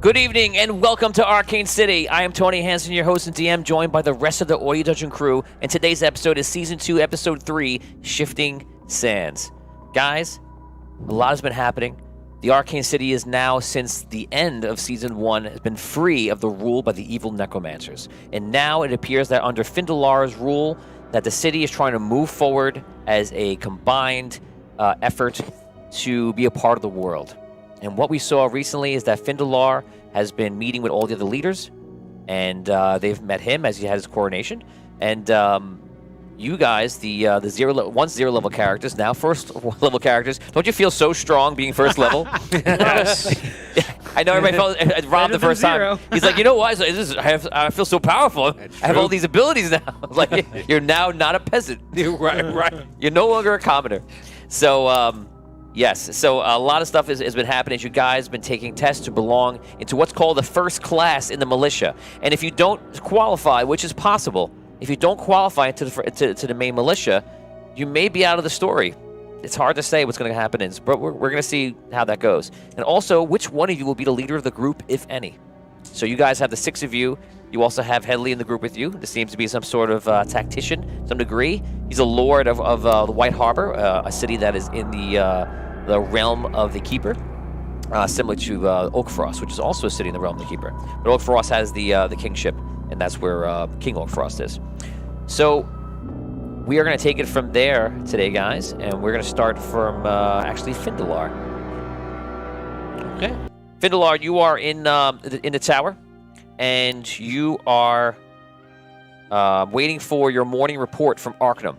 Good evening and welcome to Arcane City. I am Tony Hansen, your host and DM, joined by the rest of the Audio Dungeon crew, and today's episode is Season 2, Episode 3, Shifting Sands. Guys, a lot has been happening. The Arcane City is now, since the end of Season 1, has been free of the rule by the evil necromancers. And now it appears that under Findalar's rule, that the city is trying to move forward as a combined effort to be a part of the world. And what we saw recently is that Findalar has been meeting with all the other leaders, and they've met him as he had his coronation. And you guys, the 0 level characters, now first level characters, don't you feel so strong being first level? Yes. I know everybody felt Rob the first time. He's like, you know what? I feel so powerful. I have all these abilities now. Like, you're now not a peasant. right. You're no longer a commoner. So, yes. So a lot of stuff has been happening. You guys have been taking tests to belong into what's called the first class in the militia. And if you don't qualify, which is possible, if you don't qualify to the main militia, you may be out of the story. It's hard to say what's going to happen, but we're going to see how that goes. And also, which one of you will be the leader of the group, if any? So you guys have the 6 of you. You also have Headley in the group with you. This seems to be some sort of tactician, to some degree. He's a lord of the White Harbor, a city that is in the realm of the Keeper, similar to Oakfrost, which is also a city in the realm of the Keeper. But Oakfrost has the kingship, and that's where King Oakfrost is. So we are going to take it from there today, guys, and we're going to start from actually Findalar. Okay. Findalar, you are in the tower, and you are waiting for your morning report from Arcane.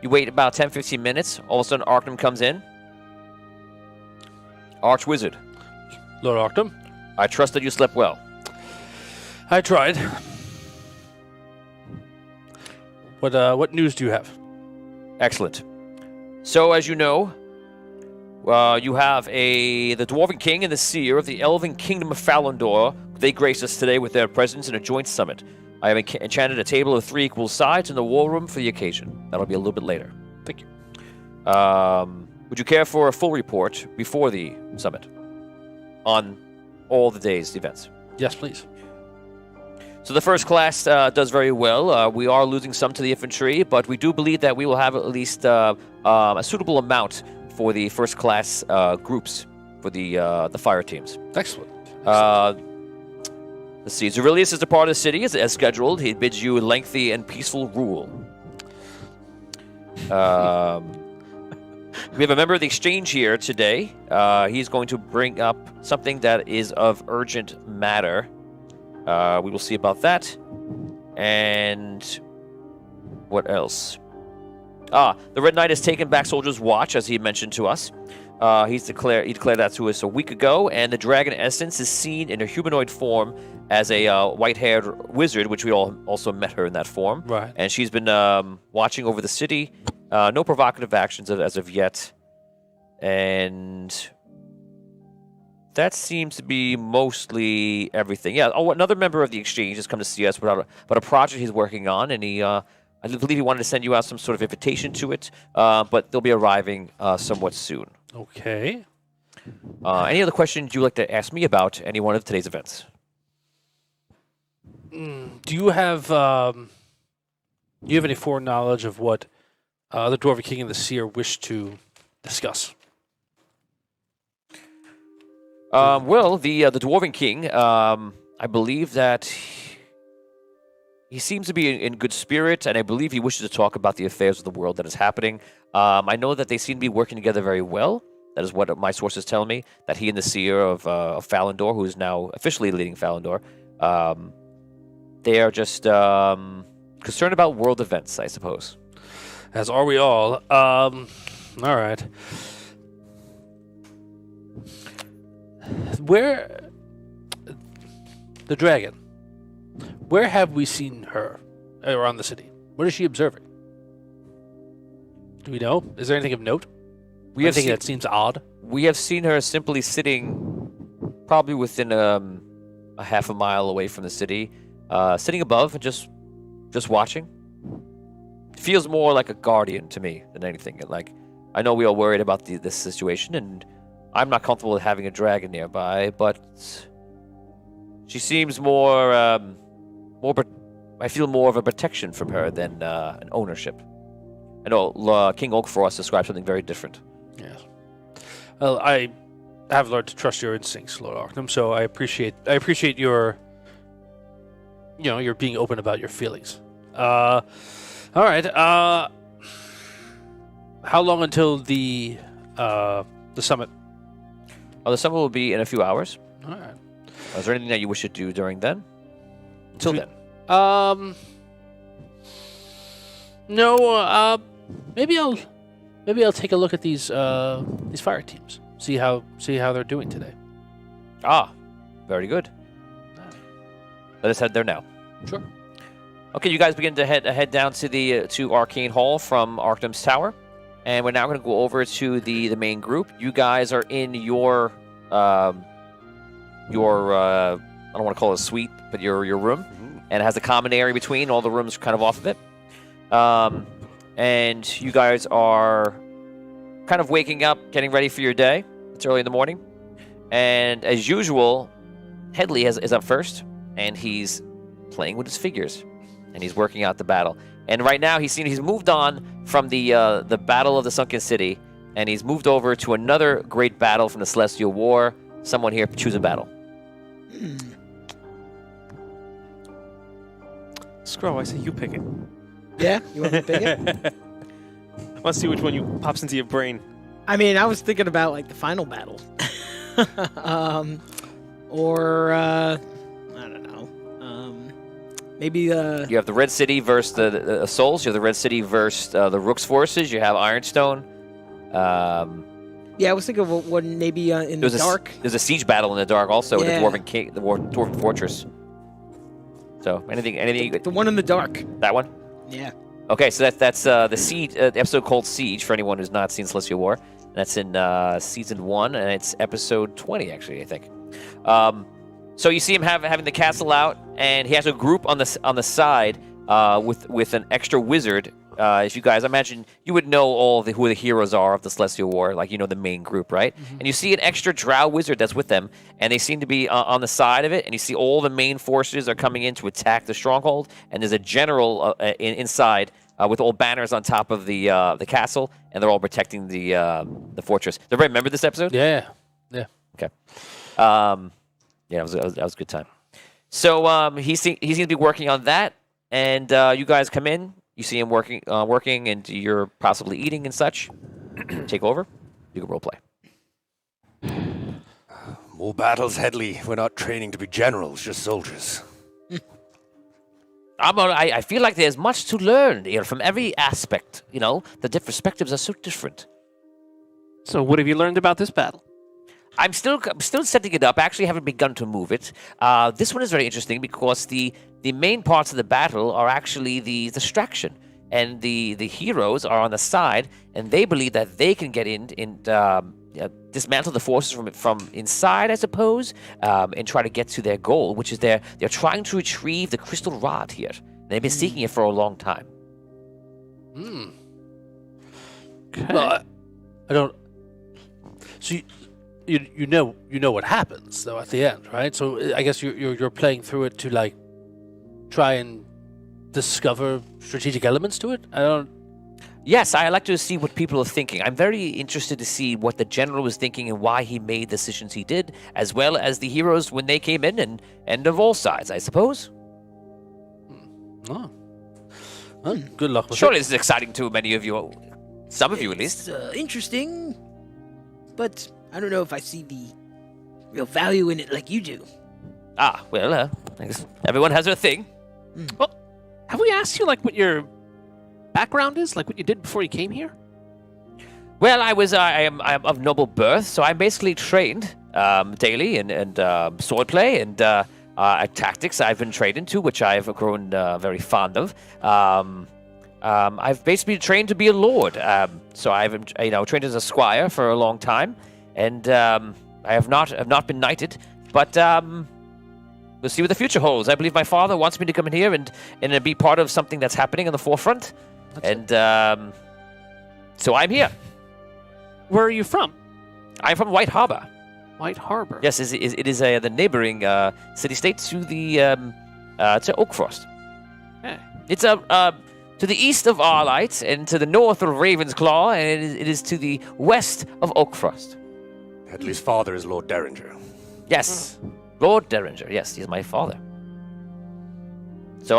You wait about 10-15 minutes. All of a sudden, Arcane comes in. Archwizard. Lord Arcane. I trust that you slept well. I tried. What news do you have? Excellent. So, as you know, you have the Dwarven King and the Seer of the Elven Kingdom of Falandor. They grace us today with their presence in a joint summit. I have enchanted a table of 3 equal sides in the war room for the occasion. That'll be a little bit later. Thank you. Would you care for a full report before the summit on all the day's events? Yes, please. So the first class does very well. We are losing some to the infantry, but we do believe that we will have at least a suitable amount for the first class groups for the fire teams. Excellent. Let's see. Zerilius is a part of the city as scheduled. He bids you a lengthy and peaceful rule. We have a member of the exchange here today. He's going to bring up something that is of urgent matter. We will see about that. And what else? The Red Knight has taken back Soldier's Watch, as he mentioned to us. He declared that to us a week ago, and the Dragon Essence is seen in her humanoid form as a white-haired wizard, which we all also met her in that form. Right. And she's been watching over the city. No provocative actions as of yet. And that seems to be mostly everything. Yeah, another member of the exchange has come to see us about a project he's working on, and I believe he wanted to send you out some sort of invitation to it, but they'll be arriving somewhat soon. Okay. Any other questions you'd like to ask me about any one of today's events? Do you have any foreknowledge of what the Dwarven King and the Seer wish to discuss? Well, the Dwarven King, I believe that he seems to be in good spirit, and I believe he wishes to talk about the affairs of the world that is happening. I know that they seem to be working together very well. That is what my sources tell me, that he and the Seer of Falandor, who is now officially leading Falandor, they are just concerned about world events, I suppose. As are we all. All right. Where... The dragon. Where have we seen her around the city? What is she observing? Do we know? Is there anything of note? Anything that seems odd? We have seen her simply sitting probably within a half a mile away from the city, sitting above and just watching. It feels more like a guardian to me than anything. Like, I know we are worried about this situation, and I'm not comfortable with having a dragon nearby, but she seems more, I feel more of a protection from her than an ownership. I know King Oakfrost described something very different. Yes. Well, I have learned to trust your instincts, Lord Arcanum, so I appreciate your, you're being open about your feelings. All right. How long until the summit? The summit will be in a few hours. All right. Is there anything that you wish to do during then? Until then. No. Maybe I'll take a look at these fire teams. See how they're doing today. Very good. Let us head there now. Sure. Okay, you guys begin to head down to the to Arcane Hall from Arcanum's Tower, and we're now going to go over to the main group. You guys are in your I don't want to call it a suite, but your room, and it has a common area between. All the rooms are kind of off of it, and you guys are kind of waking up, getting ready for your day. It's early in the morning, and as usual, Headley is up first, and he's playing with his figures, and he's working out the battle. And right now, he's moved on from the Battle of the Sunken City, and he's moved over to another great battle from the Celestial War. Someone here, choose a battle. Scroll, I say you pick it. Yeah, you want me to pick it? Let's see which one pops into your brain. I mean, I was thinking about like the final battle, or I don't know, maybe You have the Red City versus the Souls. You have the Red City versus the Rook's forces. You have Ironstone. Yeah, I was thinking of one maybe in the dark. There's a siege battle in the dark also in the Yeah. Dwarven Fortress. So anything. The one in the dark. That one. Yeah. Okay, so that's the siege the episode called Siege for anyone who's not seen Celestial War. That's in season 1, and it's episode 20 actually, I think. So you see him having the castle out, and he has a group on the side with an extra wizard. As you guys, I imagine you would know who the heroes are of the Celestial War, like the main group, right? Mm-hmm. And you see an extra drow wizard that's with them, and they seem to be on the side of it. And you see all the main forces are coming in to attack the stronghold, and there's a general inside with all banners on top of the castle, and they're all protecting the fortress. Does everybody remember this episode? Yeah. Okay. Yeah, that was a good time. So he seems to be working on that, and you guys come in. You see him working, and you're possibly eating and such. Take over. You can roleplay. More battles, Headley. We're not training to be generals, just soldiers. I feel like there's much to learn from every aspect. The different perspectives are so different. So what have you learned about this battle? I'm still setting it up. I actually haven't begun to move it. This one is very interesting because the main parts of the battle are actually the distraction, and the heroes are on the side, and they believe that they can get in and dismantle the forces from inside, I suppose, and try to get to their goal, which is they're trying to retrieve the crystal rod here. They've been seeking it for a long time. Okay. Well, I don't. So you know what happens though at the end, right? So I guess you're playing through it to try and discover strategic elements to it. I don't. Yes, I like to see what people are thinking. I'm very interested to see what the general was thinking and why he made the decisions he did, as well as the heroes when they came in and of all sides, I suppose. Oh. Well, good luck with Surely it. this is exciting to many of you, some of you at least. It's interesting, but I don't know if I see the real value in it like you do. Well, I guess everyone has their thing. Well, have we asked you what your background is, what you did before you came here? Well, I am of noble birth, so I'm basically trained daily in swordplay and tactics. I've been trained into, which I've grown very fond of. I've basically trained to be a lord, so I've trained as a squire for a long time, and I have not been knighted, but we'll see what the future holds. I believe my father wants me to come in here and be part of something that's happening on the forefront, so I'm here. Where are you from? I'm from White Harbor. White Harbor. Yes, it is the neighboring city-state to the to Oakfrost. Okay. It's to the east of Arlight and to the north of Ravensclaw, and it is to the west of Oakfrost. Headley's father is Lord Derringer. Yes, Lord Derringer. Yes, he's my father. So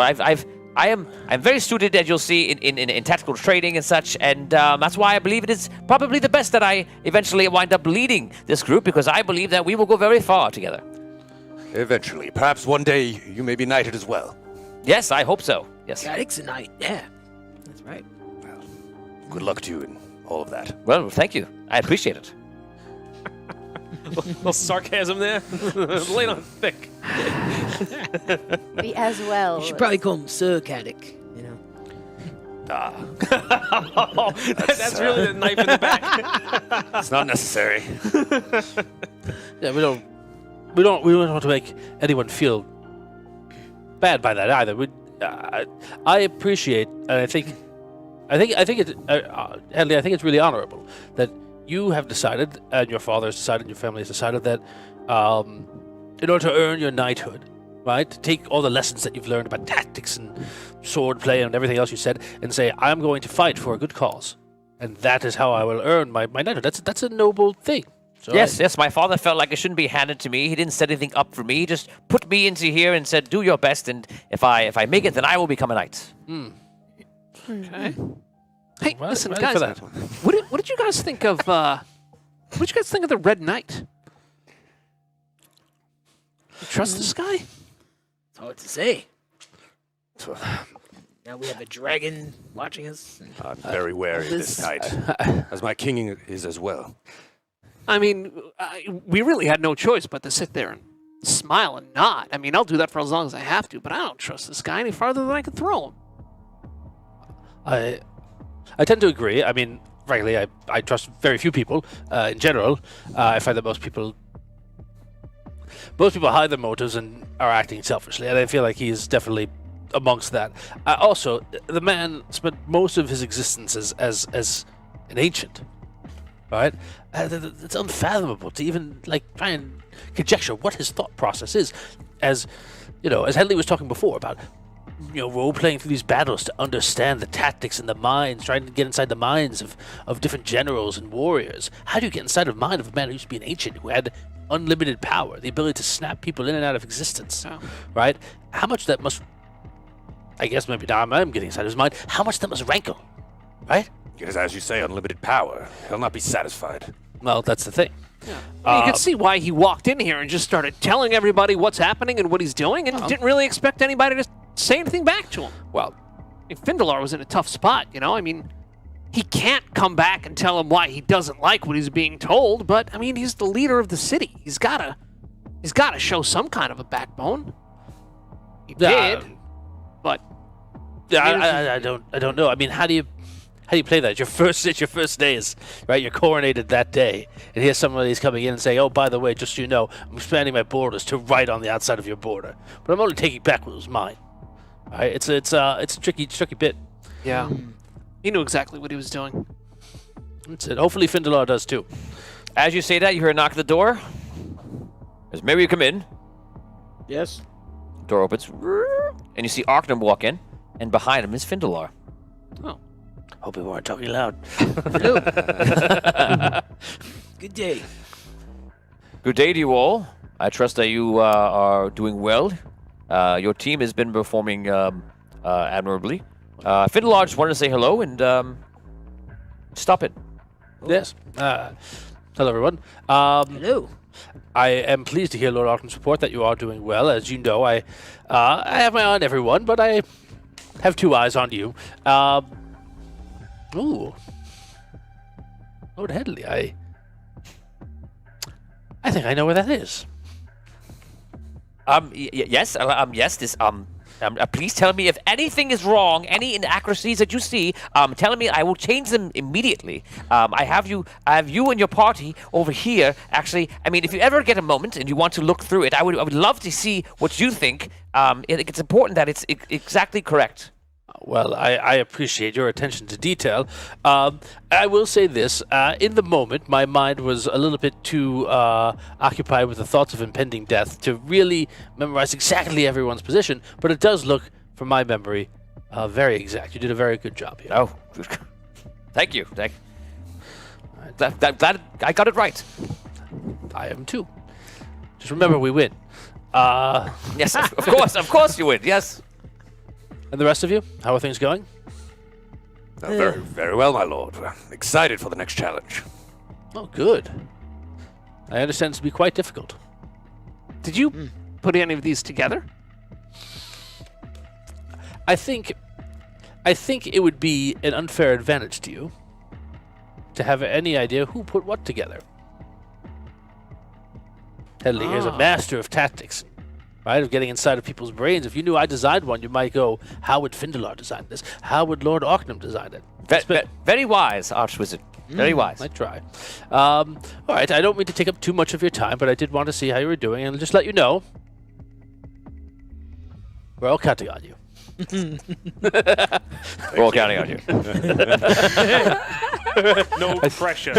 I'm very suited, as you'll see, in tactical training and such, and that's why I believe it is probably the best that I eventually wind up leading this group, because I believe that we will go very far together. Eventually. Perhaps one day you may be knighted as well. Yes, I hope so. Yes. Gaddock's a knight. Yeah, that's right. Good luck to you in all of that. Well, thank you. I appreciate it. little sarcasm there. Laid on thick. Me as well. You should probably call him Sir Gaddock. You know. That's really the knife in the back. It's not necessary. Yeah, we don't want to make anyone feel bad by that either. I appreciate, and I think it, Hedley, I think it's really honorable that you have decided, and your father has decided, your family has decided that, in order to earn your knighthood, right, to take all the lessons that you've learned about tactics and sword play and everything else you said, and say, I'm going to fight for a good cause, and that is how I will earn my knighthood. That's a noble thing. So Yes, my father felt like it shouldn't be handed to me. He didn't set anything up for me. He just put me into here and said, do your best, and if I make it, then I will become a knight. Okay. Hey, Well, listen, ready guys. for that. What did you guys think of? What did you guys think of the Red Knight? You trust this guy? It's hard to say. Now we have a dragon watching us. I'm very wary of this knight, as my king is as well. I mean, we really had no choice but to sit there and smile and nod. I mean, I'll do that for as long as I have to, but I don't trust this guy any farther than I can throw him. I tend to agree. I mean, frankly, I trust very few people in general. I find that most people hide their motives and are acting selfishly, and I feel like he is definitely amongst that. Also, the man spent most of his existence as an ancient, right? It's unfathomable to even try and conjecture what his thought process is. As Hedley was talking before about, role playing through these battles to understand the tactics and the minds, trying to get inside the minds of different generals and warriors. How do you get inside the mind of a man who used to be an ancient, who had unlimited power, the ability to snap people in and out of existence, right? How much that must, I guess maybe now I'm getting inside his mind, how much that must rankle, right? Because as you say, unlimited power. He'll not be satisfied. Well, that's the thing. You can see why he walked in here and just started telling everybody what's happening and what he's doing, and didn't really expect anybody to say anything back to him. Well, Findalar was in a tough spot, I mean, he can't come back and tell him why he doesn't like what he's being told, but I mean, he's the leader of the city. He's gotta show some kind of a backbone. He did, but I don't know. I mean, how do you play that? It's your first days, right? You're coronated that day, and here's somebody's coming in and saying, "Oh, by the way, just so you know, I'm expanding my borders to right on the outside of your border, but I'm only taking back what was mine." Right? It's a tricky bit. yeah, he knew exactly what he was doing. That's it. Hopefully, Findalar does too. as you say that, you hear a knock at the door. Maybe you come in. Yes. Door opens, and you see Arcane walk in, and behind him is Findalar. Oh, Hope we weren't talking loud. Hello. Good day. Good day to you all. I trust that you are doing well. Your team has been performing admirably. Findalar just wanted to say hello and stop it. Yes. Hello, everyone. Hello. I am pleased to hear Lord Arcane's report that you are doing well. As you know, I have my eye on everyone, but I have two eyes on you. Ooh. Lord Hedley, I think I know where that is. Yes. Yes. This. Please tell me if anything is wrong, any inaccuracies that you see. Tell me, I will change them immediately. I have you and your party over here. Actually, I mean, if you ever get a moment and you want to look through it, I would love to see what you think. I think it's important that it's exactly correct. Well, I appreciate your attention to detail. I will say this. In the moment, my mind was a little bit too occupied with the thoughts of impending death to really memorize exactly everyone's position, but it does look, from my memory, very exact. You did a very good job here. Oh, thank you. Glad I got it right. I am too. Just remember, we win. Yes, of course you would. Yes. And the rest of you, how are things going? Very, very well, my lord. We're excited for the next challenge. Oh, good. I understand it's to be quite difficult. Did you put any of these together? I think it would be an unfair advantage to you to have any idea who put what together. Hedley here's a master of tactics, right? Of getting inside of people's brains. If you knew I designed one, you might go, how would Findalar design this? How would Lord Arcane design it? Very wise, Archwizard. Very wise. Might try. All right, I don't mean to take up too much of your time, but I did want to see how you were doing and just let you know we're all counting on you. We're all counting on you. No pressure.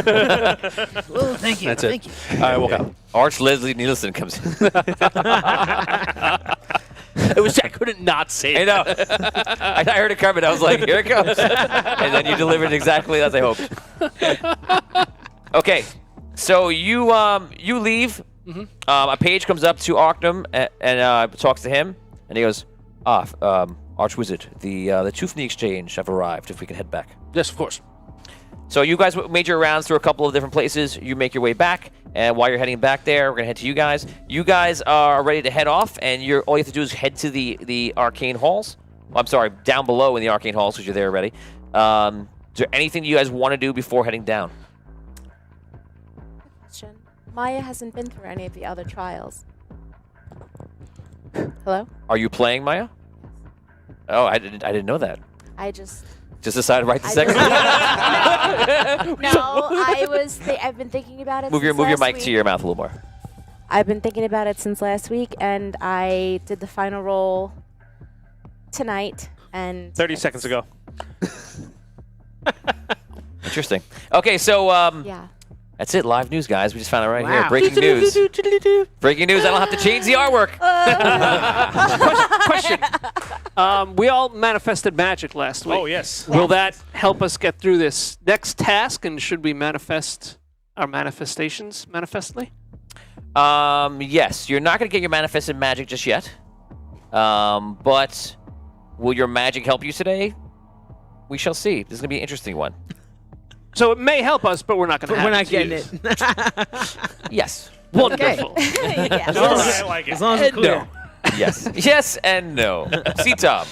Well, thank you. That's it. Thank you. All right, walk out. Arch Leslie Nielsen comes in. I couldn't not say I it. know. I heard it coming. I was like, here it comes. And then you delivered exactly as I hoped. Okay, so you leave. A page comes up to Arcane and talks to him, and he goes, Archwizard, the two from the exchange have arrived. If we can head back. Yes, of course. So you guys made your rounds through a couple of different places. You make your way back, and while you're heading back there, we're gonna head to you guys. You guys are ready to head off, and all you have to do is head to the arcane halls. Well, I'm sorry, down below in the arcane halls because you're there already. Is there anything you guys want to do before heading down? Question. Maya hasn't been through any of the other trials. Hello? Are you playing Maya? Oh, I didn't know that. I just decided right this second. No, I've been thinking about it. Move your since mic last to week. your mouth a little more. I've been thinking about it since last week, and I did the final roll tonight. And 30 seconds ago. Interesting. Okay, so yeah. that's it. Live news, guys. We just found it right Wow. here. Breaking news. Breaking news. I don't have to change the artwork. Question. We all manifested magic last week. Oh, yes. Will that help us get through this next task? And should we manifest our manifestations manifestly? Yes. You're not going to get your manifested magic just yet. But will your magic help you today? We shall see. This is going to be an interesting one. So it may help us, but we're not going to have We're not to getting use. it. Yes. Wonderful. As All long right, as, I like it. as long as it's clear. Yes. Yes and no. C-Top.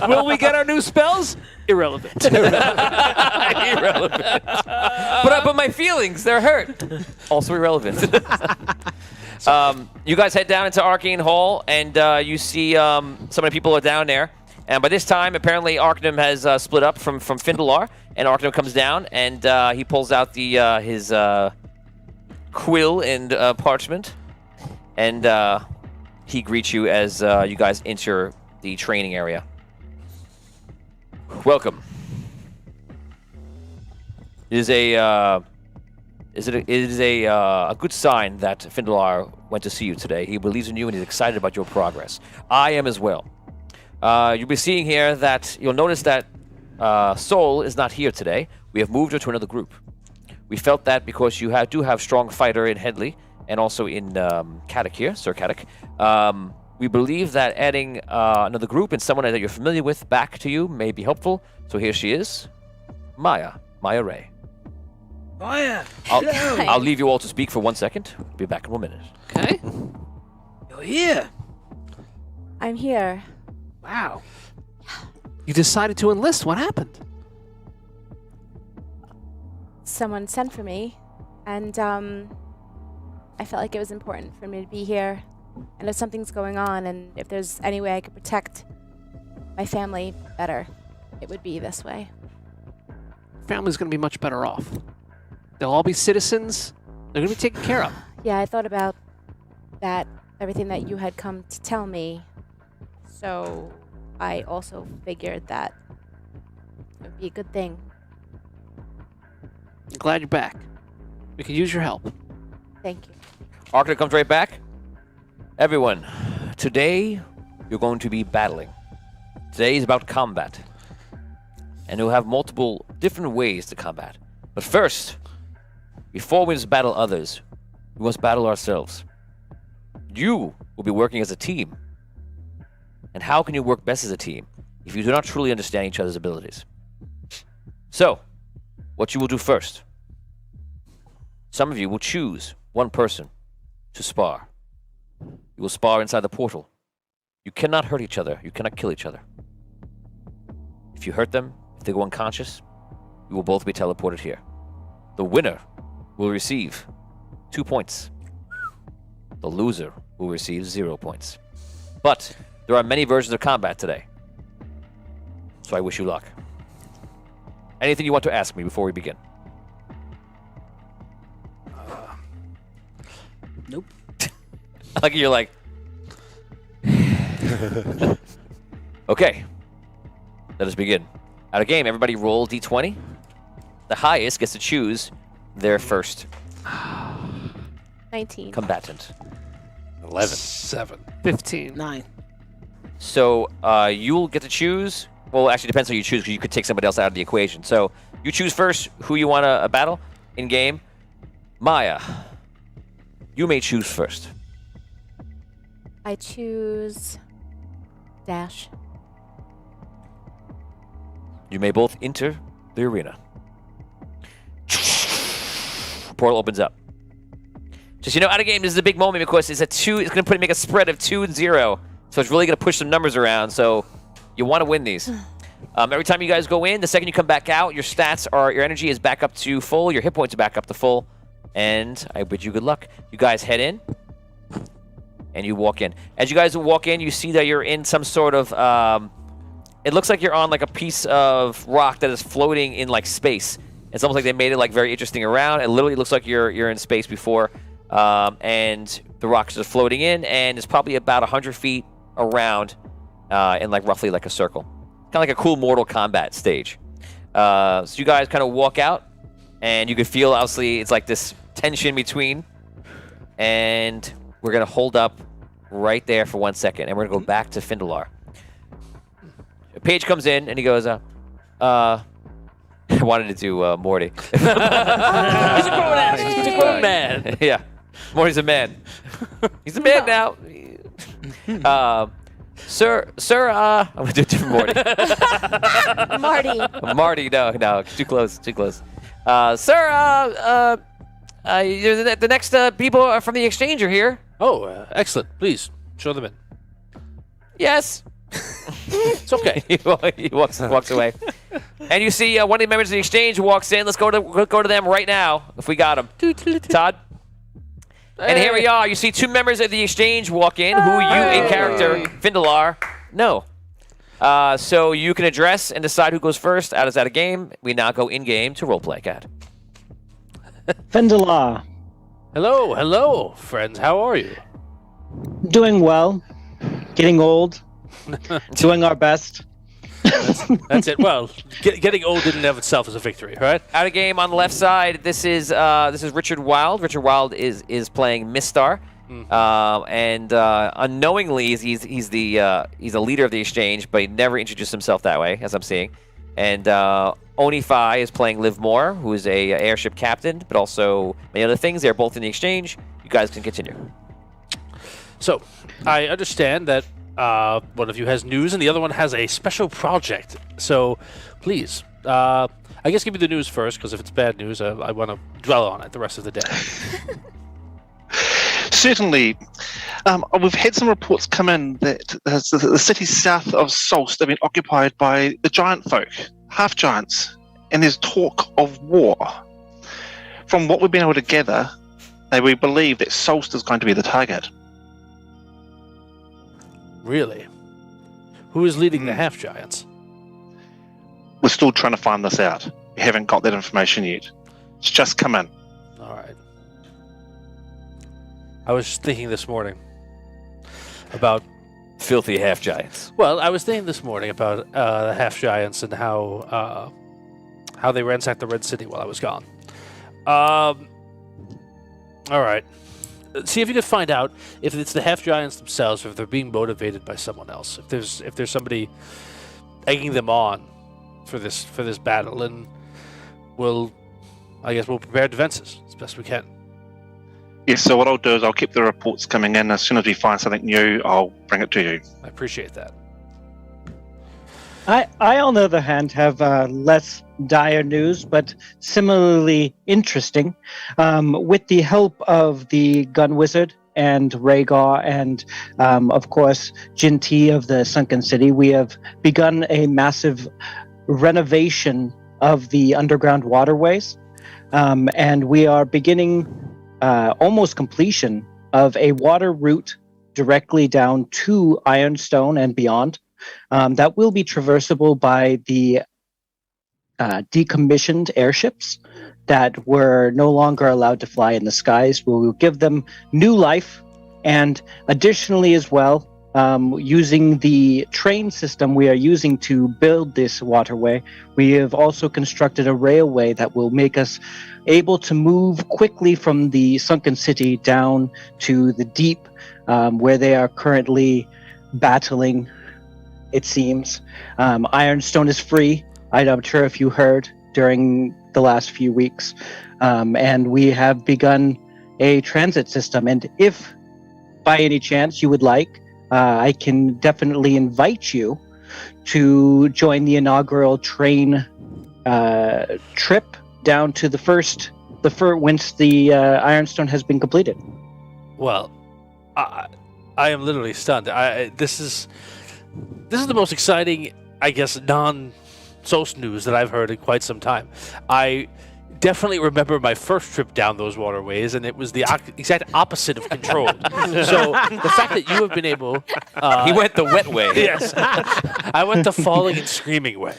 Will we get our new spells? Irrelevant. Irrelevant. But my feelings, they're hurt. Also irrelevant. You guys head down into Arcane Hall, and you see some of the people are down there. And by this time, apparently, Arcanum has split up from Findalar, and Arcanum comes down, and he pulls out his quill and parchment, and he greets you as you guys enter the training area. Welcome. It is a good sign that Findalar went to see you today. He believes in you, and he's excited about your progress. I am as well. You'll be seeing here that you'll notice that Sol is not here today. We have moved her to another group. We felt that because you do have strong fighter in Hedley and also in Caddock here, Sir Caddock. We believe that adding another group and someone that you're familiar with back to you may be helpful. So here she is, Maya Ray. Maya, hello. I'll leave you all to speak for 1 second. Be back in 1 minute. Okay. You're here. I'm here. Wow. You decided to enlist. What happened? Someone sent for me, and I felt like it was important for me to be here. And if something's going on, and if there's any way I could protect my family better, it would be this way. Family's going to be much better off. They'll all be citizens. They're going to be taken care of. Yeah, I thought about that, everything that you had come to tell me. So I also figured that it would be a good thing. I'm glad you're back. We could use your help. Thank you. Arcane comes right back. Everyone, today you're going to be battling. Today is about combat. And you'll have multiple different ways to combat. But first, before we must battle others, we must battle ourselves. You will be working as a team. And how can you work best as a team if you do not truly understand each other's abilities? So, what you will do first. Some of you will choose one person to spar. You will spar inside the portal. You cannot hurt each other. You cannot kill each other. If you hurt them, if they go unconscious, you will both be teleported here. The winner will receive 2 points. The loser will receive 0 points. But there are many versions of combat today. So I wish you luck. Anything you want to ask me before we begin? Nope. Like you're like... Okay. Let us begin. Out of game, everybody roll d20. The highest gets to choose their first 19. combatant. 11. 7. 15. 9. So you'll get to choose. Well, actually, it depends who you choose because you could take somebody else out of the equation. So you choose first who you want to battle in game. Maya, you may choose first. I choose Dash. You may both enter the arena. Portal opens up. Just out of game, this is a big moment because it's a 2. It's going to make a spread of 2 and 0. So it's really going to push some numbers around. So you want to win these. Every time you guys go in, the second you come back out, your stats are your energy is back up to full. Your hit points are back up to full. And I bid you good luck. You guys head in. And you walk in. As you guys walk in, you see that you're in some sort of... it looks like you're on like a piece of rock that is floating in like space. It's almost like they made it like very interesting around. It literally looks like you're in space before. And the rocks are floating in, and it's probably about 100 feet around in like roughly like a circle. Kind of like a cool Mortal Kombat stage. So you guys kind of walk out, and you can feel, obviously, it's like this tension between. And we're going to hold up right there for 1 second, and we're going to go back to Findalar. A page comes in, and he goes, I wanted to do Morty. He's a grown man. Yeah. Morty's a man. He's a man now. Sir, I'm going to do a different Morty. Marty, no, too close. Sir, the next people are from the exchange are here. Oh, excellent. Please, show them in. Yes. It's okay. he walks away. And you see one of the members of the exchange walks in. Let's go to them right now, if we got them. Todd? And here we are. You see 2 members of the exchange walk in, who you, in character, Findalar, know. So you can address and decide who goes first. Out of game. We now go in-game to roleplay, Cat. Fendalar, Hello, friends. How are you? doing well, getting old, doing our best. That's it. Well, getting old in and of itself is a victory, right? Out of game on the left side. This is Richard Wild. Richard Wild is playing Mistar, and unknowingly he's the leader of the exchange, but he never introduced himself that way, as I'm seeing. And Onify is playing Liv Moore, who is a airship captain, but also many other things. They're both in the exchange. You guys can continue. So, I understand that one of you has news and the other one has a special project. So, please, I guess give me the news first, because if it's bad news, I want to dwell on it the rest of the day. Certainly. We've had some reports come in that the cities south of Solst have been occupied by the giant folk, half giants, and there's talk of war. From what we've been able to gather, we believe that Solst is going to be the target. Really? Who is leading the half-giants? We're still trying to find this out. We haven't got that information yet. It's just come in. All right. I was thinking this morning about Filthy half giants. Well, I was thinking this morning about the half giants and how they ransacked the Red City while I was gone. All right. See if you could find out if it's the half giants themselves, or if they're being motivated by someone else. If there's somebody egging them on for this battle, and we'll prepare defenses as best we can. Yes, so what I'll do is I'll keep the reports coming in. As soon as we find something new, I'll bring it to you. I appreciate that. I, on the other hand, have less dire news, but similarly interesting. With the help of the Gun Wizard and Rhaegar and, of course, Jinti of the Sunken City, we have begun a massive renovation of the underground waterways, and we are beginning almost completion of a water route directly down to Ironstone and beyond. That will be traversable by the decommissioned airships that were no longer allowed to fly in the skies. We will give them new life, and additionally as well, using the train system we are using to build this waterway, we have also constructed a railway that will make us able to move quickly from the Sunken City down to the deep, where they are currently battling. It seems Ironstone is free. I'm not sure if you heard during the last few weeks, and we have begun a transit system. And if by any chance you would like, I can definitely invite you to join the inaugural train trip down to the first once the Ironstone has been completed. Well, I am literally stunned. This is the most exciting, I guess, non-SOS news that I've heard in quite some time. I definitely remember my first trip down those waterways, and it was the exact opposite of controlled. So the fact that you have been able... He went the wet way. Yes. I went the falling and screaming way.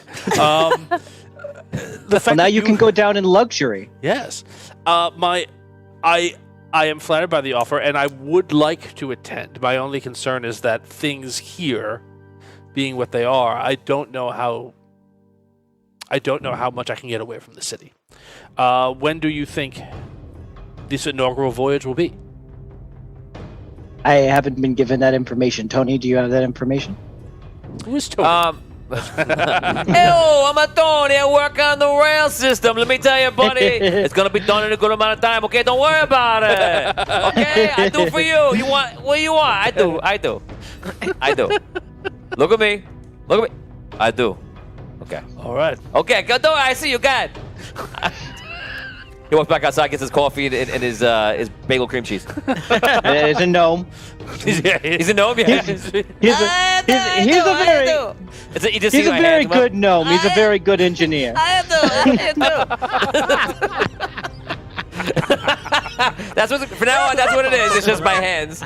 The fact Now that you can go down in luxury. Yes. I am flattered by the offer, and I would like to attend. My only concern is that things here, being what they are, I don't know how much I can get away from the city. When do you think this inaugural voyage will be? I haven't been given that information. Tony, do you have that information? Who is Tony? Hello, I'm Tony. I work on the rail system. Let me tell you, buddy, it's gonna be done in a good amount of time. Okay, don't worry about it. Okay, I do for you. You want what you want? I do. Look at me. I do. Okay. All right. Okay, go. Don't worry. I see you. Good. He walks back outside, gets his coffee and his bagel cream cheese. It's a gnome. He's a gnome. Yeah. He's a very good gnome. He's a very good engineer. That's what for now on. That's what it is. It's just my hands.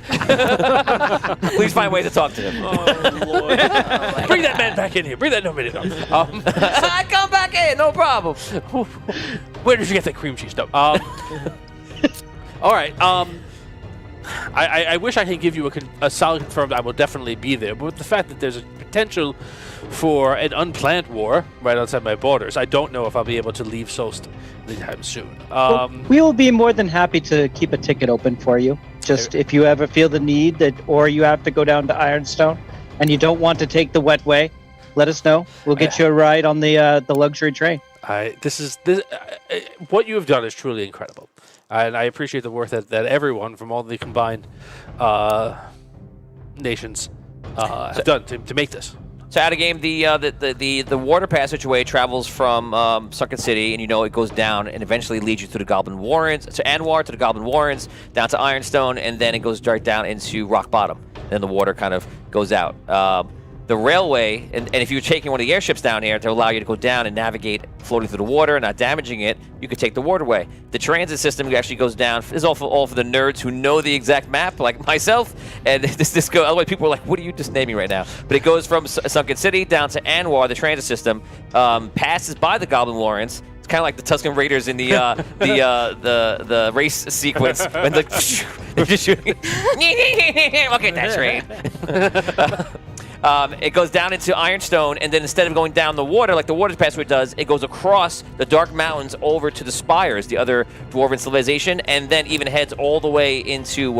Please find ways to talk to him. Oh, Lord. Bring that man back in here. Bring that gnome in here. I come back in. No problem. Where did you get that cream cheese stuff? All right. I wish I could give you a solid confirmed I will definitely be there, but with the fact that there's a potential for an unplanned war right outside my borders, I don't know if I'll be able to leave Soest anytime soon. We will be more than happy to keep a ticket open for you. Just if you ever feel the need that, or you have to go down to Ironstone and you don't want to take the wet way, let us know. We'll get you a ride on the luxury train. What you have done is truly incredible, and I appreciate the work that everyone from all the combined nations have done to make this. So out of game, the water passageway travels from Sunken City, and it goes down and eventually leads you to the Goblin Warrens, to Anwar, to the Goblin Warrens, down to Ironstone, and then it goes right down into Rock Bottom. Then the water kind of goes out. The railway, and if you're taking one of the airships down here to allow you to go down and navigate floating through the water and not damaging it, you could take the waterway. The transit system actually goes down. This is all for the nerds who know the exact map, like myself. And this goes. Otherwise, people are like, "What are you just naming right now?" But it goes from Sunken City down to Anwar. The transit system passes by the Goblin Warrens. It's kind of like the Tusken Raiders in the race sequence when they're just shooting. Look at that train. It goes down into Ironstone, and then instead of going down the water like the water passway does, it goes across the Dark Mountains over to the Spires, the other dwarven civilization, and then even heads all the way into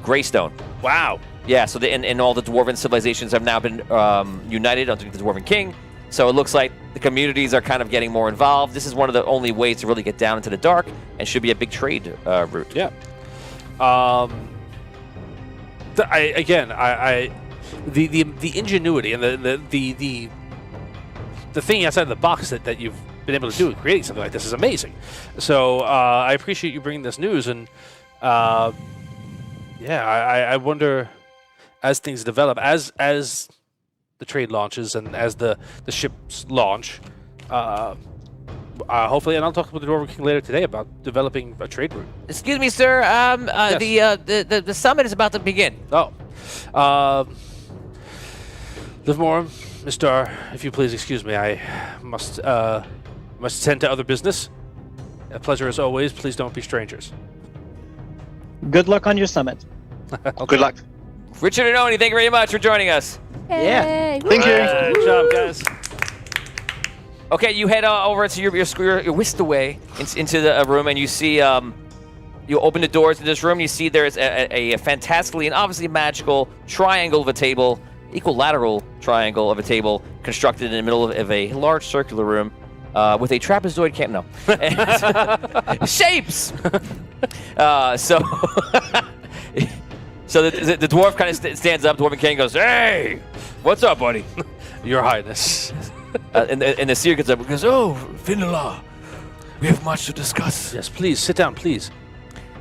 Greystone. Wow. Yeah, so and all the dwarven civilizations have now been united under the Dwarven King. So it looks like the communities are kind of getting more involved. This is one of the only ways to really get down into the dark, and should be a big trade route. Yeah. The ingenuity and the thinking outside of the box that you've been able to do in creating something like this is amazing. So I appreciate you bringing this news, and I wonder, as things develop, as the trade launches and as the ships launch, hopefully, and I'll talk with the Dwarven King later today about developing a trade route. Excuse me, sir. Yes. The summit is about to begin. Oh. Livermore, Mr. If you please excuse me, I must attend to other business. A pleasure as always. Please don't be strangers. Good luck on your summit. Good luck. Richard and Oni, thank you very much for joining us. Hey. Thank you. Good job, guys. Okay, you head over to you're whisked away into the room, and you see you open the doors to this room. You see there's a fantastically and obviously magical triangle of a table, equilateral triangle of a table constructed in the middle of a large circular room with a trapezoid shapes. So the dwarf kind of stands up. Dwarven King goes, "Hey, what's up, buddy?" Your Highness. And the seer gets up and goes, "Oh, Finala, we have much to discuss." Yes, please sit down, please.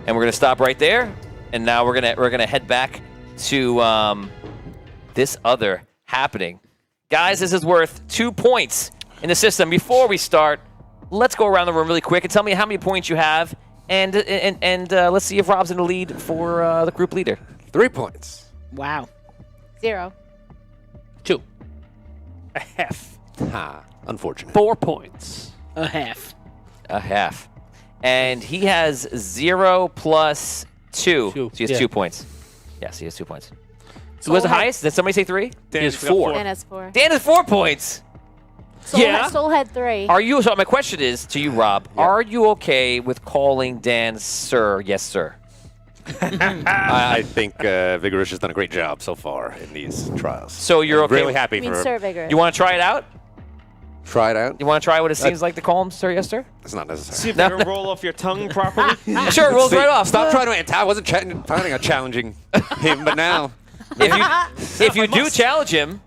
And we're gonna stop right there. And now we're gonna head back to this other happening. Guys, this is worth 2 points in the system. Before we start, let's go around the room really quick and tell me how many points you have. And let's see if Rob's in the lead for the group leader. 3 points. Wow. 0. 2. A half. Ha. Unfortunate. 4 points. A half. A half. And he has 0 plus 2. Two, So he has yeah. 2 points. Yes, he has 2 points. Who has the highest? Did somebody say 3? He has 4. Dan has 4. Dan has 4 points. Soul had 3. Are you? So my question is to you, Rob. Yeah. Are you okay with calling Dan sir? Yes, sir. I think Vigorish has done a great job so far in these trials. So you're I'm okay? really happy I mean, for Sir him. Vigor. You want to try it out? Try it out. You want to try what it seems like to call him sir? Yes, sir. It's not necessary. See if you can roll off your tongue properly. Sure, it rolls right off. Stop trying to. I wasn't planning on challenging him, but now. If you do challenge him,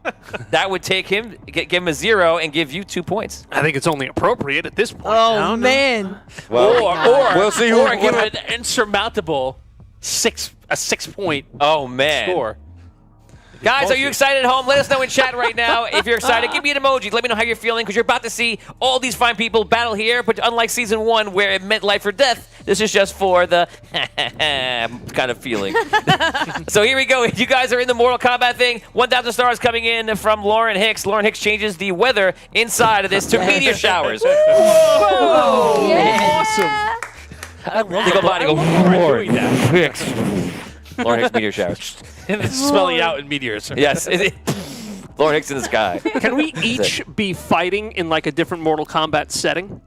that would take him, give him a 0, and give you 2 points. I think it's only appropriate at this point. Oh, man. Well, Or we'll see who. or give an insurmountable 6-point Oh man, score. guys, are you excited at home? Let us know in chat right now if you're excited. Give me an emoji. Let me know how you're feeling because you're about to see all these fine people battle here. But unlike season 1, where it meant life or death, this is just for the kind of feeling. So here we go. You guys are in the Mortal Kombat thing. 1,000 stars coming in from Lauren Hicks. Lauren Hicks changes the weather inside of this to meteor showers. Whoa! Yeah. Awesome. They go by and go, Lauren Hicks. Lauren Hicks meteor showers. And it's spelling out in meteors. Yes. Lauren Hicks in the sky. Can we each be fighting in like a different Mortal Kombat setting?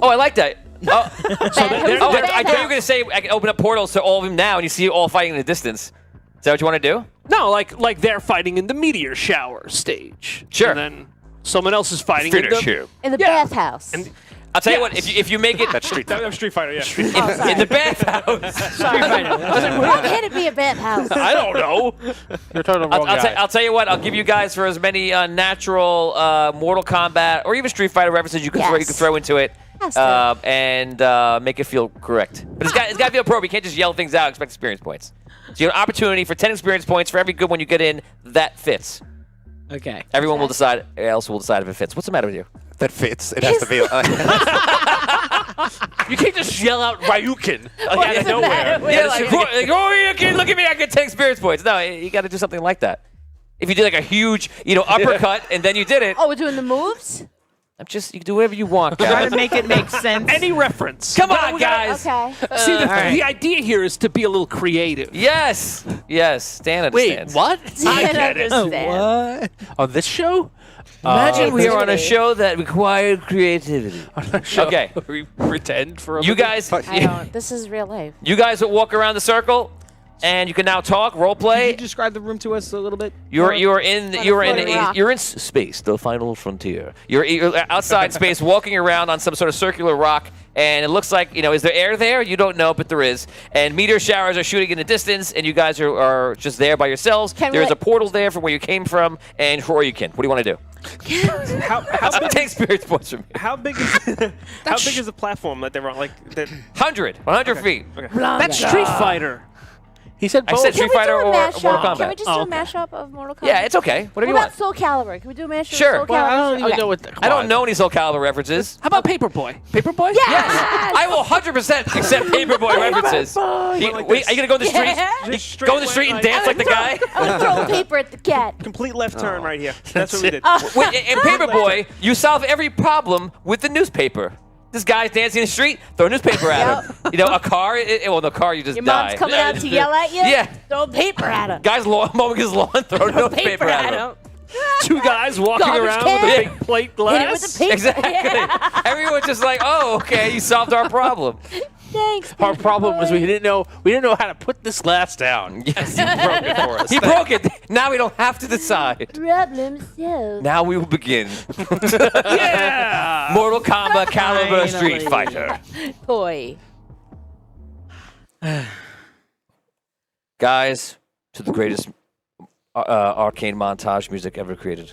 Oh, I like that. Oh, Who's I the thought you were bad going to say I can open up portals to all of them now, and you see you all fighting in the distance. Is that what you want to do? No, like they're fighting in the meteor shower stage. Sure. And then someone else is fighting in the In the Yeah. bathhouse. And- I'll tell you Yes. what. If you make it That's Street That Fighter. was Street Fighter, yeah. Oh, sorry. in the bathhouse, How can it be a bathhouse? I don't know. You're talking to the wrong guy. I'll tell you what. I'll give you guys for as many natural Mortal Kombat or even Street Fighter references you can throw into it, Has to. and make it feel correct. But it's got to feel appropriate. You can't just yell things out and expect experience points. So you have an opportunity for 10 experience points for every good one you get in that fits. Okay. Everyone will decide. Else will decide if it fits. What's the matter with you? That fits. It has to be. You can't just yell out Ryukin out What's of the nowhere. matter with Yeah, you? like, oh, you kid, look at me, I get 10 experience points. No, you got to do something like that. If you did like a huge, uppercut and then you did it. Oh, we're doing the moves? You can do whatever you want, Try guys. to make it make sense. Any reference. Come We on, gotta- guys. Okay. See, the right. idea here is to be a little creative. Yes. Stan Wait, understands. what? I get it. Understand. What? On this show? Imagine we are on a creativity. show that required creativity. Okay. We pretend for a You minute? guys, I don't. This is real life. you guys will walk around the circle, and you can now talk, role Can play. you describe the room to us a little bit? You're more? in floating rock. you're in space, the final frontier. You're outside space, walking around on some sort of circular rock, and it looks like is there air there? You don't know, but there is. And meteor showers are shooting in the distance, and you guys are just there by yourselves. Can There's we- a portal there from where you came from, and Horoyukin. What do you want to do? How big? Take spirit points from me. How big is how big is the platform that they're on? Like that. 100 feet. That's Street Fighter. He said I both. said Can Street we Fighter do a or mashup? Mortal Can we Kombat. just Oh, do a okay. mashup of Mortal Kombat? Yeah, it's okay. Whatever What you about want. Soul Calibur? Can we do a mashup Sure. of Soul Well, I Calibur? don't even know what. Come I don't on. know any Soul Calibur references. How about Paperboy? Paperboy? Yes! I will 100% accept Paperboy references. Are you going to go in the street? Yeah. Just straight Go in the street and line. dance like the guy? I'm gonna throw the paper at the cat. Complete left turn right here. That's what we did. Wait, in Paperboy, you solve every problem with the newspaper. This guy's dancing in the street, throw a newspaper at him. A car, well, no car, you just Your die. mom's coming out to yell at you? Yeah. Throw paper at him. Guy's mowing his lawn, throw a newspaper Paper at at him. him. Two guys walking Garbage around with a can. big plate Hit it glass. with the paper. Exactly. Yeah. Everyone's just like, oh, okay, you solved our problem. Thanks. Our paper problem was boy. we didn't know how to put this glass down. Yes, he broke it for us. He broke it. Now we don't have to decide. Problem solved. Now we will begin. Yeah. Mortal Kombat Caliber Street Finally. Fighter. Toy. Guys, to the greatest arcane montage music ever created.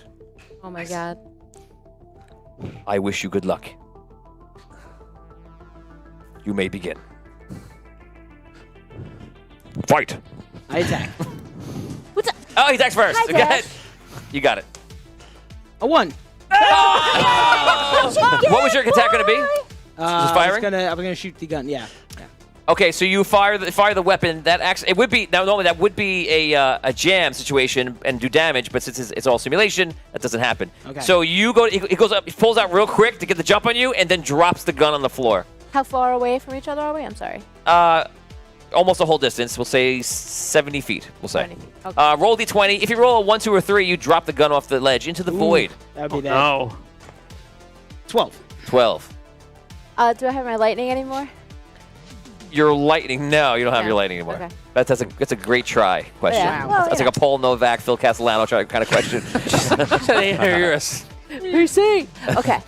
Oh my god. I wish you good luck. You may begin. Fight. I attack. What's up? Oh, he attacks first. Hi, Go ahead. Dash. You got it. A 1. What was your attack going to be? Just firing? I'm gonna shoot the gun. Yeah. Okay, so you fire the weapon. That actually it would be now normally that would be a jam situation and do damage, but since it's all simulation, that doesn't happen. Okay. So you go. He goes up. He pulls out real quick to get the jump on you, and then drops the gun on the floor. How far away from each other are we? I'm sorry. Almost a whole distance. We'll say 70 feet. We'll say. 70 feet. Okay. Roll d20. If you roll a 1, 2, or 3, you drop the gun off the ledge into the void. That would be bad. No. 12. 12. Do I have my lightning anymore? Your lightning? No, you don't have No. your lightning anymore. Okay. That's a great try question. Yeah. Well, That's yeah. like a Paul Novak, Phil Castellano kind of question. Mercy. Okay.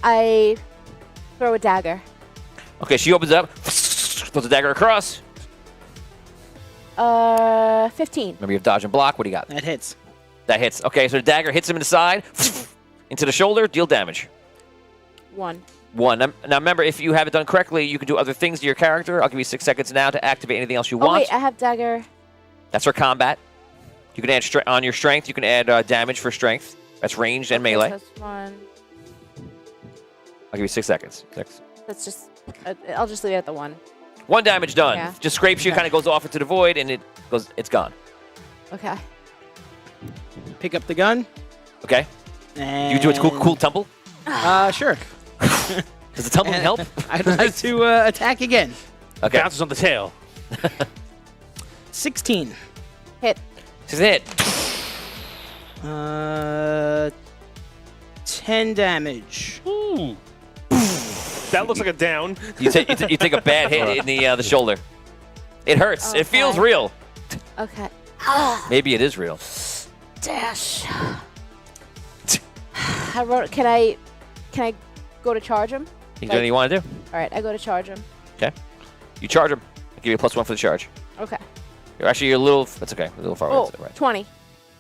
I throw a dagger. Okay, she opens up, throws the dagger across. 15. Remember, you have dodge and block. What do you got? That hits. That hits. Okay, so the dagger hits him in the side, into the shoulder, deal damage. 1. 1. Now remember, if you have it done correctly, you can do other things to your character. I'll give you 6 seconds now to activate anything else you Oh want. wait, I have dagger. That's for combat. You can add on your strength. You can add damage for strength. That's ranged and Okay, melee. so that's 1. I'll give you 6 seconds. 6. That's just. I'll just leave it at the 1. 1 damage done. Yeah. Just scrapes you, kind of goes off into the void, and it's gone. Okay. Pick up the gun. Okay. And You do a cool tumble. Sure. Does the tumbling help? I'd like to attack again. Okay. Bounces on the tail. 16. Hit. She's hit. 10 damage. Ooh. That looks like a down. You take a bad hit in the shoulder. It hurts. It feels Okay. real. Okay. Maybe it is real. Dash. I wrote. Can I go to charge him? You can do anything you want to do. All right, I go to charge him. Okay. You charge him. I'll give you a +1 for the charge. Okay. You're a little. That's okay. A little far Oh, away. Right. 20.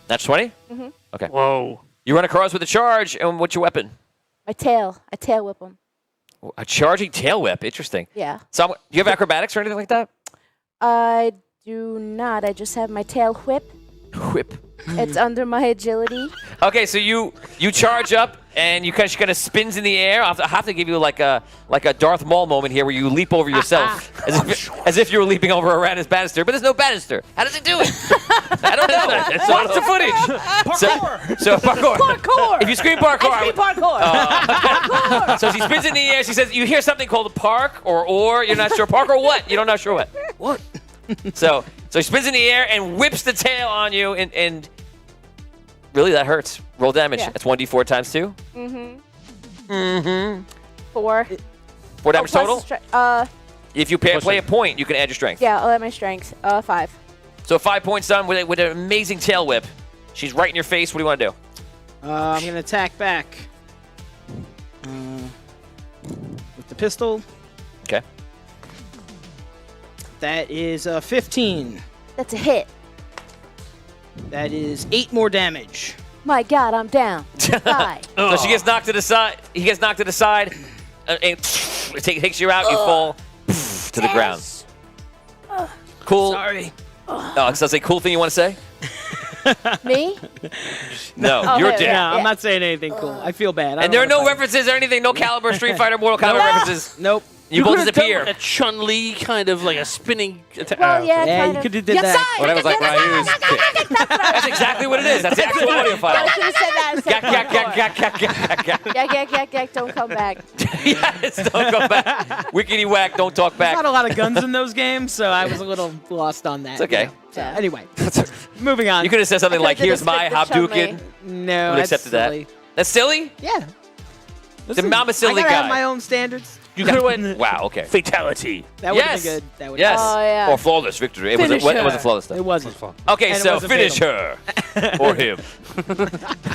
That's 20. Mhm. Okay. Whoa. You run across with a charge, and what's your weapon? My tail. I tail whip him. A charging tail whip. Interesting. Yeah. So, do you have acrobatics or anything like that? I do not. I just have my tail whip, Whip. It's under my agility. Okay, so you charge up and you kind of spins in the air. I have to give you like a Darth Maul moment here where you leap over yourself as if you were leaping over a Radis banister, but there's no banister. How does it do it? I don't know. Watch the footage. Parkour. So parkour. Parkour. If you scream parkour, I scream parkour. Parkour. so she spins in the air. She says, "You hear something called a park or you're not sure park or what? You're not sure what." What? So she spins in the air and whips the tail on you and really that hurts. Roll damage. Yeah. That's 1d4 times 2. Mm-hmm. 4. 4 damage plus total. If you play a point, you can add your strength. Yeah, I'll add my strength. 5. So 5 points done with an amazing tail whip. She's right in your face. What do you want to do? I'm gonna attack back. With the pistol. Okay. That is 15. That's a hit. That is 8 more damage. My God, I'm down. Die. So she gets knocked to the side. He gets knocked to the side, and it takes you out. You fall to the ground. Cool. Sorry. Oh, so that's a cool thing you want to say? Me? No, Oh, you're hey, dead. yeah. I'm not saying anything cool. I feel bad. And there are no references or anything. No Caliber, Street Fighter, Mortal Kombat references. Nope. You both could've done disappear. like a Chun-Li kind of like a spinning attack. Well, yeah, Yeah, kind you of. could have did that. Well, that was like Ryu's kick. That's exactly what it is. That's the actual audio I file. should have said that. Yak, yak, yak, yak, yak, yak, yak. Yak, don't come back. Yes, don't go back. Wickety whack, don't talk There's not back. a lot of guns in those games, so I was a little lost on that. It's okay. you know. So, Yeah. anyway, moving on. You could have said something like, "Here's my Habdukin." No, Would that's accepted that. silly. That's silly? Yeah. I'm a silly I gotta guy. have my own standards. You could have went Wow, okay. fatality. That would Yes. have been good. That would Yes. Oh, yeah. Or flawless victory. It Finish wasn't her. flawless It stuff. wasn't. Okay, And it so wasn't finish fatal. her. Or him.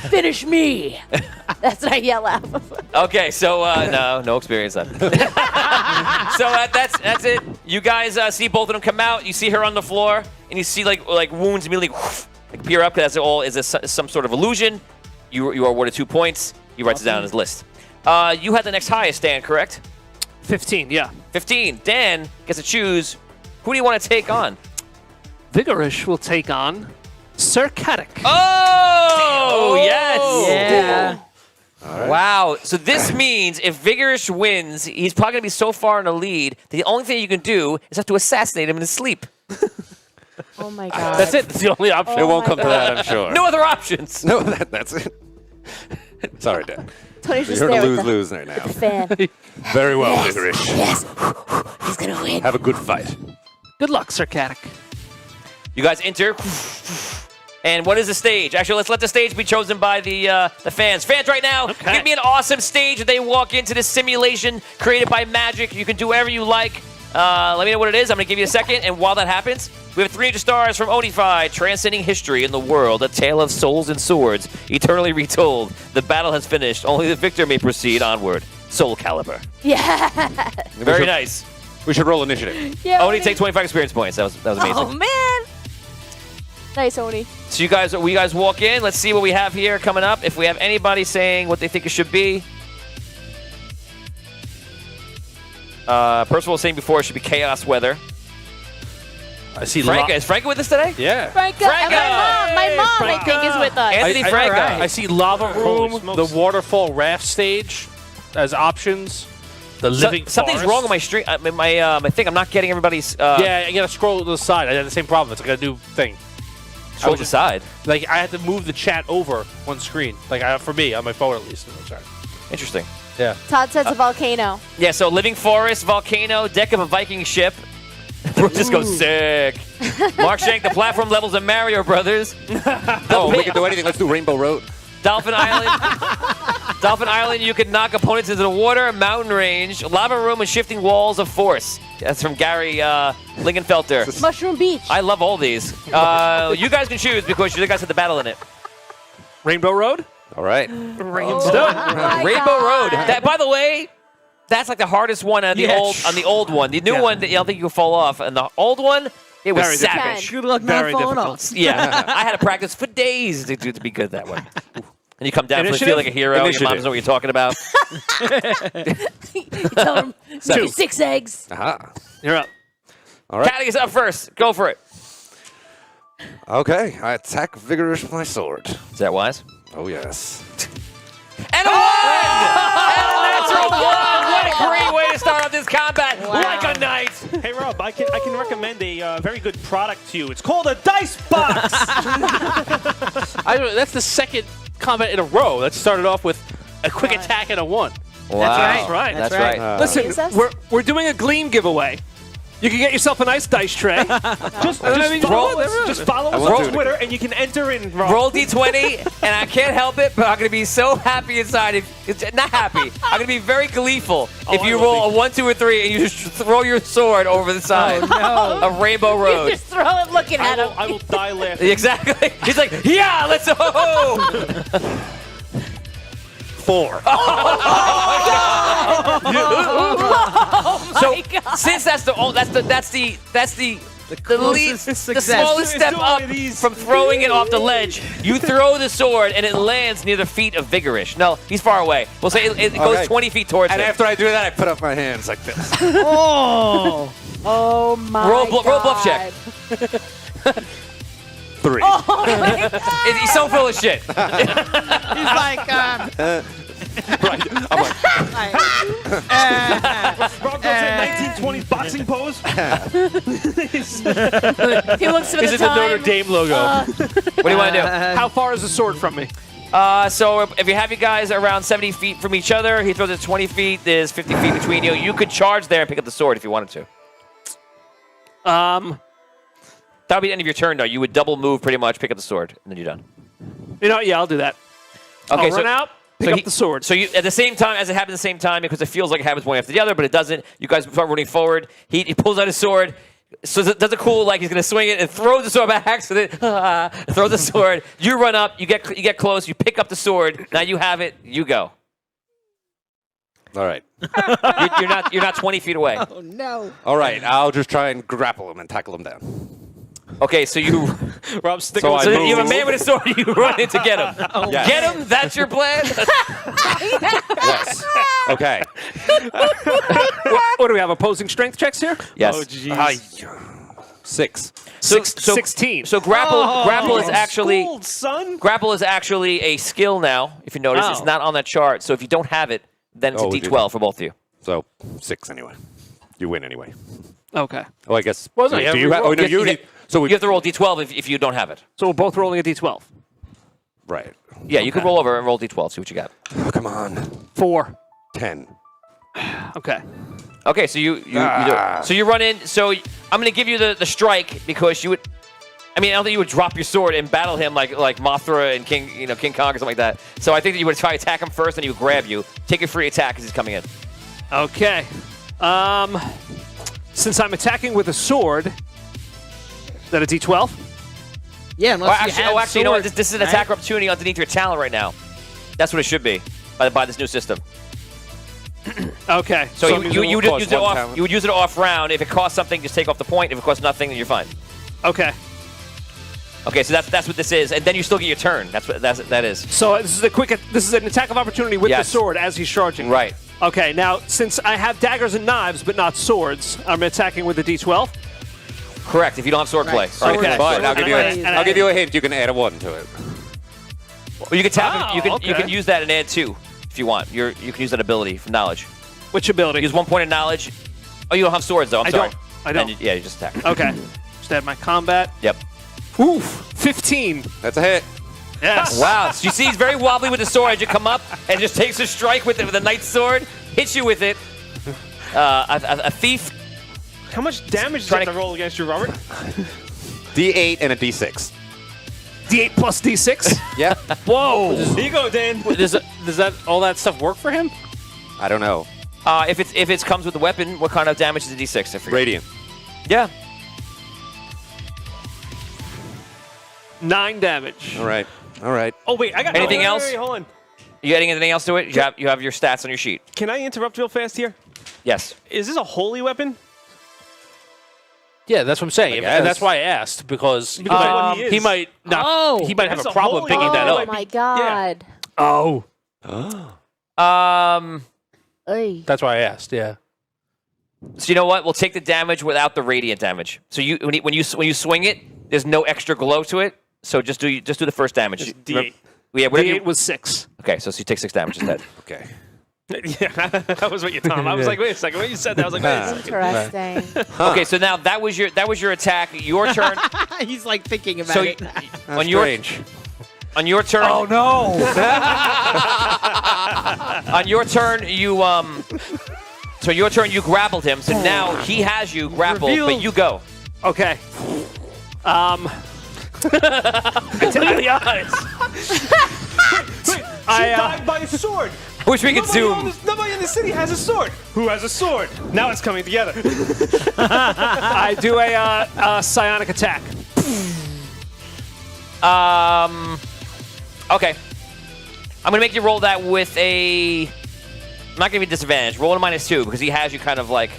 Finish me. That's what I yell out. Okay, so no experience then. So that's it. You guys see both of them come out. You see her on the floor, and you see like wounds immediately appear up because that's all is some sort of illusion. You are awarded 2 points. He writes it down on his list. You had the next highest, Dan, correct? 15, yeah. 15. Dan gets to choose. Who do you want to take on? Vigorish will take on Sir Caddick. Oh, yes. Yeah. Wow. So this means if Vigorish wins, he's probably going to be so far in the lead that the only thing you can do is have to assassinate him in his sleep. Oh my God. That's it. That's the only option. It won't my come to that, I'm sure. No other options. No, that's it. Sorry, Dan. Tony's just You're there going with to lose right the now. fan. Very well, Vigorish. Yes. He's gonna win. Have a good fight. Good luck, Sir Caddick. You guys enter. And what is the stage? Actually, let's let the stage be chosen by the fans. Fans, right now, Okay. give me an awesome stage that they walk into this simulation created by Magic. You can do whatever you like. Let me know what it is. I'm going to give you a second. And while that happens, we have 300 stars from Onify, transcending history in the world, a tale of souls and swords, eternally retold. The battle has finished. Only the victor may proceed onward. Soul Calibur. Yeah. Very nice. We should roll initiative. Yeah. Only Oni. take 25 experience points. That was amazing. Oh man. Nice, Oni. So you guys walk in. Let's see what we have here coming up. If we have anybody saying what they think it should be. Percival was saying before it should be chaos weather. I see. Franca, is Franca with us today? Yeah. Franca. And my mom, I Franca. think, is with us. Anthony Franca. I see lava Holy room, smokes. the waterfall raft stage as options. The living Something's forest. wrong with my stream. My thing. I'm not getting everybody's. Yeah, I gotta scroll to the side. I had the same problem. It's like a new thing. Scroll to the side. Like I had to move the chat over one screen. Like for me on my phone at least. Sorry. Interesting. Yeah. Todd says a volcano. Yeah. So living forest, volcano, deck of a Viking ship. We'll just go sick. Mark Shank, the platform levels of Mario Brothers. Oh, we can do anything. Let's do Rainbow Road. Dolphin Island. Dolphin Island, you can knock opponents into the water. Mountain range. Lava room and shifting walls of force. That's from Gary Lingenfelter. Mushroom Beach. I love all these. You guys can choose because you guys had the battle in it. Rainbow Road? All right. Rainbow God. Road. That, by the way, that's like the hardest one on the old one. The new one, I don't think you can fall off. And the old one, it was Very savage. Good luck Very not falling difficult. off. Yeah, I had to practice for days to be good at that one. And you come down and feel Initiative? like a hero. Your mom doesn't know what you're talking about. Tell him, make it 6 eggs. Aha. You're up. All right. Caddy is up first. Go for it. Okay, I attack vigorous with my sword. Is that wise? Oh yes. And a 1! And a natural 1! What a great way to start off this combat. Like a knight. Hey Rob, I can recommend a very good product to you. It's called a dice box. That's the second combat in a row that started off with a quick attack and a 1. Wow. That's right. That's right. Listen, Jesus. we're doing a Gleam giveaway. You can get yourself a nice dice tray. just follow us on Twitter, and you can enter in. Rob. Roll D20, and I can't help it, but I'm going to be so happy inside. Not happy. I'm going to be very gleeful if you roll a 1, 2, or 3, and you just throw your sword over the side of Rainbow Road. Just throw it looking at him. I will die laughing. Exactly. He's like, yeah, let's go. 4. So since that's the smallest step up from throwing it off the ledge, you throw the sword and it lands near the feet of Vigorish. No, he's far away. We'll say it goes Okay. 20 feet towards And him. after I do that, I put up my hands like this. Oh. Oh my Roll god. bluff check. 3. He's so full of shit. He's like, Right. I'm like, Rob goes in 1920s boxing pose. He looks at Is the it the Notre time. Dame logo? What do you want to do? How far is the sword from me? So if you have you guys around 70 feet from each other, he throws it 20 feet, there's 50 feet between you. You could charge there and pick up the sword if you wanted to. That would be the end of your turn, though. You would double move pretty much, pick up the sword, and then you're done. You know, yeah, I'll do that. Okay, I'll run out, pick up the sword. So you, at the same time, as it happens at the same time, because it feels like it happens one after the other, but it doesn't. You guys start running forward. He pulls out his sword, so does a cool, like he's going to swing it, and throws the sword by accident. Throws the sword. You run up, you get close, you pick up the sword. Now you have it, you go. all right. You're not 20 feet away. oh no. All right. I'll just try and grapple him and tackle him down. Okay, so you Rob, stick So with I so move. you have a man with a sword, you run in to get him. Yes. Get him? That's your plan? Yes. Okay. What do we have? Opposing strength checks here? Yes. Oh, jeez. 6. So 16. So grapple is actually Schooled, son. grapple is actually a skill now. If you notice, it's Oh. not on that chart. So if you don't have it, then it's Oh, a we do. D12 for both of you. So 6 anyway. You win anyway. Okay. Oh, I guess. Well, no, do you have you to have? Oh no, You you have- need. So we. You have to roll D12 if you don't have it. So we're both rolling a d12. Right. Yeah, you can roll over and roll D12. See what you got. Oh, come on. 4. 10. Okay. Okay, so you do it. So you run in. So I'm going to give you the strike because you would. I mean, I don't think you would drop your sword and battle him like Mothra and King Kong or something like that. So I think that you would try to attack him first, and he would grab you. Take a free attack as he's coming in. Okay. Since I'm attacking with a sword, is that a d12? Yeah, unless you have actually, you know what? swords, This is an right? attack opportunity underneath your talent right now. That's what it should be by this new system. Okay. So So you would cost use it one off. talent. You would use it off round. If it costs something, just take off the point. If it costs nothing, then you're fine. Okay. Okay, so that's what this is, and then you still get your turn. That's what that is. So this is an attack of opportunity with the Yes. sword as he's charging. Right. Okay. Now, since I have daggers and knives but not swords, I'm attacking with the d12. Correct. If you don't have swordplay. Right. Right. Okay. But Sword I'll give you and I'll give you a hint. You can add a 1 to it. Well, you can tap. Oh, you okay. can use that and add 2 if you want. You can use that ability from knowledge. Which ability? Use 1 point of knowledge. Oh, you don't have swords though. I'm I sorry. don't. I don't. Then you just attack. Okay. Just add my combat. Yep. Oof. 15. That's a hit. Yes. Wow. So you see, he's very wobbly with the sword. You come up and just takes a strike with it with a knight's sword, hits you with it. A thief. How much damage does Trying that to roll against you, Robert? D8 and a D6. D8 plus D6. Yeah. Whoa. Here you go, Dan. Does that all that stuff work for him? I don't know. If it comes with the weapon, what kind of damage is a D6? I forget. Radiant. Yeah. 9 damage. All right. All right. Oh wait, I got Anything wait, else? Wait, hold on. You adding anything else to it? You have your stats on your sheet. Can I interrupt real fast here? Yes. Is this a holy weapon? Yeah, that's what I'm saying. guess. And that's why I asked because Because of what he is. he might not. Oh. He might have That's a a problem holy- picking that Oh up. my god. Oh. Oy. That's why I asked. Yeah. So you know what? We'll take the damage without the radiant damage. So when you swing it, There's no extra glow to it, so just do the first damage. Just D8. Yeah, whatever D8 you, was 6. okay, so you take 6 damage instead. Okay. Yeah, that was what you Tom. I was like, wait a second. When you said that, I was like, wait a second. Interesting. Okay, so now that was your attack. Your turn. He's like thinking about So it. on your turn. Oh no! On your turn, you So your turn, you grappled him. So now he has you grappled, but you go. Okay. I tell you the honest. She died by a sword. I wish we could zoom. Nobody in the city has a sword. Who has a sword? Now it's coming together. I do a psionic attack. Okay. I'm gonna make you roll that with a. I'm not gonna be disadvantage. Roll a -2 because he has you kind of like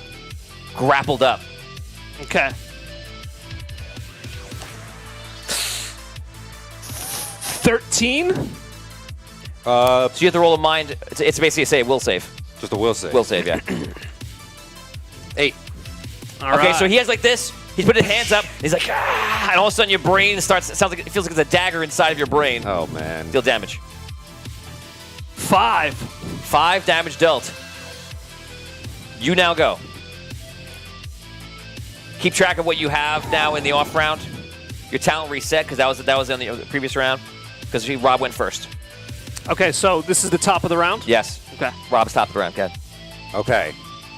grappled up. Okay. 13. So you have to roll a mind. It's basically a save, will save. Just a will save. Will save, yeah. 8. All Okay, right. so he has like this. He's put his hands up. He's like, ah, and all of a sudden your brain starts. It feels like there's a dagger inside of your brain. Oh man. Deal damage. 5. 5 damage dealt. You now go. Keep track of what you have now in the off round. Your talent reset because that was in the previous round. Because Rob went first. Okay, so this is the top of the round? Yes. Okay. Rob's top of the round. Go ahead. Okay.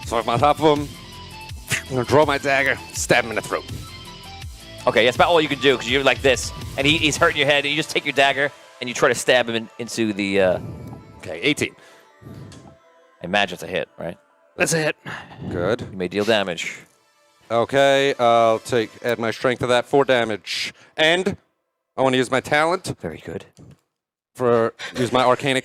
So I'm on top of him. I'm gonna draw my dagger, stab him in the throat. Okay, that's about all you can do because you're like this, and he's hurting your head, and you just take your dagger and you try to stab him into the. Okay, 18. I imagine it's a hit, right? That's a hit. Good. You may deal damage. Okay, I'll add my strength to that, 4 damage. And I want to use my talent Very good. use my arcane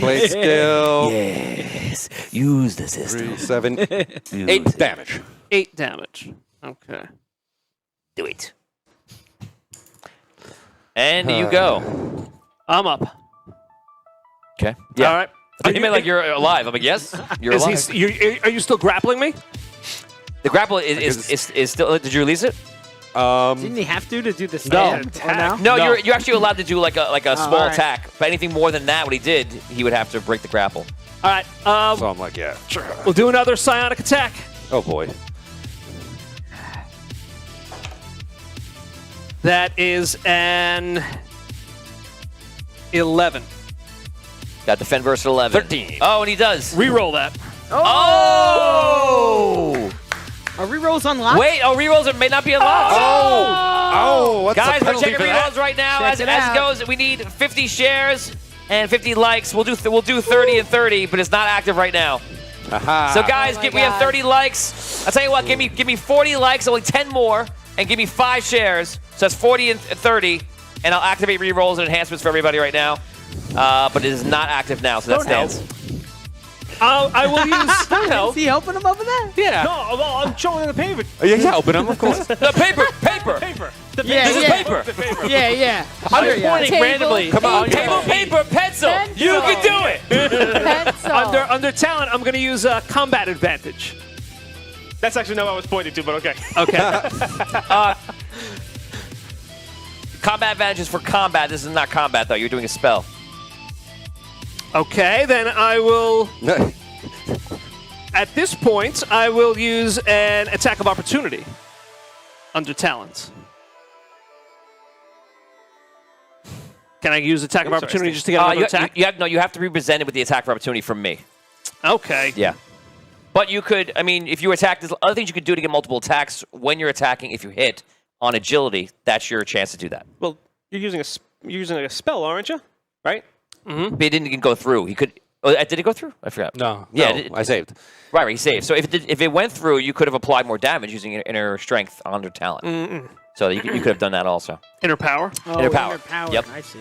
blade skill. Yes. Use the system. 3, 7, 8 damage. 8 damage. Okay. Do it. And you go. I'm up. Okay. Yeah. All right. I thought you meant like you're alive. I'm like, yes, you're alive. Are you still grappling me? The grapple is still. Did you release it? Didn't he have to do the stand? attack. No, you're actually allowed to do like a small all right. attack. But anything more than that, what he did, he would have to break the grapple. All right. So I'm like, yeah, sure. We'll do another psionic attack. Oh boy. That is an 11. Got defend versus 11. 13. Oh, and he does. Reroll that. Oh! Are rerolls unlocked? Wait, rerolls may not be unlocked. Oh, what's Guys, the we're penalty checking for that? rerolls right now. Check As it it out. goes, we need 50 shares and 50 likes. We'll do 30 and 30, but it's not active right now. Aha. So guys, my we have God. 30 likes. I'll tell you what, give me 40 likes, only 10 more, and give me 5 shares. So that's 40 and 30, and I'll activate rerolls and enhancements for everybody right now. But it is not active now, so that stands. I will use. Is he helping him over there? Yeah. No, well, I'm showing the paper. Yeah, open them, of course. The paper. Paper. Yeah, This is yeah. paper. Yeah, yeah. I'm Sure, yeah. pointing Table, randomly. Come on, Table, paper, pencil. You can do it. Pencil. Under talent, I'm going to use combat advantage. That's actually not what I was pointing to, but okay. Okay. Combat advantage is for combat. This is not combat, though. You're doing a spell. Okay, then I will. At this point, I will use an attack of opportunity under talents. Can I use attack of opportunity just to get another attack? You have to be presented with the attack of opportunity from me. Okay. Yeah. But you could, I mean, if you attack, there's other things you could do to get multiple attacks when you're attacking. If you hit on agility, that's your chance to do that. Well, you're using a spell, aren't you? Right? But it didn't go through. He could. Oh, did it go through? I forgot. No. Yeah, No, I saved. Right, he saved. So if it went through, you could have applied more damage using inner strength under talent. So you could have done that also. Inner power. Oh, Inner power. Yep. I see.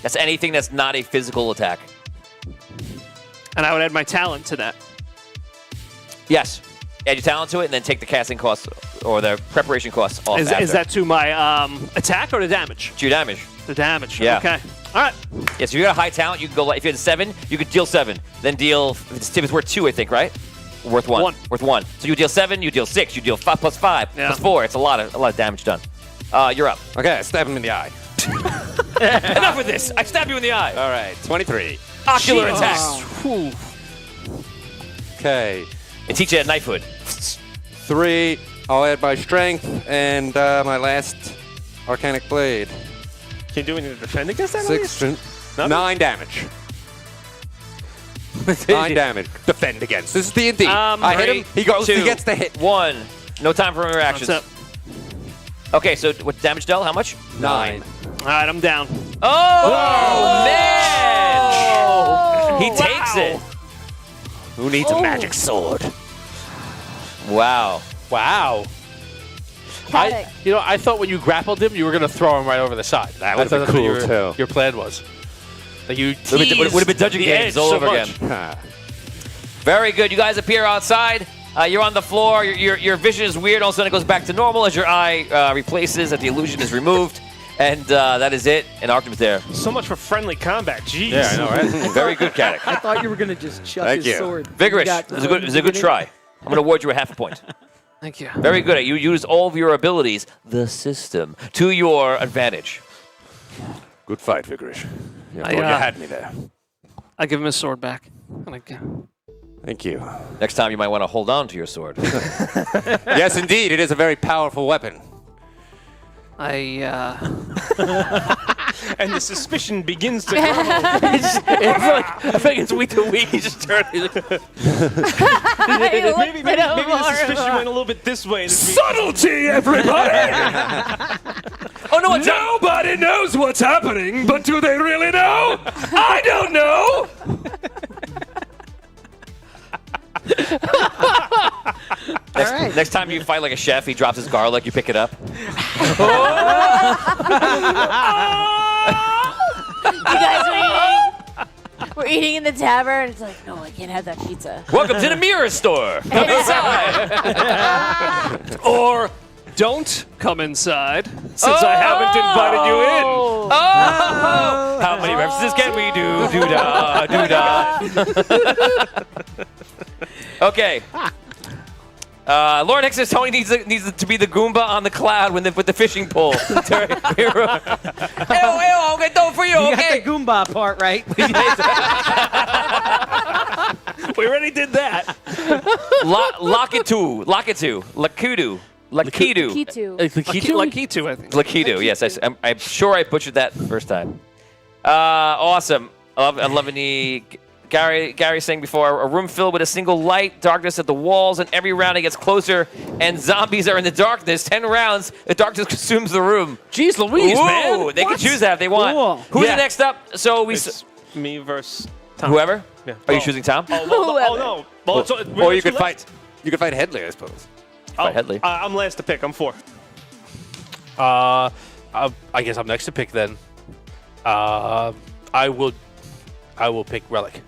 That's anything that's not a physical attack. And I would add my talent to that. Yes. Add your talent to it, and then take the casting costs or the preparation costs off. Is that to my attack or the damage? to your damage? The damage. Yeah. Okay. All right. Yeah, so you got a high talent, you can go, if you had a 7, you could deal 7. Then deal, if it's worth 2, I think, right? Worth 1. One. Worth 1. So you deal 7, you deal 6, you deal 5 plus 5 Yeah. plus 4. It's a lot of damage done. You're up. Okay, I stab him in the eye. Enough with this. I stab you in the eye. All right, 23. Ocular attack. Okay, And teach you a knifehood. 3. I'll add my strength and my last Arcanic Blade. Can you do anything to defend against that? at least? 9 damage. 9 damage. Defend against. This is D&D. I hit him. He goes. He gets the hit. 1. No time for interactions. What's Okay, so what damage dealt? How much? 9. All right, I'm down. Oh, man! He takes it. Who needs a magic sword? Wow. Wow. Paddock. I thought when you grappled him, you were going to throw him right over the side. That would've been I thought that's what cool, too. Your plan was. Like you Would have been Dungeon the Games edge all so over much. again. Very good. You guys appear outside. You're on the floor. Your vision is weird. All of a sudden, it goes back to normal as your eye replaces, as the illusion is removed. And that is it. And Arctum's there. So much for friendly combat. Jeez. Yeah, I know, right? Very good, Caddick. I thought you were gonna just chuck Thank his you. sword. Vigorous. You got It was a good try. I'm going to award you a half a point. Thank you. Very good. You used all of your abilities, the system, to your advantage. Good fight, Vigorish. You I, thought you had me there. I give him his sword back. Thank you. Next time, you might want to hold on to your sword. Yes, indeed. It is a very powerful weapon. And the suspicion begins to grow. It's like, I think it's week to week. He just turned. Maybe the suspicion went a little bit this way. Subtlety, everybody! Oh, no, Nobody knows what's happening, but do they really know? I don't know! Next time you fight like a chef, he drops his garlic, you pick it up. You guys are eating. We're eating in the tavern. It's like, no, I can't have that pizza. Welcome to the mirror store. Come inside. Or don't come inside, since I haven't invited you in. Oh! How many references can we do? Doo-da, doo-da. Okay. Lord Hexus Tony needs to be the Goomba on the cloud with the fishing pole. I'm gonna do it for you, You okay? got the Goomba part right. We already did that. Lakitu, Lakitu. Kitu. Lakitu, I think. Lakitu, yes. I'm sure I butchered that the first time. Awesome. I'm loving the... Gary saying before, a room filled with a single light, darkness at the walls, and every round it gets closer, and zombies are in the darkness. 10 rounds, the darkness consumes the room. Jeez Louise, man. They can choose that if they want. Cool. Who's the next up? So It's me versus Tom. whoever? Yeah. Are you choosing Tom? Oh, no. Well, Or you could fight. You could fight Headley, I suppose. Fight Headley. I'm last to pick. I'm 4. I guess I'm next to pick then. I will pick Relic.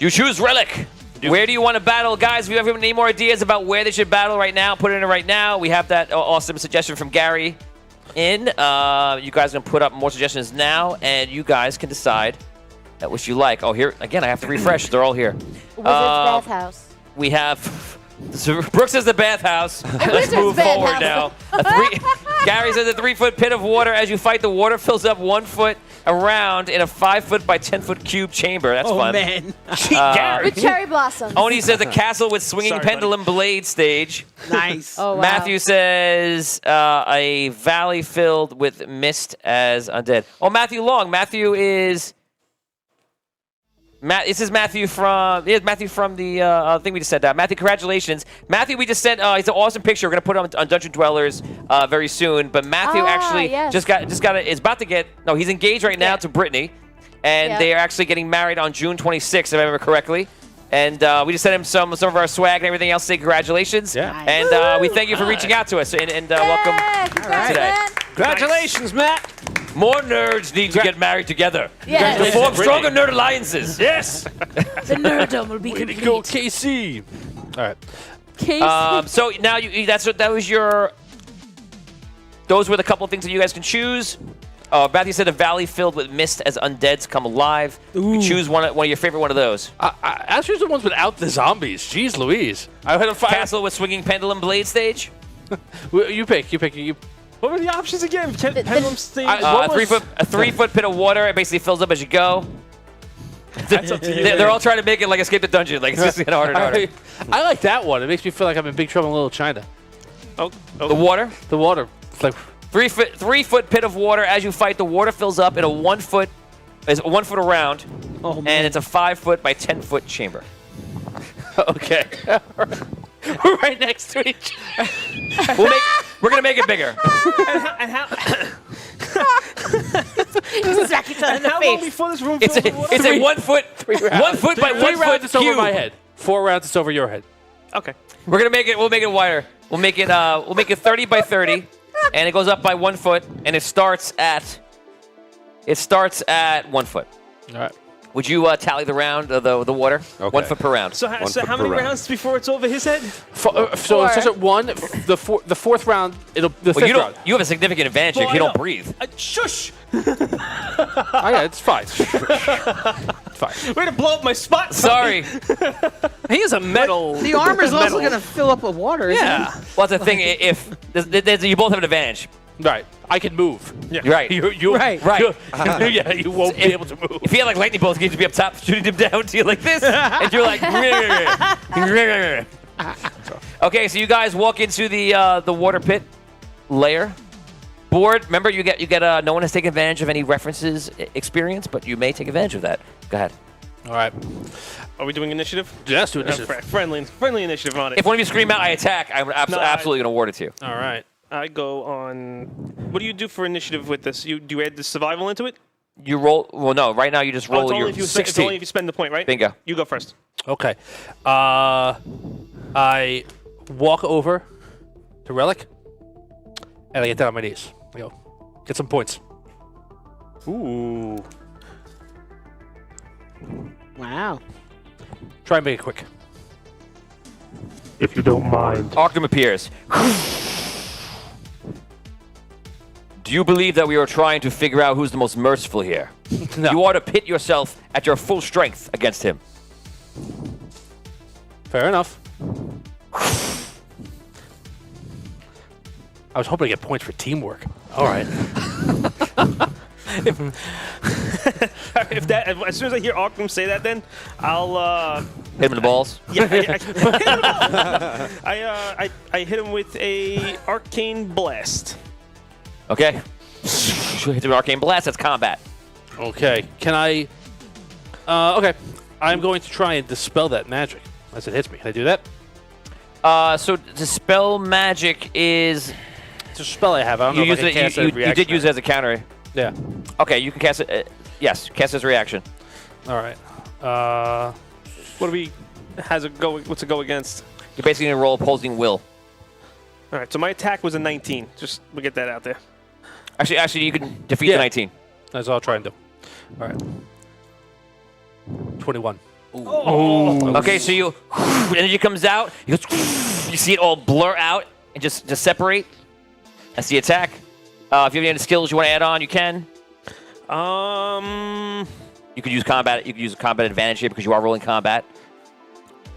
You choose Relic. Where do you want to battle? Guys, if you have any more ideas about where they should battle right now, put it in right now. We have that awesome suggestion from Gary in. You guys can put up more suggestions now, and you guys can decide which you like. Oh, here, again, I have to refresh. They're all here. Wizard's bathhouse. We have... Brooks is the bathhouse. Let's Wizard's move forward bathhouse. now. Gary says a 3-foot pit of water. As you fight, the water fills up 1 foot around in a 5-foot by 10-foot cube chamber. That's fun. Oh man. With cherry blossoms. Oni says a castle with swinging Sorry, pendulum blade stage. Nice. Oh, wow. Matthew says a valley filled with mist as undead. Oh, Matthew Long. Matthew is... This is Matthew from the thing we just sent out. Matthew, congratulations. Matthew, we just sent, it's an awesome picture. We're going to put it on Dungeon Dwellers very soon. But Matthew actually yes. is about to get, no, he's engaged right now to Brittany. And they are actually getting married on June 26th, if I remember correctly. And we just sent him some of our swag and everything else. Say congratulations. Yeah. And we thank you for reaching out to us and welcome today. Congratulations, Matt. More nerds need to get married together. Yes. To form stronger nerd alliances. Yes. The nerddom will be complete. Go KC. All right. Casey. So now those were the couple of things that you guys can choose. Matthew said a valley filled with mist as undeads come alive. You can choose one of your favorite one of those. I choose the ones without the zombies. Jeez Louise. I had a Castle with swinging pendulum blade stage. You pick. What were the options again? Pendulum stage. A 3-foot pit of water. It basically fills up as you go. That's up to you. They're all trying to make it like Escape the Dungeon. Like it's just getting harder and harder. I like that one. It makes me feel like I'm in Big Trouble in Little China. Oh. The water. The water. It's like 3-foot pit of water. As you fight, the water fills up in a 1 foot. Is 1 foot around, Oh, man. and it's a 5-foot by 10-foot chamber. okay. We're right next to each. We're gonna make it bigger. And how Smack each other in the long face. before this room It's fills with water? a 1 foot, 1 foot by 1 3 rounds foot it's over cube. my head. 4 rounds it's over your head. Okay. We're gonna make it. We'll make it wider. We'll make it 30 by 30, and it goes up by 1 foot, and it starts at 1 foot. All right. Would you tally the round of the water? Okay. 1 foot per round. So, how many rounds before it's over his head? So it starts at 1. The fourth round, the Well, fifth you don't. round. You have a significant advantage Well, if you I don't know. breathe. Shush! Oh, yeah, it's fine. It's fine. Way to blow up my spot. Sorry. He is a metal. The armor's also metal. going to fill up with water, isn't Yeah. Well, that's the thing. If you both have an advantage. Right. I can move. You're right. You Right. yeah, you won't be able to move. If you had like lightning bolts, you'd be up top shooting them down to you like this, and you're like. Okay, so you guys walk into the water pit layer. Board. Remember, you get. No one has taken advantage of any references experience, but you may take advantage of that. Go ahead. All right. Are we doing initiative? Yes, do initiative. Friendly initiative on it. If one of you scream out, "I attack," I'm absolutely going to award it to you. All right. I go on. What do you do for initiative with this? Do you add the survival into it? You roll. Well, no. Right now, you just roll it's your only if you 16. it's only if you spend the point, right? Bingo. You go first. Okay. I walk over to Relic, and I get down on my knees. I go, get some points. Ooh. it? Wow. Try and make it quick. If you don't mind. Arcane appears. Do you believe that we are trying to figure out who's the most merciful here? No. You ought to pit yourself at your full strength against him. Fair enough. I was hoping to get points for teamwork. All right. As soon as I hear Arkham say that, then I'll Hit him in the balls. yeah. I hit him with a arcane blast. Okay. Hit him with Arcane Blast. That's combat. Okay. Can I? Okay. I'm going to try and dispel that magic as it hits me. Can I do that? So dispel magic is It's a spell I have. I don't know you if I use can it. cast You it as a did use it reaction. as a counter. Yeah. Okay, you can cast it. Yes, cast it as a reaction. All right. What do we? What's it go against? You're basically gonna roll opposing will. All right. So my attack was a 19. Just we'll get that out there. Actually, you can defeat Yeah. the 19. That's what I'll try and do. All right. 21. Okay, so you energy comes out. You see it all blur out and just separate. That's the attack. If you have any skills you want to add on, you can. You could use combat. You could use a combat advantage here because you are rolling combat.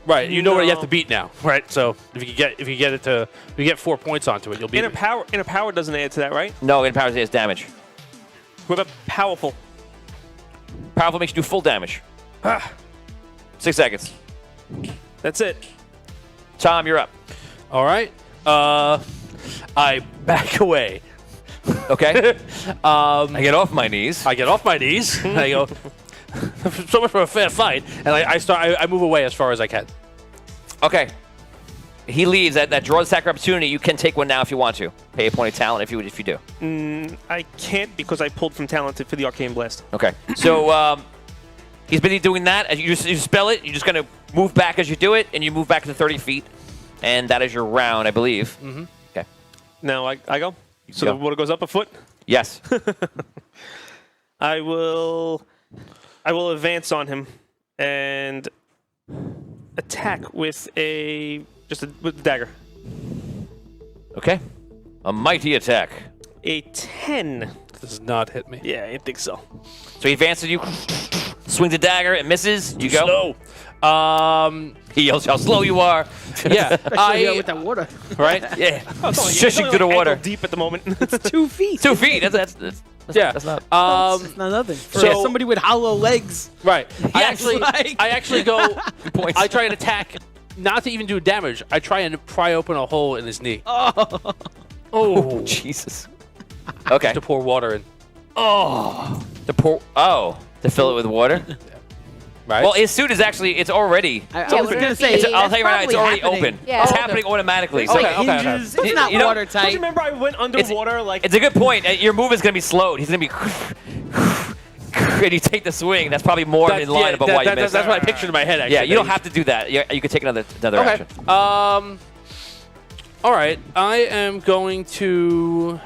Right. You know what you have No. to beat now. Right. So if you get 4 points onto it, you'll beat Inner it. power doesn't add to that, right? No, it empowers it as damage. What about powerful? Powerful makes you do full damage. 6 seconds. That's it. Tom, you're up. All right. I back away. Okay. I get off my knees. I get off my knees. And I go. So much for a fair fight, and I move away as far as I can. Okay. He leaves. That draws attack opportunity. You can take one now if you want to. Pay a point of talent if you do. I can't because I pulled from talented for the arcane blast. Okay. So he's busy doing that. As you spell it, you're just gonna move back as you do it, and you move back to 30 feet, and that is your round, I believe. Mm-hmm. Okay. Now I go. So go. the water goes up a foot. Yes. I will advance on him and attack with with the dagger. Okay. A mighty attack. A 10. This does not hit me. Yeah, I think so. So he advances you, swings a dagger, it misses. You go. Slow. He yells how slow you are. Yeah, Especially with that water. right. Yeah. It's Shushing only through the like water. ankle deep at the moment. It's 2 feet. 2 feet. That's Yeah. That's not. It's not nothing. For So- somebody with hollow legs. Right. I Like- actually go. points. I try and attack, not to even do damage. I try and pry open a hole in his knee Oh, Jesus. Okay. to pour water in. To pour. Oh, to fill it with water. Right. Well, his suit is actually. It's already. I was going to say, I'll tell you right now. It's probably already happening. open. Yeah. It's Oh, happening automatically. It's So like okay, hinges. okay. It's not You know- Don't you watertight. remember I went underwater like it's a good point. Your movement's gonna be slowed. He's gonna be. And you take the swing. That's probably more in line about why you missed. That's what I pictured in my head. Actually. Yeah, you don't have to do that. You could take another Okay. action. All right. I am going to.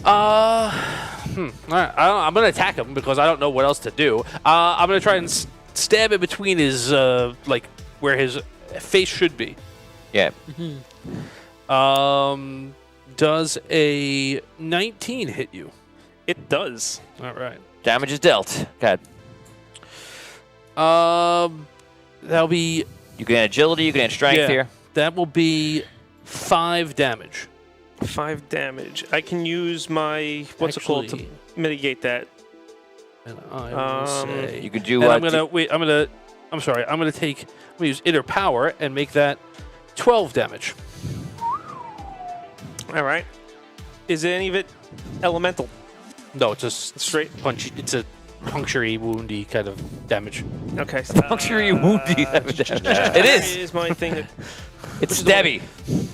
All right. I'm going to attack him because I don't know what else to do. I'm going to try and stab it between his like where his face should be. Yeah. Does a 19 hit you? it does. All right. Damage is dealt. Go ahead. That'll be. You can add agility. You can add strength Yeah. here. That will be 5 damage. 5 damage. I can use my what's it called to Actually- mitigate that. And I will say. You can do. And I'm gonna wait. I'm sorry. I'm gonna use inner power and make that 12 damage. All right. Is any of it elemental? No, it's just Straight. punchy. It's a puncture-y, woundy kind of damage. Okay. Puncture-y, woundy damage. It is. Is my thing. That, It's Debbie.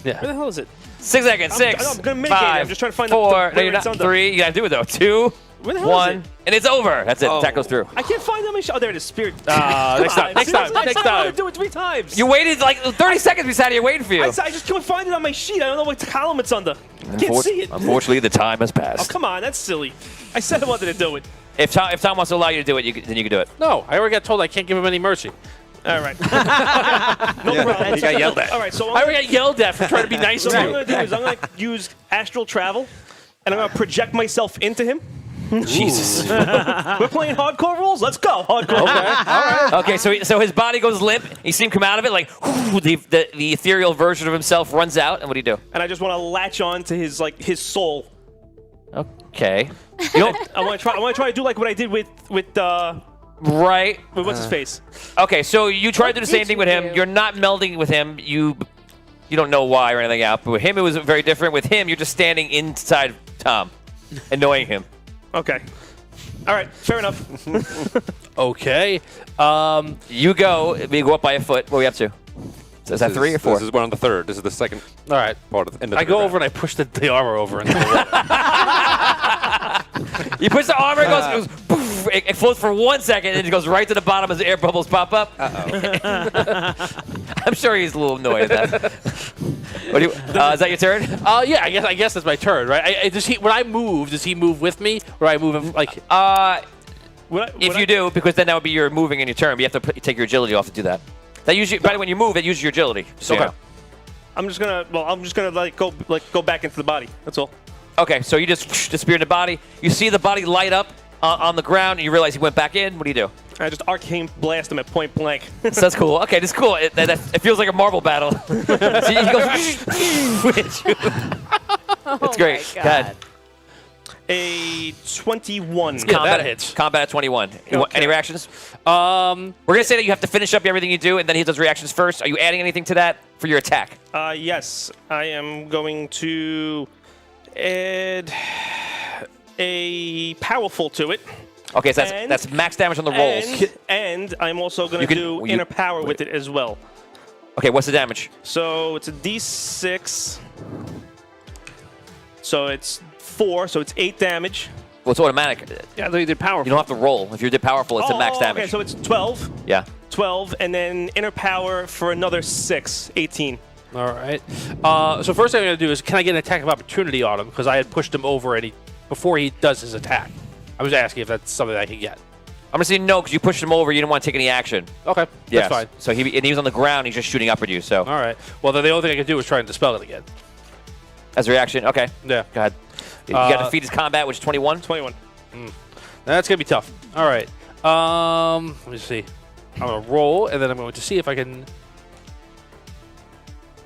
where the hell is it? 6 seconds. I'm 6. gonna mitigate it. 5, I'm just trying to find 4. the No, where you're it's not. under. 3. You gotta do it though. 2. Where the hell is 1. it? And it's over. That's it. Oh. Attack goes through. I can't find it on my show. Oh, there it is. Spirit. Next time. Next time. Seriously, Next I said I time. would do it 3 times. You waited like 30 seconds beside you waiting for you. I just couldn't find it on my sheet. I don't know what column it's under. I can't see it. Unfortunately, the time has Oh, passed. come on. That's silly. I said I wanted to do it. If Tom wants to allow you to do it, then you can do it. No, I already got told I can't give him any mercy. All right. No problem. You got yelled at. All right. So I already got yelled at for trying to be nice So to what I'm you. going to do is I'm going to use astral travel, and I'm going to project myself into him. Jesus. We're playing hardcore rules. Let's go. Hardcore. Okay, so his body goes limp. You see him come out of it like the ethereal version of himself runs out. And what do you do? And I just want to latch on to his soul. Okay. You don't. I want to try to do like what I did with Right. what's his face. Okay, so you try to do the same did thing you with him. do? You're not melding with him. You don't know why or anything out. But with him, it was very different. With him, you're just standing inside Tom, annoying him. Okay. All right. Fair enough. Okay. You go. We go up by a foot. What are we up to? So is that 3 or 4? This is one on the third. This is the second All right. part of the end of I the go round. over and I push the armor over into the water. You push the armor, it goes poof, it floats for 1 second, and it goes right to the bottom as the air bubbles pop up. I'm sure he's a little annoyed at that. What do you, is that your turn? Yeah, I guess that's my turn, right? When I move, does he move with me, or I move him like? If you do, because then that would be your moving in your turn, but you have to take your agility off to do that. That usually, by the way, when you move, it uses your agility. So Okay. you know. I'm just gonna like go back into the body. That's all. Okay, so you just disappear in the body. You see the body light up on the ground, and you realize he went back in. What do you do? I just arcane blast him at point blank. So that's cool. Okay, that's cool. It feels like a marble battle. So he goes with you. That's great. my Go ahead. God. A 21. Yeah, that hits. Combat at 21. Okay. Any reactions? Um, We're going to say that you have to finish up everything you do, and then he does reactions first. Are you adding anything to that for your attack? Yes, I am going to add a powerful to it. Okay, so And- that's max damage on the rolls. And I'm also going You to can- do you- inner power with it as well. Okay, what's the damage? So it's a D6. So it's 4, so it's 8 damage. Well, it's automatic. Yeah, they did powerful. You don't have to roll. If you did powerful, it's a max damage. Okay, so it's 12. Yeah. 12, and then inner power for another 6, 18. all right. So first thing I'm gonna do is, can I get an attack of opportunity on him because I had pushed him over before he does his attack. I was asking if that's something I can get. I'm going to say no because you pushed him over. You didn't want to take any action. Okay, Yes. that's fine. So he was on the ground. He's just shooting up at you. So All right. Well, then the only thing I can do is try and dispel it again. as a reaction, okay. Yeah. Go ahead. You got to defeat his combat, which is 21. 21. That's gonna be tough. All right. Let me see. I'm gonna roll, and then I'm going to see if I can.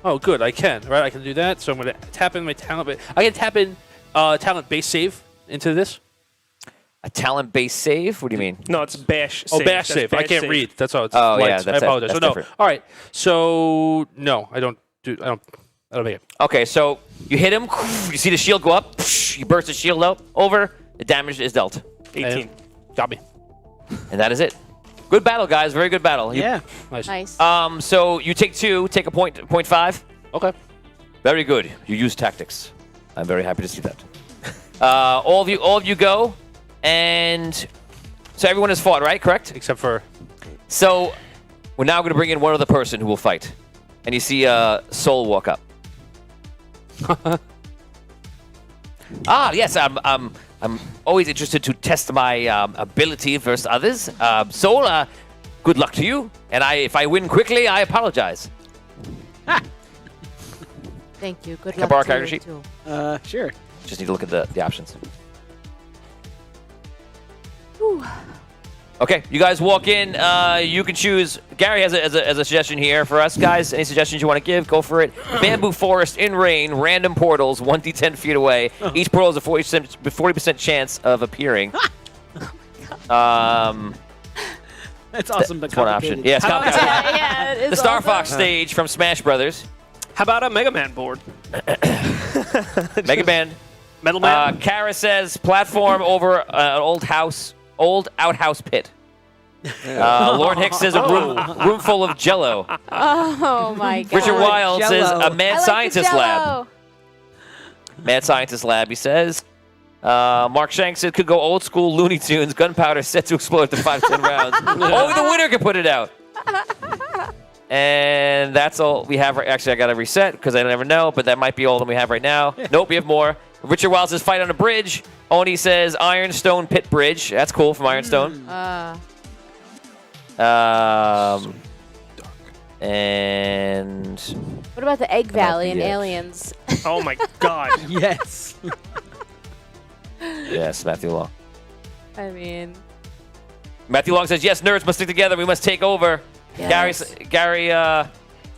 Oh, good. I can. Right, I can do that. So I'm gonna tap in my talent. I can tap in talent base save into this. A talent-based save? What do you mean? No, it's bash Oh, save. bash That's save. I bash can't save. read. That's all. It's Oh, lights. yeah, that's I apologize. that's So no. different. All right. So no, I don't make it. Okay, so you hit him. You see the shield go up. You burst the shield out. Over. The damage is dealt. 18. Got me. And that is it. Good battle, guys. Very good battle. You- Yeah. Nice. Nice. So you take 2. Take a point 0.5. Okay. Very good. You use tactics. I'm very happy to see that. All of you go, and so everyone has fought, right? Correct. Except for. So we're now going to bring in one other person who will fight, and you see Soul walk up. Yes. I'm always interested to test my ability versus others. Soul, good luck to you. And if I win quickly, I apologize. Thank you. Good Can I luck borrow a to character you, sheet? too. Sure. Just need to look at the options. Whew. Okay, you guys walk in. You can choose. Gary has a suggestion here for us, guys. Any suggestions you want to give? Go for it. Bamboo forest in rain. Random portals. 1d10 feet away. Each portal has a 40% chance of appearing. That's awesome, but That's one option. complicated. Yeah, it's How about complicated. Yeah, it The is Star awesome. Fox stage from Smash Brothers. How about a Mega Man board? Mega Man. Metal Man? Kara says platform over an old outhouse pit. Lord Hicks says a room full of Jello. Oh my god. Richard Wild says Jell-O. a mad I like scientist the lab. Jell-O. Mad scientist lab, he says. Mark Shank said could go old school Looney Tunes. Gunpowder set to explode after 5 to 10 rounds. Only the winner can put it out. And that's all we have. Actually, I got to reset because I never know, but that might be all that we have right now. Nope, we have more. Richard Wild says fight on a bridge. Oni says Ironstone Pit Bridge. That's cool from Ironstone. And What about the Egg Valley and Aliens? Oh my god. Yes. yes, Matthew Long. I mean, Matthew Long says yes, nerds must stick together. We must take over. yes.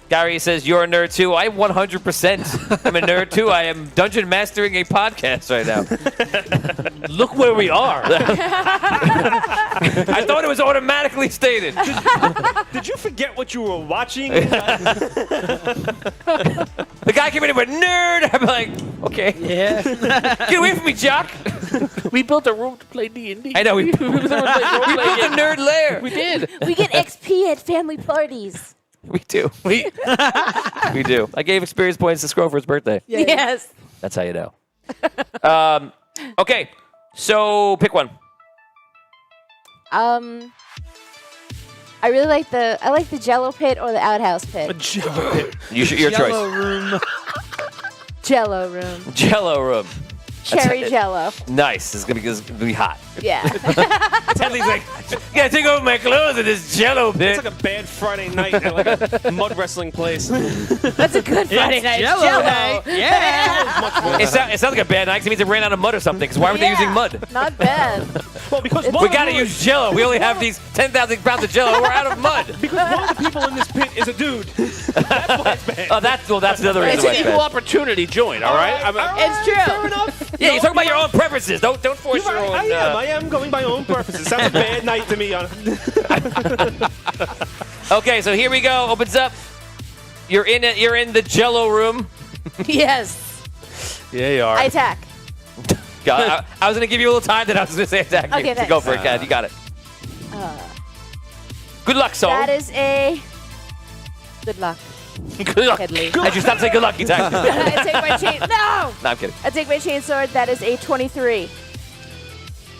Gary says you're a nerd too. I 100% am a nerd too. I am dungeon mastering a podcast right now. Look where we are. I thought it was automatically stated. Did you forget what you were watching? The guy came in with nerd. I'm like, okay, Yeah. get away from me, Jock. We built a room to play D&D. I know we built a nerd lair. We did. We get XP at family parties. We do. We do. I gave experience points to Scroll for his birthday. Yes. That's how you know. Okay, so pick one. I really like the Jello pit or the outhouse pit. Your Jello choice. room. Jello room. Jello room. Cherry Jello. Nice. It's gonna be hot. Yeah. Teddy's like, you gotta take off my clothes in this Jello pit. It's like a bad Friday night at like a mud wrestling place. That's a good Friday night. Jello night. Yeah. It sounds like a bad night 'cause it means it ran out of mud or something. Because why weren't they using mud? Not bad. Well, because It's- one We of gotta the- use Jello. We only have these 10,000 pounds of Jello. We're out of mud. Because one of the people in this pit is a dude. That's why it's bad. Oh, that's another reason It's why an it's equal bad. opportunity joint, all right? It's true. Fair enough. Yeah, you're talking about your own preferences. Don't force You're your right. own. I am going by own purposes. Sounds a bad night to me. Okay, so here we go. Opens up. You're in it. You're in the Jello room. Yes. Yeah, you are. I attack. I was gonna give you a little time. Then I was gonna say attack. Okay, So go thanks. for it, Kat. You got it. Good luck, Soul. That is a good luck. Good luck. Headley. I just stopped saying good luck. You attacked. I take my chain. No. No, I'm kidding. I take my chainsword. That is a 23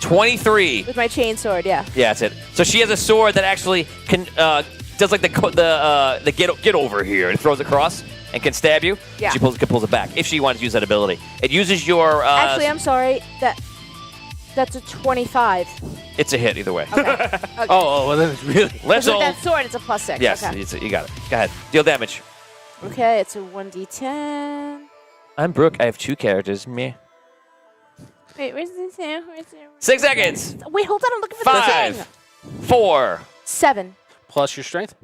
23. with my chainsword. Yeah. Yeah, that's it. So she has a sword that actually can does like the get over here and throws across and can stab you. Yeah. She pulls it back if she wants to use that ability. It uses your. Actually, I'm sorry. That's a 25. It's a hit either way. Okay. Oh, well, then it's really. Let's With all. that sword, it's a +6. Yes, Okay. you got it. Go ahead. Deal damage. Okay, it's a 1d10. I'm Brooke. I have 2 characters. Me. Wait, where's the 6 seconds. Wait, hold on. I'm looking for 5, the thing. 4. 7. Plus your strength.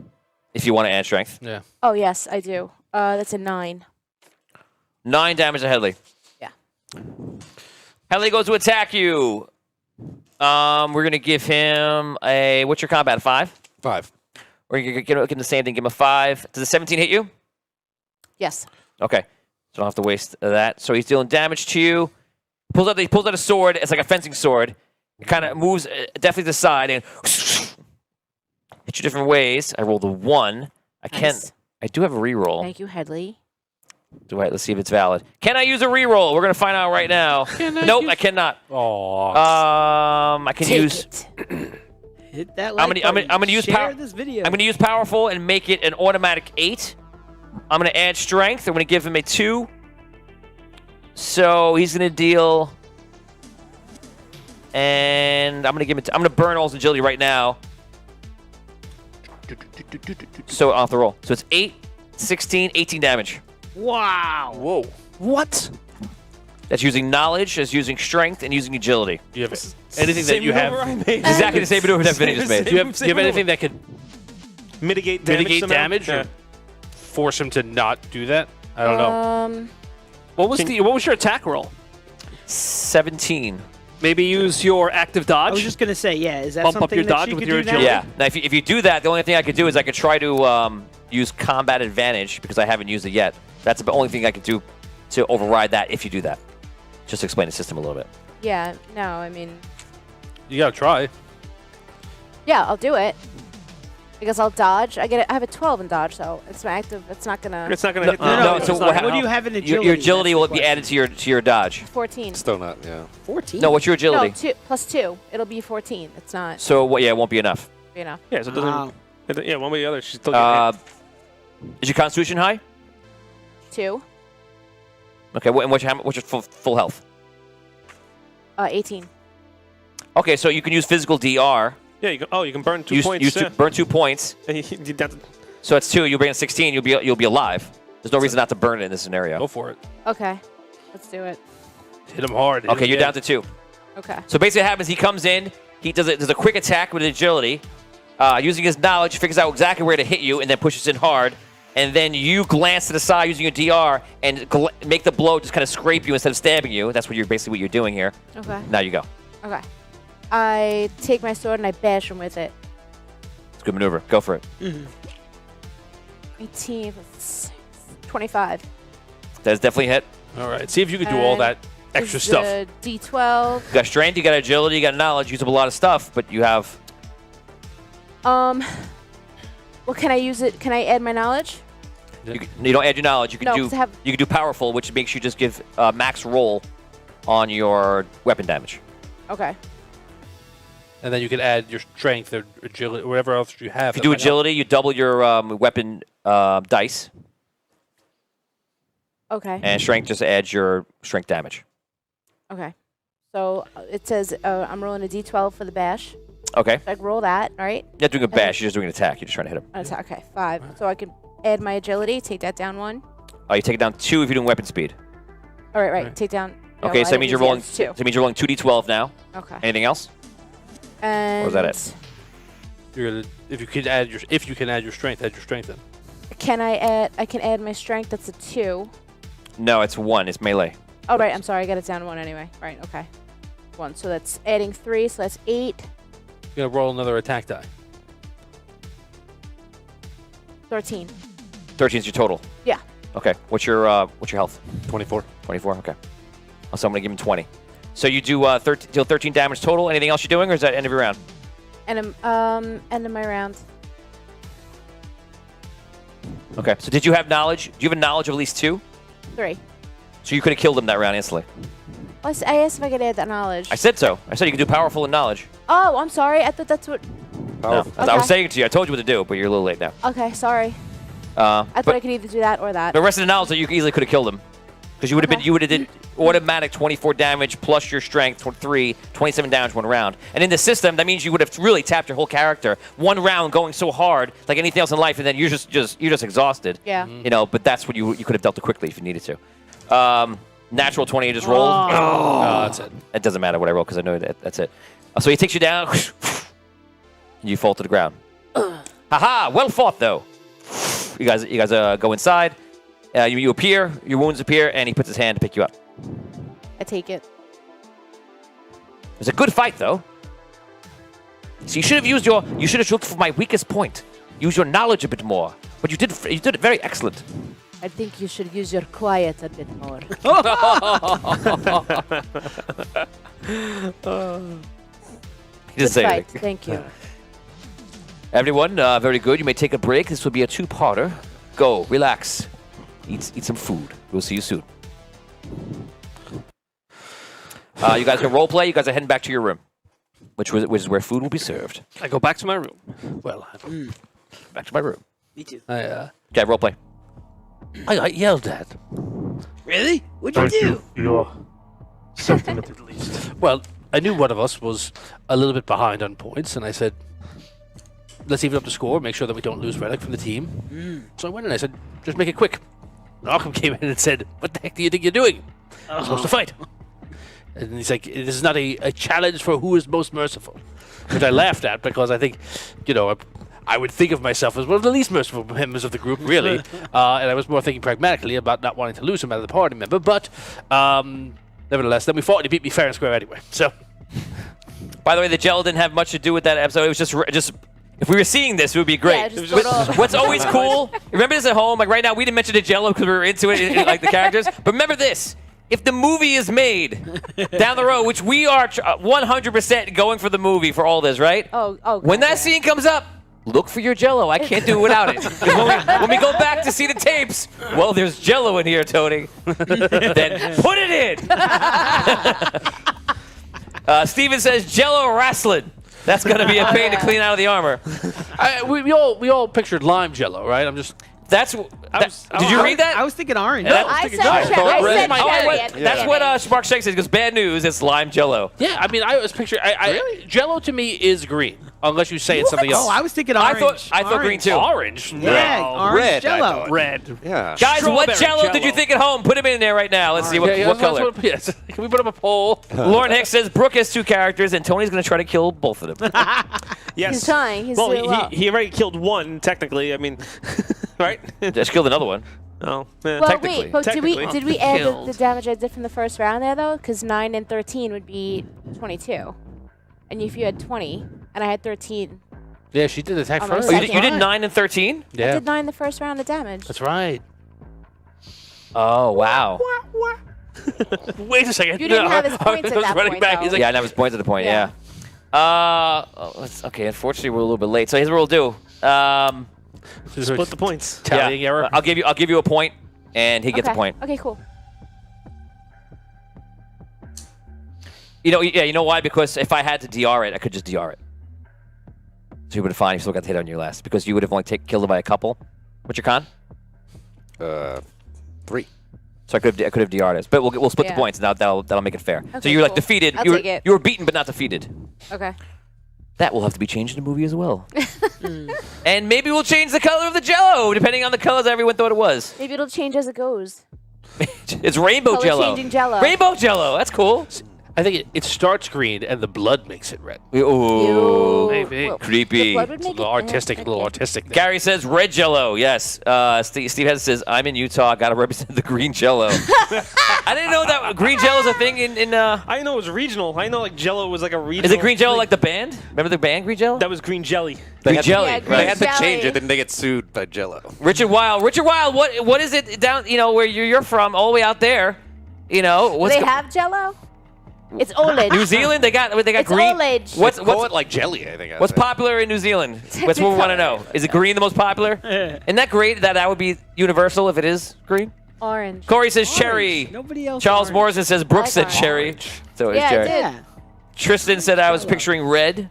If you want to add strength. Yeah. Oh, yes, I do. That's a 9. 9 damage to Headley. Yeah. Headley goes to attack you. We're going to give him a... What's your combat? 5? 5. We're going to give him the same thing. Give him a 5. Does the 17 hit you? Yes. Okay. So don't have to waste that. So he's dealing damage to you. He pulls out a sword. It's like a fencing sword. It kind of moves definitely to the side and hit you different ways. I rolled a 1. I can't... Nice. I do have a reroll. Thank you, Headley. Let's see if it's valid. Can I use a reroll? We're going to find out right now. Nope, I cannot. Oh. I can Take use... it. Hit that I'm like gonna button. use Share power. this video. I'm gonna use powerful and make it an automatic 8. I'm gonna add strength. I'm gonna give him a 2. So he's gonna deal, and I'm gonna give him. I'm gonna burn all his agility right now. So off the roll. So it's 8, 16, 18 damage. Wow. Whoa. What? That's using knowledge, that's using strength, and using agility. Do you have anything that Same you have? maneuver I made. Exactly the same maneuver that Vinny just made. Do you have anything that could Mitigate damage. mitigate somehow? damage Yeah. or force him to not do that? I don't know. What was your attack roll? 17. Maybe use your active dodge. I was just gonna say, yeah. Is that Bump up something your that dodge you with could your do now? agility? Yeah. Now, if you do that, the only thing I could do is I could try to use combat advantage because I haven't used it yet. That's the only thing I could do to override that if you do that. Just to explain the system a little bit. Yeah, no, I mean, You gotta try. yeah, I'll do it. Because I'll dodge. I have a 12 in dodge, so it's my active. It's not gonna. It's not gonna hit. No, so what What do you have in agility? Your agility That's will the be added to your dodge. 14. Still not, yeah. 14. No, what's your No, agility? 2 plus 2. It'll be 14. It's not So what? Yeah, it won't be enough. enough. Yeah, so it doesn't. Wow. Yeah, one way or the other, she's still getting hit. Is your Constitution high? 2. Okay, and what's your full health? 18. Okay, so you can use physical DR. Yeah, you can burn 2 points. Yeah. Burn 2 points. So it's 2. You'll bring in 16. You'll be alive. There's no reason not to burn it in this scenario. Go for it. Okay, let's do it. Hit him hard. Okay, you're down to 2. Okay. So basically, what happens? He comes in. He does a quick attack with agility, using his knowledge, figures out exactly where to hit you, and then pushes in hard. And then you glance to the side using your DR and make the blow just kind of scrape you instead of stabbing you. That's what you're doing here. Okay. Now you go. Okay. I take my sword and I bash him with it. It's a good maneuver. Go for it. 18 plus 25. That's definitely a hit. All right. See if you can do all And that extra This is stuff. a D12. You got strength, you got agility, you got knowledge. Use up a lot of stuff, but you have. Well, can I use it? Can I add my knowledge? You don't add your knowledge. You can No, do. 'cause I have- You can do powerful, which makes you just give max roll on your weapon damage. Okay. And then you can add your strength or agility, or whatever else you have. If you do agility, you double your weapon dice, Okay. and strength just adds your strength damage. Okay. So it says I'm rolling a D12 for the bash. Okay. So I can roll that, right? You're not doing a bash. You're just doing an attack. You're just trying to hit him. Attack. Okay, 5. So I can add my agility, take that down 1. You take it down 2 if you're doing weapon speed. All right, right. Take down. no, Okay, I so that didn't means use you're rolling. the So others, that means you're rolling 2d12 now. 2. Okay. Anything else? And was that it? If you can add your strength, add your strength in. Can I add? I can add my strength. That's a 2. No, it's 1. It's melee. Oh, right. I'm sorry. I got it down to 1 anyway. Right. Okay. 1. So that's adding 3. So that's 8. You're gonna roll another attack die. 13. 13 is your total. Yeah. Okay. What's your health? 24. 24. Okay. So I'm gonna give him 20. So you do deal 13 damage total. Anything else you're doing, or is that end of your round? And end of my round. Okay. So did you have knowledge? Do you have a knowledge of at least 2? 3. So you could have killed him that round instantly. I asked if I could add that knowledge. I said so. I said you could do powerful and knowledge. Oh, I'm sorry. I thought that's what. No, I was saying it to you. I told you what to do, but you're a little late now. Okay, sorry. I thought but I could either do that or that. the rest of the knowledge that you easily could have killed him, because you would have did automatic 24 damage plus your strength 3, 27 damage 1 round. And in the system, that means you would have really tapped your whole character 1 round going so hard like anything else in life, and then you're just exhausted. Yeah. You know, but that's what you could have dealt it quickly if you needed to. Natural 20 you just rolled. Oh, that's it. It doesn't matter what I roll because I know that's it. So he takes you down. You fall to the ground. Haha! Well fought, though. You guys go inside. You appear. Your wounds appear, and he puts his hand to pick you up. I take it. It was a good fight, though. So you should have used your. You should have looked for my weakest point. Use your knowledge a bit more. But you did it very excellent. I think you should use your quiet a bit more. He didn't say Good fight. anything. Thank you. Everyone, very good. You may take a break. This will be a two-parter. Go, relax, eat some food. We'll see you soon. You guys can role play. You guys are heading back to your room, which is where food will be served. I go back to my room. Well, Back to my room. Me too. Okay, role play. I got yelled at. Really? What'd you do? Something at least. Well, I knew one of us was a little bit behind on points, and I said, let's even up the score, make sure that we don't lose Relic from the team. So I went and I said, just make it quick. And Arkham came in and said, what the heck do you think you're doing? I'm supposed to fight. And he's like, this is not a challenge for who is most merciful. Which I laughed at because I think, I would think of myself as one of the least merciful members of the group, really. And I was more thinking pragmatically about not wanting to lose him as a party member. But nevertheless, then we fought and he beat me fair and square anyway. So, by the way, the gel didn't have much to do with that episode. It was just if we were seeing this, it would be great. Yeah, just total- What's always cool, remember this at home? Like right now, we didn't mention the Jello because we were into it, like the characters. But remember this. If the movie is made down the road, which we are 100% going for the movie for all this, right? Oh. When that scene comes up, look for your Jello. I can't do it without it. 'Cause when we go back to see the tapes, well, there's Jello in here, Tony. Then put it in. Steven says Jello wrestling. That's going to be a pain to clean out of the armor. we all pictured lime jello, right? Did you read that? I was thinking orange. I said cherry at the That's what beginning. Spark Shank says, because bad news, it's lime Jello. Yeah, I mean, I was picturing... Jello to me is green, unless you say it's something else. Oh, I was thinking orange. I thought green too. Orange? Yeah, orange Red, I Jello. thought. Red. Yeah. Guys, what Strawberry Jello did you think at home? Put them in there right now. Let's see what color. Yes. Can we put up a poll? Lauren Hicks says Brooke has 2 characters, and Tony's going to try to kill both of them. Yes. He's trying. He's doing well. He already killed one, technically. I mean, right? Just killed another one. Oh, Well, technically. wait, but did we Technically. add Killed. the damage I did from the first round there though? Because 9 and 13 would be 22, and if you had 20 and I had 13, Yeah, she did attack Oh, my first. Oh, second. you did 9 and 13? I Yeah, did 9 the first round of damage. that's right. Oh, wow. Wait a second. You didn't have his points at I was that running point, back. though. He's like, Yeah, I was points at the point, yeah. Okay, unfortunately, we're a little bit late. So here's what we'll do. Split the points. tallying error. I'll give you a point, and he gets a point. Okay, cool. You know why? Because if I had to DR it, I could just DR it. So you would have fine. You still got the hit on your last because you would have only killed it by a couple. What's your con? 3. So I could have DR'd it, but we'll split the Yeah. points. Now that'll make it fair. So Okay, you're like cool. defeated. I'll You take it. were beaten, but not defeated. Okay. That will have to be changed in the movie as well. And maybe we'll change the color of the Jello depending on the colors everyone thought it was. Maybe it'll change as it goes. It's rainbow Color Jello. changing Jello. Rainbow Jello. That's cool. I think it starts green and the blood makes it red. Ooh, Maybe. Well, creepy. the blood would It's a make little it- artistic, a little artistic. There. Gary says red Jello. Yes. Steve Hess says I'm in Utah. Got to represent the green Jello. I didn't know that green Jello is a thing in. I know it was regional. I know like Jello was like a regional. Is it green Jello like the band? Remember the band Green Jello? That was green jelly. Green Jelly. Yeah, right. green They had to Jelly. change it, then they get sued by Jello. Richard Wild. What is it down? Where you're from, all the way out there. Do What's they have Jello? It's Olage. New Zealand? They got It's green. Olage. What's Call it like jelly, I think. what's popular in New Zealand? That's what we want to know. Is it green the most popular? Isn't that great that would be universal if it is green? Orange. Corey says cherry. Nobody else. Charles orange. Morrison says Brooke like said orange. cherry. So it's Yeah, cherry. it did. Yeah. Tristan said I was picturing red.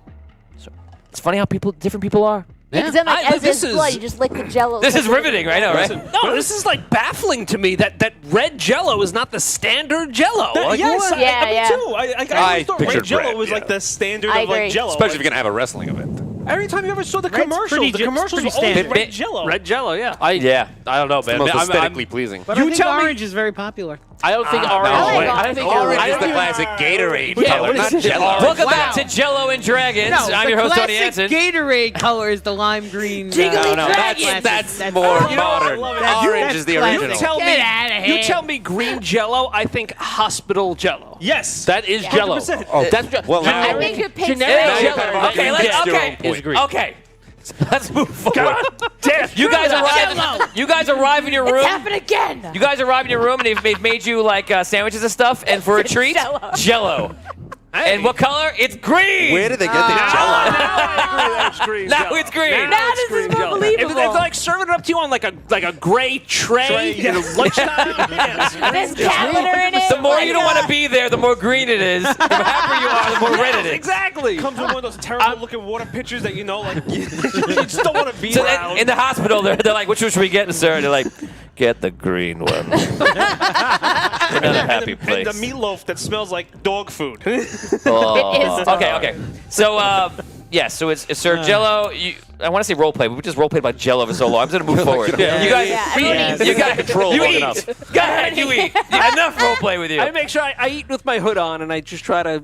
So, it's funny how different people are. Because then, like, as this his blood, is- you just lick the Jello. This is riveting, right now, right? No, this is like baffling to me that red Jello is not the standard Jello. Like, Yes, what? Yeah, me yeah. too. I always thought red pictured Jello red, was yeah. like the standard I of like agree. Jello. Especially if you're going to have a wrestling event. Every time you ever saw the Red's commercials, pretty the ju- commercials pretty were always standard. red Jello. Red Jello, yeah. I don't know, It's the man. most I'm- aesthetically pleasing. But You I think tell me- orange is very popular. I don't think orange. Oh my God. I don't think Orange I is don't the think- classic Gatorade Yeah, color, what not is it? Jello. Welcome back to Jello and Dragons. No, I'm the your host, Tony classic Anson. Gatorade color is the lime green. Jiggly No, Dragons. that's more You know, I modern. love it. Orange is the classic. original. Tell Get me, outta here. you tell me green Jello. I think hospital Jello. Yes. That is Jello. 100%. Oh, that's Well, now- I think who picks generic Now you're Jello kind of- that okay, you let's, get okay, is green. okay. Let's move forward. Damn. You guys arrive. You guys arrive in your room. It's happened again. You guys arrive in your room and they've made you like sandwiches and stuff. And for a treat, Jell-O. Jello. And what color? It's green. Where did they get the Jello? Now I agree that it's green Now Jello. it's green. Now Now it's this is green more Jello. believable. If they're like serving it up to you on like a gray tray, Yeah. lunchtime. There's cat litter in it. The more like, you don't want to be there, the more green it is. The happier you are, the more red it is. Exactly. Comes with one of those terrible looking water pitchers that you know, like you just don't want to be So around. in the hospital, they're like, which one should we get, sir? And they're like, get the green one. We're not a happy and place. the meatloaf that smells like dog food. Oh. It is Okay. So, yeah, so it's Sir Jello. I want to say role play, but we just role played about Jello for so long. I'm just going to move forward. Yeah. You guys, Yeah, everyone eats. you guys, Control you long eat. enough. Go ahead, you eat. Enough role play with you. I make sure I eat with my hood on, and I just try to,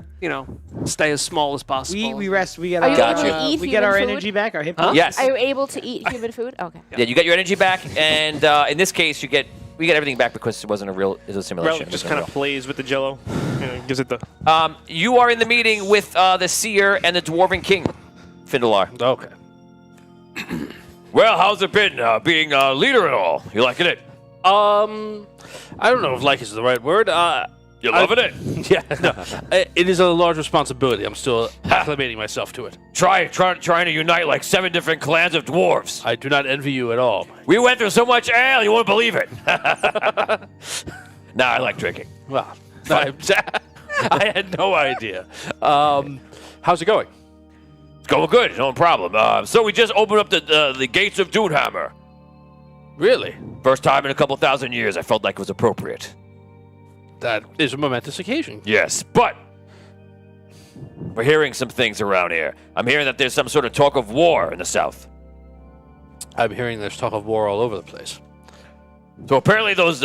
stay as small as possible. We rest. We get Are our you able to eat we get our human food? energy back. Our hip. Huh? Yes. Are you able to eat human food? Okay. Yeah, you got your energy back, and in this case, we get everything back because it wasn't a simulation. Relic just kind of plays with the Jello. Gives it the. You are in the meeting with the seer and the dwarven king, Findalar. Okay. Well, how's it been being leader and all? You liking it? I don't know if like is the right word. You loving it? Yeah, no. It is a large responsibility. I'm still acclimating myself to it. Trying to unite like 7 different clans of dwarves. I do not envy you at all. We went through so much ale, you won't believe it. Nah, I like drinking. Well, I had no idea. How's it going? It's going good, no problem. So we just opened up the gates of Doonhammer. Really? First time in a couple thousand years, I felt like it was appropriate. That is a momentous occasion. Yes, but we're hearing some things around here. I'm hearing that there's some sort of talk of war in the south. I'm hearing there's talk of war all over the place. So apparently those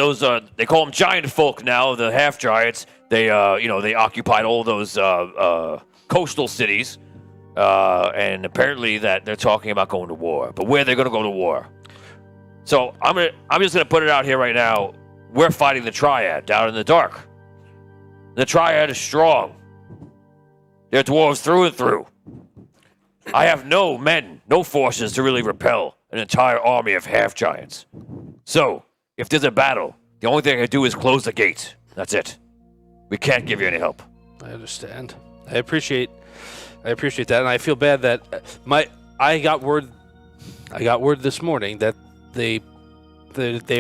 they call them giant folk now, the half giants. They they occupied all those coastal cities, and apparently that they're talking about going to war. But where they're going to go to war? So I'm just gonna put it out here right now. We're fighting the Triad down in the dark. The Triad is strong. They're dwarves through and through. I have no men, no forces to really repel an entire army of half giants. So, if there's a battle, the only thing I can do is close the gate. That's it. We can't give you any help. I understand. I appreciate that, and I feel bad that I got word this morning that they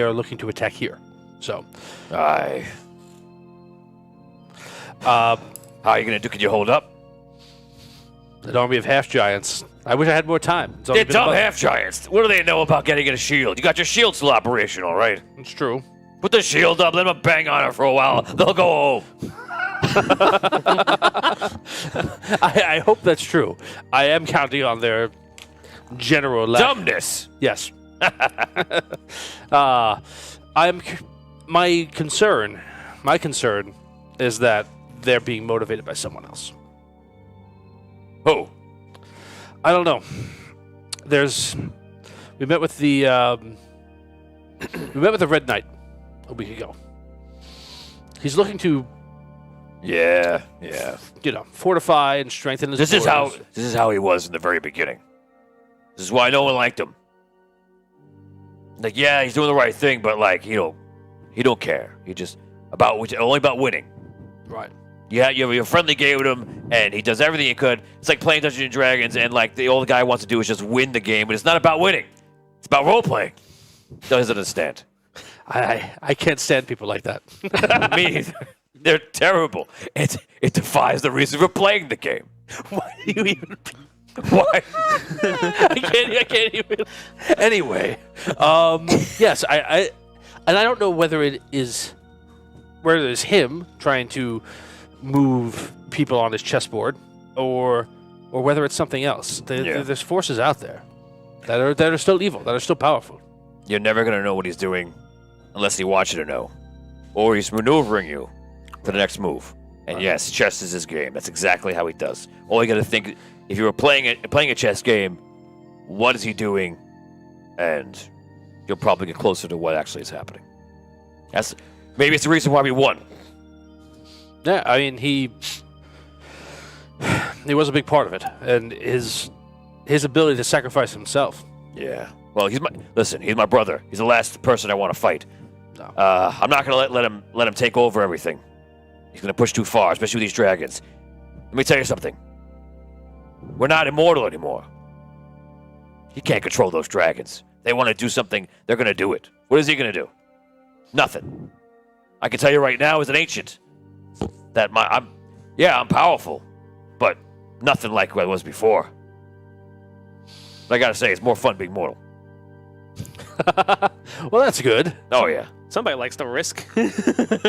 are looking to attack here. So, How are you gonna do? Can you hold up? an army of half giants. I wish I had more time. It's only They're been dumb about- half giants. What do they know about getting a shield? You got your shield still operational, right? It's true. Put the shield up, let them bang on it for a while. They'll go home. I hope that's true. I am counting on their general Dumbness. Yes. My concern is that they're being motivated by someone else. Who? I don't know. We met with the Red Knight a week ago. He's looking to, Yeah. fortify and strengthen his This is borders. how he was in the very beginning. This is why no one liked him. Like, yeah, he's doing the right thing, but like, he don't care. He just only about winning. Right. Yeah, you have a friendly game with him, and he does everything he could. It's like playing Dungeons and Dragons, and like all the guy wants to do is just win the game, but it's not about winning. It's about role playing. Doesn't understand. I can't stand people like that. Me either. They're terrible. It defies the reason for playing the game. Why do you even? Why? I can't even. Anyway, yes, I don't know whether it's him trying to move people on his chessboard, or whether it's something else. There's forces out there that are still evil, that are still powerful. You're never gonna know what he's doing unless you watch it or know. or he's maneuvering you for the next move. And yes, chess is his game. That's exactly how he does. All you got to think, if you were playing a chess game, what is he doing? And you'll probably get closer to what actually is happening. Maybe it's the reason why we won. Yeah, I mean, he was a big part of it, and his ability to sacrifice himself. Yeah. Well, he's my brother. He's the last person I want to fight. No. I'm not gonna let him take over everything. He's gonna push too far, especially with these dragons. Let me tell you something. We're not immortal anymore. He can't control those dragons. They want to do something, they're gonna do it. What is he gonna do? Nothing. I can tell you right now, as an ancient, that I'm powerful, but nothing like what I was before. But I gotta say, it's more fun being mortal. Well, that's good. Oh yeah. Somebody likes the risk.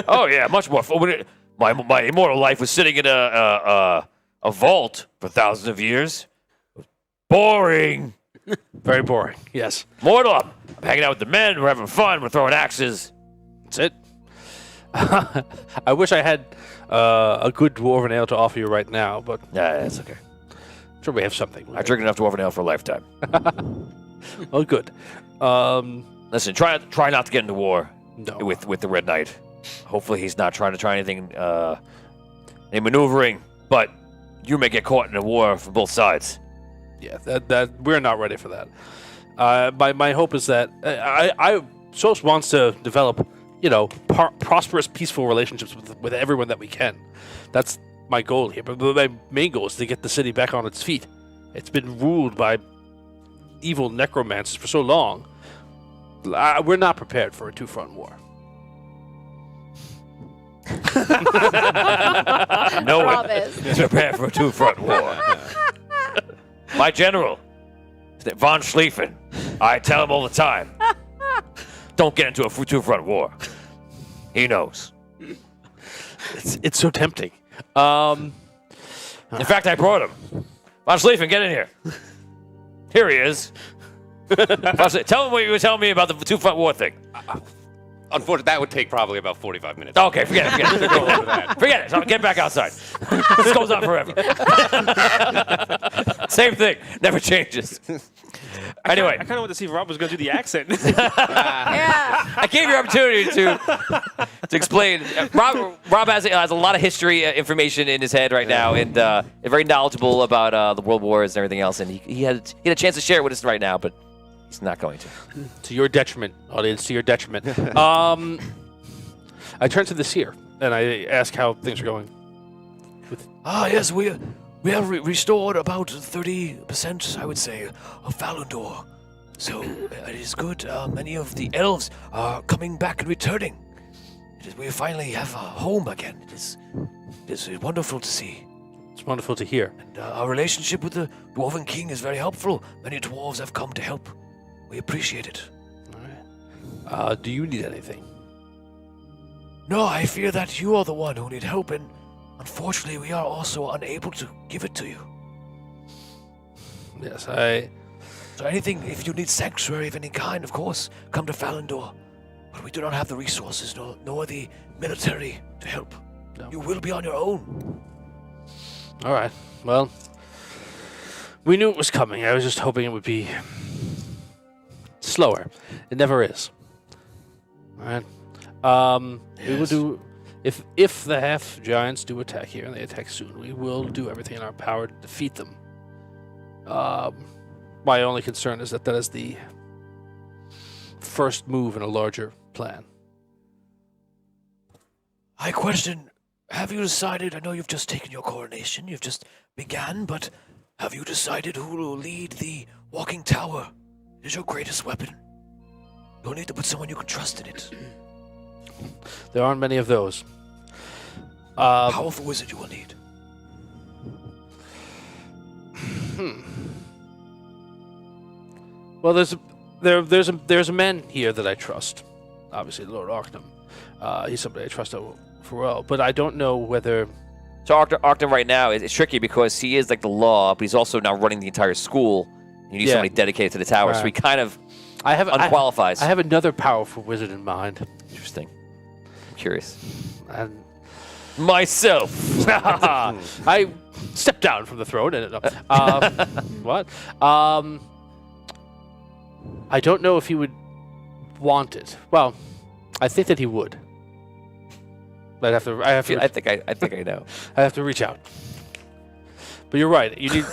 Oh yeah, much more fun. My immortal life was sitting in a vault for thousands of years. Boring. Very boring. Yes. Mortal, I'm hanging out with the men. We're having fun. We're throwing axes. That's it. I wish I had a good dwarven ale to offer you right now, but Yeah, that's okay. I'm sure we have something. I drink enough dwarven ale for a lifetime. Oh, good. Listen, try not to get into war No. with the Red Knight. Hopefully, he's not trying to try anything, any maneuvering. But you may get caught in a war from both sides. Yeah, that we're not ready for that. My hope is that Sos wants to develop, prosperous, peaceful relationships with everyone that we can. That's my goal here. But my main goal is to get the city back on its feet. It's been ruled by evil necromancers for so long. We're not prepared for a two-front war. No one Promise. is prepared for a two-front war. My general, von Schlieffen, I tell him all the time, don't get into a two-front war. He knows. It's so tempting. In fact, I brought him. Von Schlieffen, get in here. Here he is. Tell him what you were telling me about the two-front war thing. Unfortunately, that would take probably about 45 minutes. Okay, forget it. Forget it. So get back outside. This goes on forever. Same thing. Never changes. Anyway. I kind of want to see if Rob was going to do the accent. Yeah. I gave you an opportunity to explain. Rob has a lot of history information in his head right now, and very knowledgeable about the world wars and everything else. And he had a chance to share it with us right now, but he's not going to. To your detriment, audience, to your detriment. I turn to the seer, and I ask how things are going. Yes, we have restored about 30%, I would say, of Falundor. So it is good. Many of the elves are coming back and returning. We finally have a home again. It is wonderful to see. It's wonderful to hear. And our relationship with the Dwarven King is very helpful. Many dwarves have come to help. We appreciate it. All right. Do you need anything? No, I fear that you are the one who need help, and unfortunately, we are also unable to give it to you. Yes, So anything, if you need sanctuary of any kind, of course, come to Falundor. But we do not have the resources, nor the military to help. No. You will be on your own. All right. Well, we knew it was coming. I was just hoping it would be slower. It never is. All right. We will do. If the half giants do attack here, and they attack soon, we will do everything in our power to defeat them. My only concern is that is the first move in a larger plan. I question, have you decided, I know you've just taken your coronation, you've just began, but have you decided who will lead the walking tower? It is your greatest weapon. You'll need to put someone you can trust in it. There aren't many of those. Powerful wizard you will need. Well, there's a man here that I trust. Obviously, Lord Arcane. He's somebody I trust for well, but I don't know whether. So Arcane right now it's tricky because he is like the law, but he's also now running the entire school. You need somebody dedicated to the tower, so he kind of unqualifies. I have another powerful wizard in mind. Interesting. curious. And Myself. I stepped down from the throne and what? I don't know if he would want it. Well, I think that he would. But I think I know. I have to reach out. But you're right. You need.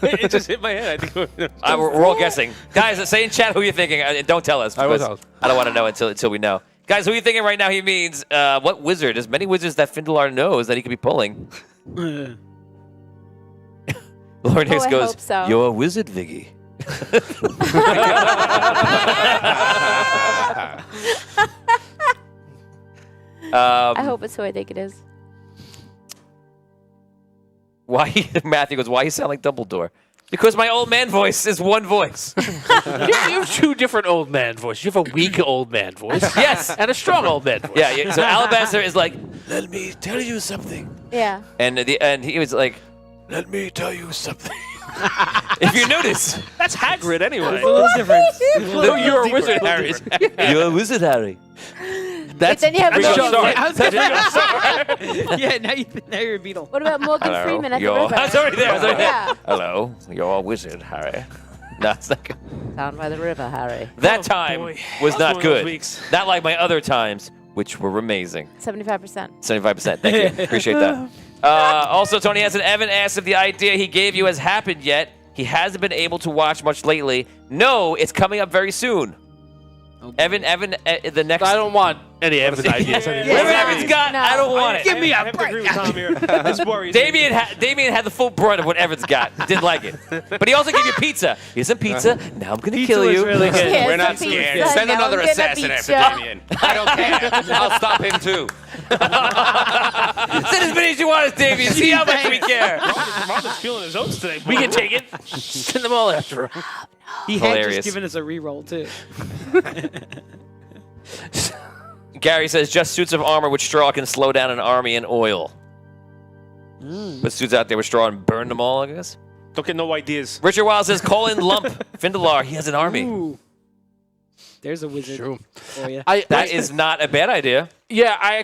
It just hit my head. I think We're all guessing. Guys, say in chat who you're thinking. Don't tell us. I won't because tell us. I don't want to know until we know. Guys, who are you thinking right now he means? What wizard? There's many wizards that Findalar knows that he could be pulling. Lord Hicks I goes, hope so. "You're a wizard, Viggy." I hope it's who I think it is. Why? Matthew goes, "Why you sound like Dumbledore?" Because my old man voice is one voice. You have two different old man voices. You have a weak old man voice. Yes. And a strong old man voice. Yeah. So Alabaster is like, Let me tell you something. Yeah. and he was like, Let me tell you something. if you notice, that's Hagrid anyway. It's a little different. No, you're a wizard, Harry. you're a wizard, Harry. That's then you have Ringo Morgan. Starr. Yeah, now you're a beetle. What about Morgan Freeman at the river? I was already there. Yeah. Hello, you're a wizard, Harry. No, it's not good. Down by the river, Harry. That time boy. was That was not one of those good. weeks. Not like my other times, which were amazing. 75%. 75%. Thank you. Appreciate that. Also, Tony Hansen, Evan asked if the idea he gave you has happened yet. He hasn't been able to watch much lately. No, it's coming up very soon. Evan, the next... I don't want any Evan ideas anymore. Whatever Evan's got, I don't want it. Give me I a have to agree with Tom here. This worries Damien had the full brunt of what Evan's got. Didn't like it. But he also gave you pizza. Here's some pizza. Now I'm going to kill was you. really good. Here's We're not some scared. pizza. Send Now another I'm gonna assassin beat after ya. Damien. I don't care. I'll stop him too. Send as many as you want us, Damien. See how much we care. Robin's feeling his oats today. We can take it. Send them all after him. He had Hilarious. just given us a reroll too. Gary says, just suits of armor with straw can slow down an army in oil. Put suits out there with straw and burn them all, I guess. Don't get no ideas. Richard Wild says, call in Lump. Findalar, he has an army. Ooh. There's a wizard True. for you. That is not a bad idea. Yeah,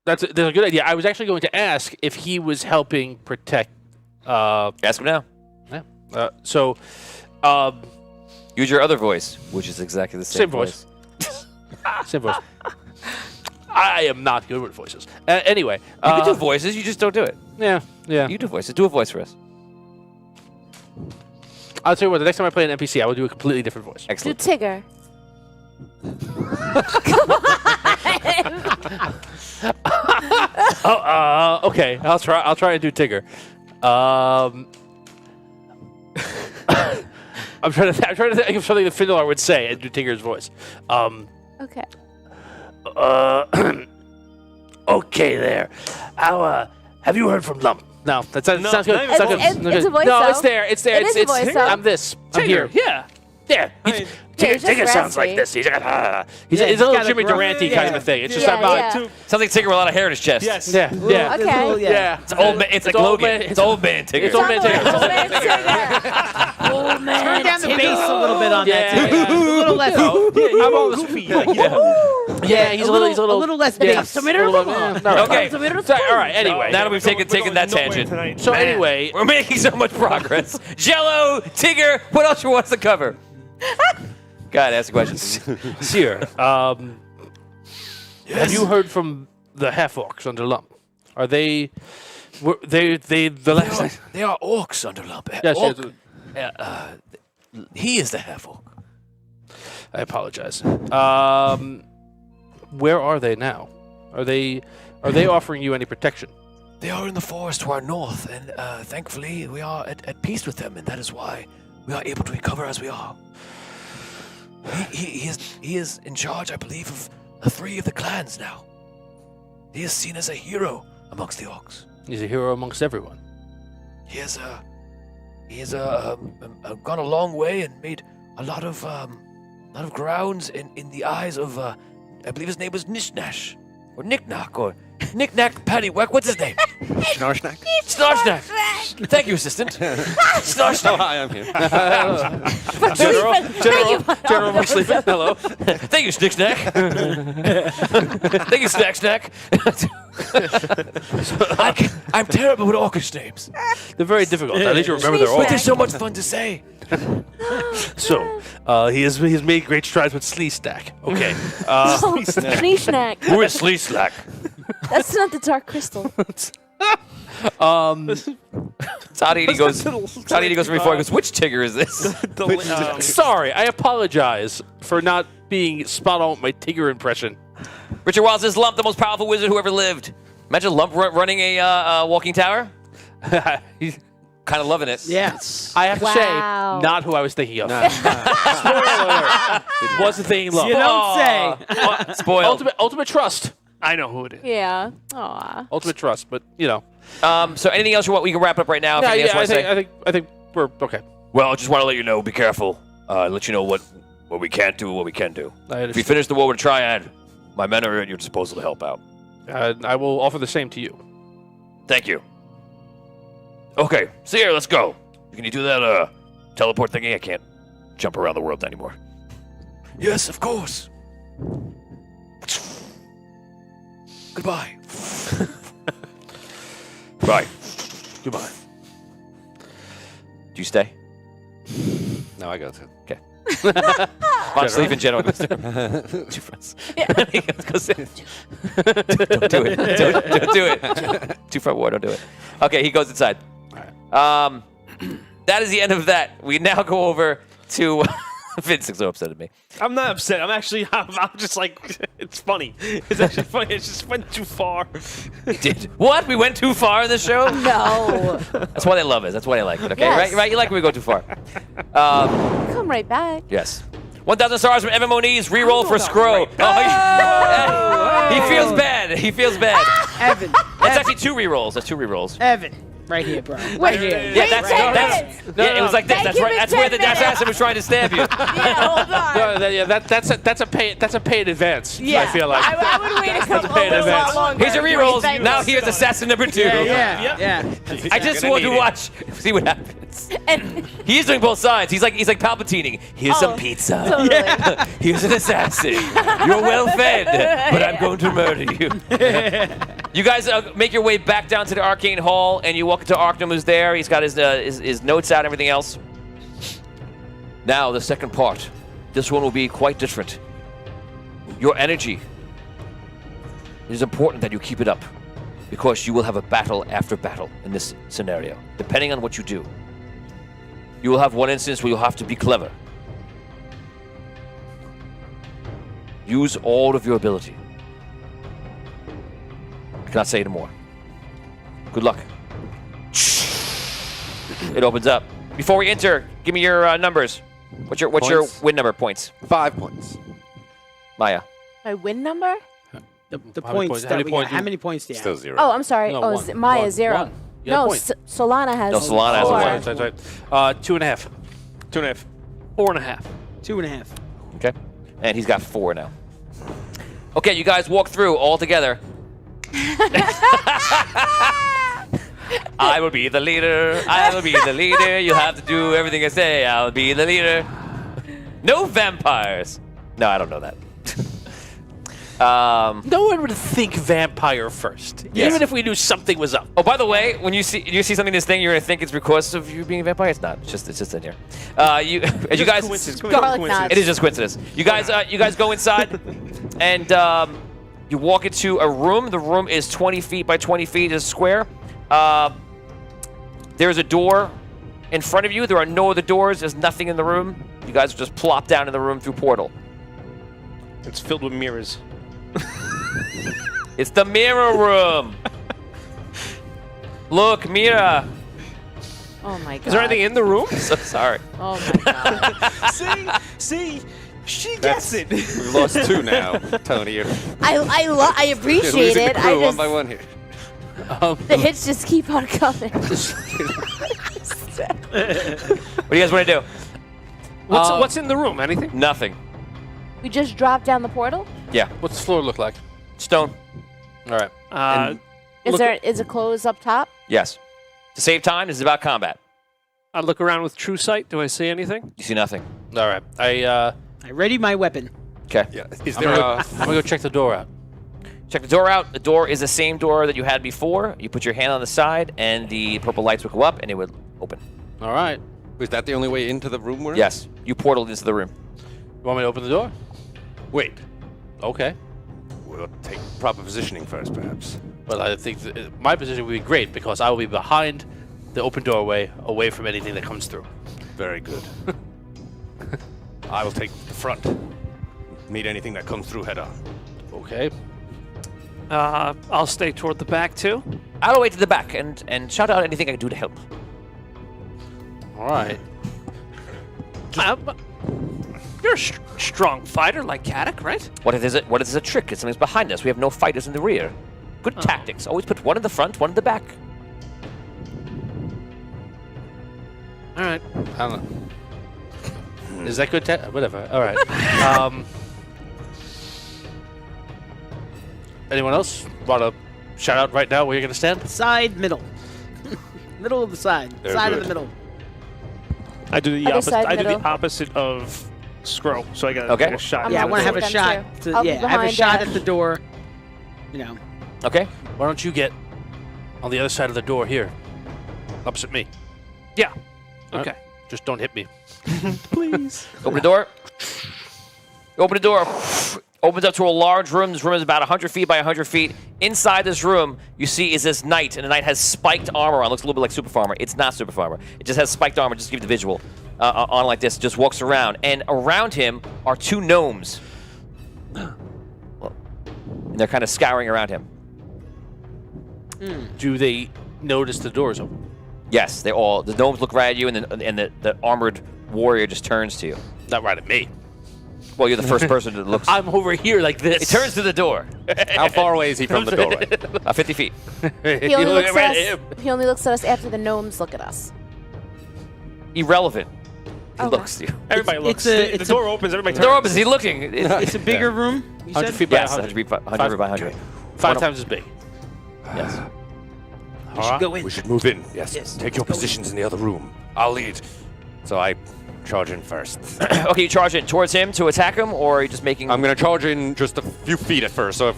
that's a good idea. I was actually going to ask if he was helping protect. Ask him now. Use your other voice, which is exactly the same voice. Same voice. I am not good with voices. Anyway, You can do voices, you just don't do it. yeah. You do voices. Do a voice for us. I'll tell you what. The next time I play an NPC, I will do a completely different voice. Do Excellent. Tigger. Okay. I'll try and do Tigger. I'm trying to think of something that Findalar would say and do Tigger's voice. Okay. Okay there. How have you heard from Lump? No, that sounds good. not even Sounds close. good. It's a voice, No, though. it's there. It's there. It is a voice, though. I'm this. I'm here. Yeah. Yeah. mean, Tigger sounds like this. He's a little got a Jimmy gruff- Durante yeah. kind of a thing. It's just Yeah, I'm not. yeah. Sounds like Tigger with a lot of hair in his chest. Yes. Yeah. Yeah. Okay. Yeah. It's old man. It's like old Logan. man- It's old man Tigger. It's old man Tigger. Old man Tigger. Old man Turn down the bass a little bit on that. Yeah. Too. A little less. I'm all Goofy. Yeah, he's a little less yeah, bass. a little- yeah. All right. Okay. So, all right. Anyway. Now that we've taken that tangent. Tonight. So anyway, We're making so much progress. Jello, Tigger, what else you want us to cover? God, ask the questions. Seer, have you heard from the half orcs under Lump? Are they? Were they the last? They are orcs under Lump. Yes, Orc, yes. he is the half orc. I apologize. Where are they now? Are they offering you any protection? They are in the forest to our north, and thankfully we are at peace with them, and that is why we are able to recover as we are. He is in charge, I believe, of 3 of the clans now. He is seen as a hero amongst the orcs. He's a hero amongst everyone. He has gone a long way and made a lot of grounds in the eyes of I believe his name was Nishnash or Nicknock or Knick-knack, paddywhack, what's his name? Snarsnack. Snarsnack. Thank you, assistant. Snarsnack. Oh, hi, I'm here. General McSleepin. Hello. Thank you, Snick-snack. Thank you, Snack-snack. I'm terrible with orcish names. They're very difficult. At least you remember their But order. they're so much fun to say. So, he has made great strides with Sleestack. Okay. Sneeshnack. Who is Sleeslack? That's not the Dark Crystal. Toddy goes from before. He goes, which Tigger is this? Sorry, I apologize for not being spot on with my Tigger impression. Richard Wiles says, Lump, the most powerful wizard who ever lived. Imagine Lump running a walking tower. He's Kind of loving it. Yeah. I have to say, Wow. not who I was thinking of. Spoiler alert. Wasn't thinking love. You don't say. Spoiled. Ultimate trust. I know who it is. Yeah. Aw. Ultimate trust, but you know. So anything else we can wrap up right now? If Yeah, anything else you wanna say? I think we're okay. Well, I just want to let you know, be careful. Let you know what we can't do and what we can do. I If you understand. finish the war with a Triad, my men are at your disposal to help out. I will offer the same to you. Thank you. Okay, so here, let's go. Can you do that teleport thingy? I can't jump around the world anymore. Yes, of course. Goodbye. Bye. Goodbye. Do you stay? No, I got to. Okay. I'm sleeping, General. Two fronts. He goes in. Don't do it. Don't do it. Two front war. Don't do it. Okay, he goes inside. That is the end of that. We now go over to Vince is so upset at me. I'm not upset. I'm just like, it's funny. It's actually funny. It just went too far. Did what? We went too far in the show? No. That's why they love us. That's why they like it. Okay, Yes. right. You like when we go too far. Come right back. Yes. 1,000 stars from Evan Moniz. Reroll for Scro. He feels bad. He feels bad. Evan. That's actually 2 rerolls. That's 2 rerolls. Evan. Right here, bro. Right here. Yeah, that's it was like this. Thank That's you right. for That's where the 10 minutes. assassin was trying to stab you. Hold on. That's a pay in advance. Yeah. I feel like. I would wait a couple pay in little advance. while longer. Here's your rerolls. Thank Now you. here's assassin number 2. Yeah. I just want to watch, see what happens. He's doing both sides. He's like Palpatining. Here's some pizza. Totally. Here's an assassin. You're well fed, but I'm going to murder you. You guys make your way back down to the Arcane Hall, and you walk into Arcnum, who's there. He's got his notes out and everything else. Now, the second part. This one will be quite different. Your energy. It is important that you keep it up, because you will have a battle after battle in this scenario, depending on what you do. You will have one instance where you'll have to be clever. Use all of your ability. I cannot say it more. Good luck. It opens up. Before we enter, give me your numbers. What's your Points? win number points? 5 points. Maya. My win number? The How many points points- that we got. How many points do you Still have? 0. Oh, I'm sorry. No, oh, one. Maya One. 0. One. You got a No, point. Solana has. No, Solana has four. one. That's right. 2.5. 2.5. 4.5. 2.5. Okay. And he's got 4 now. Okay, you guys walk through all together. I will be the leader. I will be the leader. You'll have to do everything I say. I'll be the leader. No vampires. No, I don't know that. No one would think vampire first, Yes. even if we knew something was up. Oh, by the way, when you see something in this thing, you're gonna think it's because of you being a vampire. It's not. It's just in here. As you guys, Garlic knots. it is just coincidence. You guys go inside, and you walk into a room. The room is 20 feet by 20 feet. It's square. There's a door in front of you. There are no other doors. There's nothing in the room. You guys just plop down in the room through portal. It's filled with mirrors. It's the mirror room. Look, Mira. Oh my god. Is there anything in the room? So sorry. Oh my god. See, she gets it. We've lost 2 now, Tony. You're I appreciate losing the it. crew I one just by one here. the hits just keep on coming. What do you guys want to do? What's in the room? Anything? Nothing. We just dropped down the portal. Yeah. What's the floor look like? Stone. All right. Is it closed up top? Yes. To save time, this is about combat. I look around with true sight. Do I see anything? You see nothing. All right. I ready my weapon. Okay. Yeah. Is I'm there gonna a... go check the door out. Check the door out. The door is the same door that you had before. You put your hand on the side, and the purple lights would go up, and it would open. All right. Was that the only way into the room we're in? Yes. You portaled into the room. You want me to open the door? Wait. Okay. We'll take proper positioning first, perhaps. Well, I think my position would be great because I will be behind the open doorway, away from anything that comes through. Very good. I will take the front. Meet anything that comes through head on. Okay. I'll stay toward the back too. I'll wait to the back and shout out anything I can do to help. All right. You're a strong fighter like Kadok, right? What if there's a trick? If something's behind us, we have no fighters in the rear. Good tactics. Always put one in the front, one in the back. All right. I don't know. Is that good? Whatever. All right. Anyone else want to shout out right now where you're going to stand? Side, middle. Middle of the side. Very side good. of the middle. I do the Other opposite. side, I do the middle. opposite of Scro, so I got Okay. a shot. Yeah, I I'm want to gonna have a do them shot. too. To, I'll be yeah, have a behind shot Dash. at the door. You know. Okay. Why don't you get on the other side of the door here, opposite me? Yeah. All right. Okay. Just don't hit me. Please. Open the door. Open the door. Opens up to a large room. This room is about 100 feet by 100 feet. Inside this room, you see is this knight, and the knight has spiked armor on. Looks a little bit like Super Farmer. It's not Super Farmer. It just has spiked armor. Just to give you the visual. On like this, just walks around, and around him are two gnomes. And they're kind of scouring around him. Do they notice the doors open? Yes, the gnomes look right at you, and the armored warrior just turns to you. Not right at me. Well, you're the first person that looks. I'm over here like this. It turns to the door. How far away is he from the doorway? 50 feet. He only, looks at us, he only looks at us after the gnomes look at us. Irrelevant. He Okay. looks to you. Everybody It's looks. a- The it's door opens. Everybody The door turns. opens. Is he looking? It's a bigger room. You 100 said? feet by Yes, 100. 100 by 100. Five times as big. Yes. We should go in. We should move in. Yes. Yes. Take your positions in the other room. I'll lead. So I charge in first. Okay, you charge in towards him to attack him, or are you just making? I'm gonna charge in just a few feet at first, so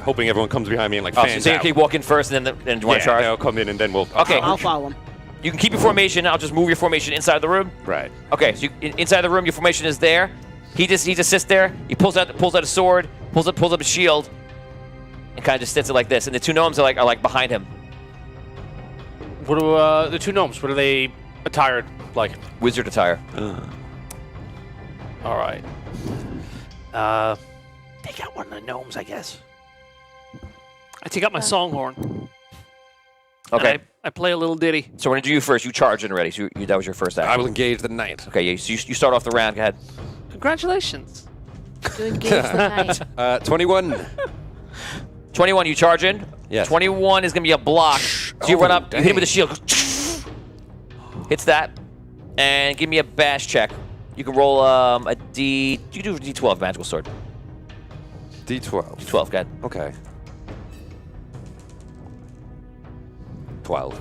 hoping everyone comes behind me and like Oh, fans so you out. keep walking first, and then you want to charge. they'll come in and then we'll. Okay. I'll follow him. You can keep your formation. I'll just move your formation inside the room. Right. Okay, so inside the room, your formation is there. He just sits there. He pulls out a sword, pulls up a shield, and kind of just sits it like this. And the two gnomes are like behind him. What do the two gnomes? What are they attired like? Wizard attire. All right. Take out one of the gnomes, I guess. I take out my songhorn. Okay. And I play a little ditty. So we're gonna do you first. You charge in already. So that was your first action. I will engage the knight. Okay. Yeah. So you start off the round. Go ahead. Congratulations. To engage the knight. 21. 21. You charge in. Yes. 21 is gonna be a block. So you Oh, run up. You hit him dang. with a shield. Hits that. And give me a bash check. You can roll a D. You do a D12 magical sword. D12. D12. Go ahead. Okay. 12.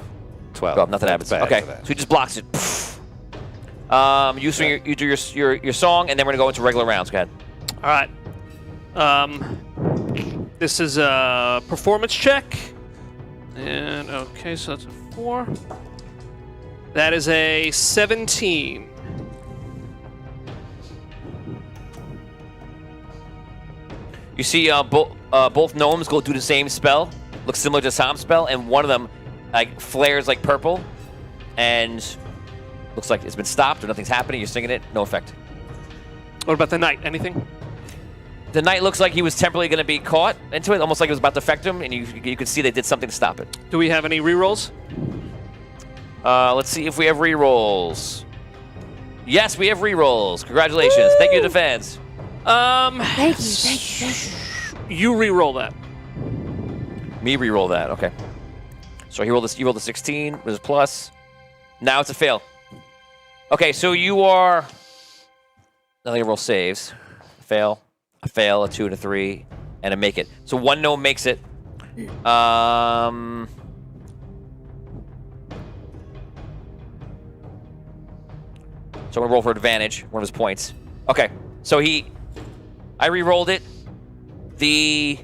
12. Oh, nothing happens. That's bad Okay. for that. So he just blocks it. You swing. You do your song, and then we're gonna go into regular rounds. Go ahead. All right. This is a performance check. And okay, so that's a 4. That is a 17. You see both gnomes go do the same spell. Looks similar to Sam's spell, and one of them like flares like purple, and looks like it's been stopped or nothing's happening. You're singing it, no effect. What about the knight? Anything? The knight looks like he was temporarily going to be caught into it, almost like it was about to affect him, and you could see they did something to stop it. Do we have any rerolls? Let's see if we have rerolls. Yes, we have rerolls. Congratulations. Thank you to the fans. Thank you. You reroll that. Me reroll that. Okay. So he rolled this. You rolled a 16 with his plus. Now it's a fail. Okay, so you are. Now they roll saves. A fail, a 2, and a 3, and a make it. So one gnome makes it. So I'm gonna roll for advantage, one of his points. Okay, so I re-rolled it. The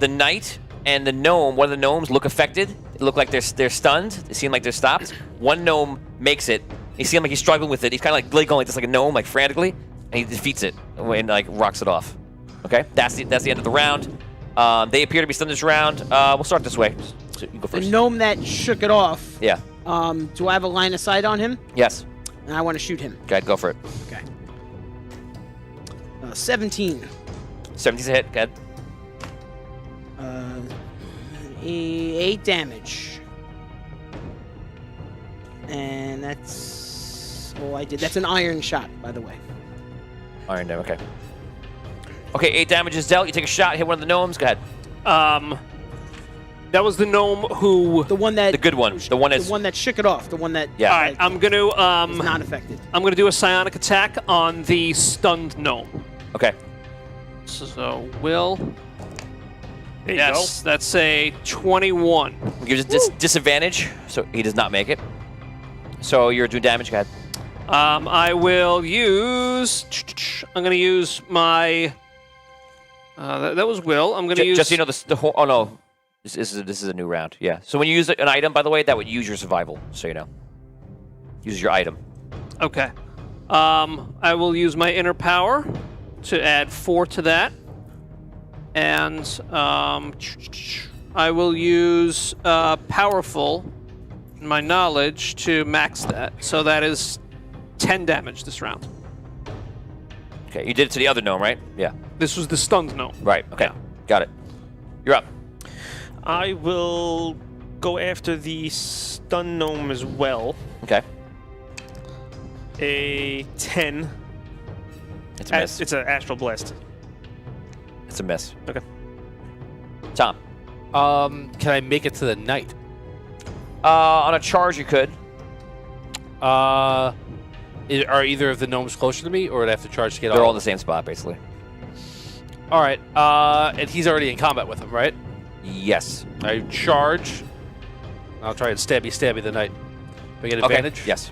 knight and the gnome, one of the gnomes look affected. They look like they're stunned. They seem like they're stopped. One gnome makes it. He seems like he's struggling with it. He's kind of like going like this, like a gnome, like frantically, and he defeats it and like rocks it off. Okay, that's the end of the round. They appear to be stunned this round. We'll start this way. So you go The first. gnome that shook it off. Yeah. Do I have a line of sight on him? Yes. And I want to shoot him. Okay, go for it. Okay. 17. 17's a hit. Good. 8 damage. And that's all I did. That's an iron shot, by the way. Iron damage. Okay. Okay, 8 damage is dealt. You take a shot, hit one of the gnomes. Go ahead. That was the gnome who. The one that. The good one. The one that shook it off. The one that. Yeah. All right, I'm gonna is not affected. I'm gonna do a psionic attack on the stunned gnome. Okay. So Will. There you Yes, that's a 21. Gives it disadvantage, so he does not make it. So you're doing damage. Go ahead. I will use. I'm gonna use my. That was Will. I'm gonna use. Just so you know, the whole. Oh no, this is a new round. Yeah. So when you use an item, by the way, that would use your survival. So you know. Use your item. Okay. I will use my inner power to add 4 to that, and I will use powerful, my knowledge, to max that. So that is 10 damage this round. Okay. You did it to the other gnome, right? Yeah. This was the stunned gnome. Right. Okay. Yeah. Got it. You're up. I will go after the stun gnome as well. Okay. A 10. It's a miss. It's an astral blast. It's a miss. Okay. Tom. Can I make it to the knight? On a charge, you could. Are either of the gnomes closer to me, or would I have to charge to get They're all in of the same spot, basically. All right. And he's already in combat with him, right? Yes. I charge. I'll try and stabby the knight. Do I get advantage? Okay. Yes.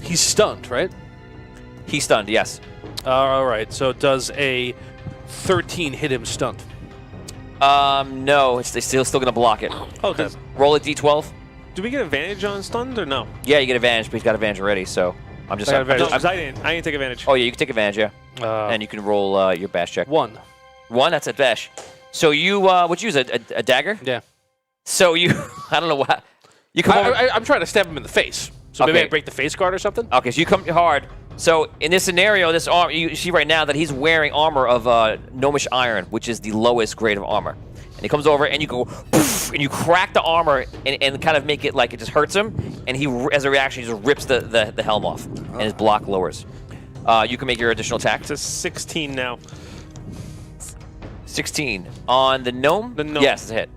He's stunned, right? He's stunned, yes. All right. So does a 13 hit him stunned? No, they're still going to block it. Oh, does, Roll a d12. do we get advantage on stunned or no? Yeah, you get advantage, but he's got advantage already, so I'm just... I got advantage. No, 'cause I didn't take advantage. Oh, yeah, you can take advantage, yeah. And you can roll your bash check. 1. 1, that's a bash. So you, what'd you use, a dagger? Yeah. So you, I don't know what... You come over... I'm trying to stab him in the face. So maybe Okay. I break the face guard or something? Okay, so you come hard. So in this scenario, this armor, you see right now that he's wearing armor of gnomish iron, which is the lowest grade of armor. And he comes over and you go, poof, and you crack the armor and kind of make it like it just hurts him. And he, as a reaction, he just rips the helm off, and his block lowers. You can make your additional attack. It's a 16 now. 16 on the gnome. The gnome. Yes, it's a hit.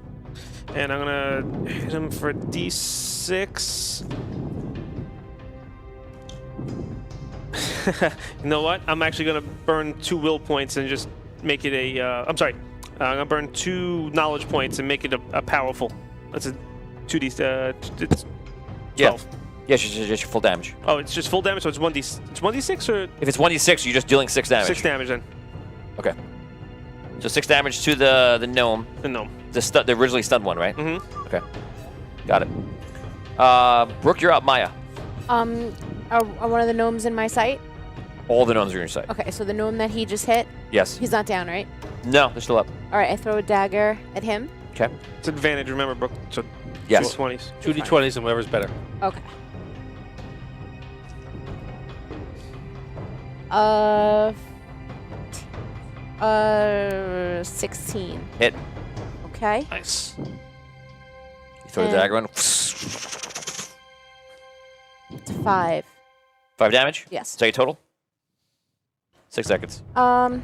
And I'm gonna hit him for d6. You know what? I'm actually gonna burn 2 will points and just make it a. I'm sorry. I'm gonna burn 2 knowledge points and make it a powerful. That's a 2d. It's 12. Yeah. Yes, just your full damage. Oh, it's just full damage. So it's 1d. It's 1d6 or If it's 1d6, you're just dealing 6 damage. 6 damage then. Okay. So 6 damage to the gnome. The gnome. The originally stunned one, right? Mm-hmm. Okay. Got it. Brooke, you're up. Maya. Are one of the gnomes in my sight? All the gnomes are in your sight. Okay, so the gnome that he just hit, Yes. he's not down, right? No, they're still up. All right, I throw a dagger at him. Okay. It's advantage. Remember, Brooke. So Yes. 20s. 2d20s and whatever's better. Okay. 16. Hit. Okay. Nice. You throw the And- dagger in. It's 5. 5 damage? Yes. Is that your total? 6 seconds. I'll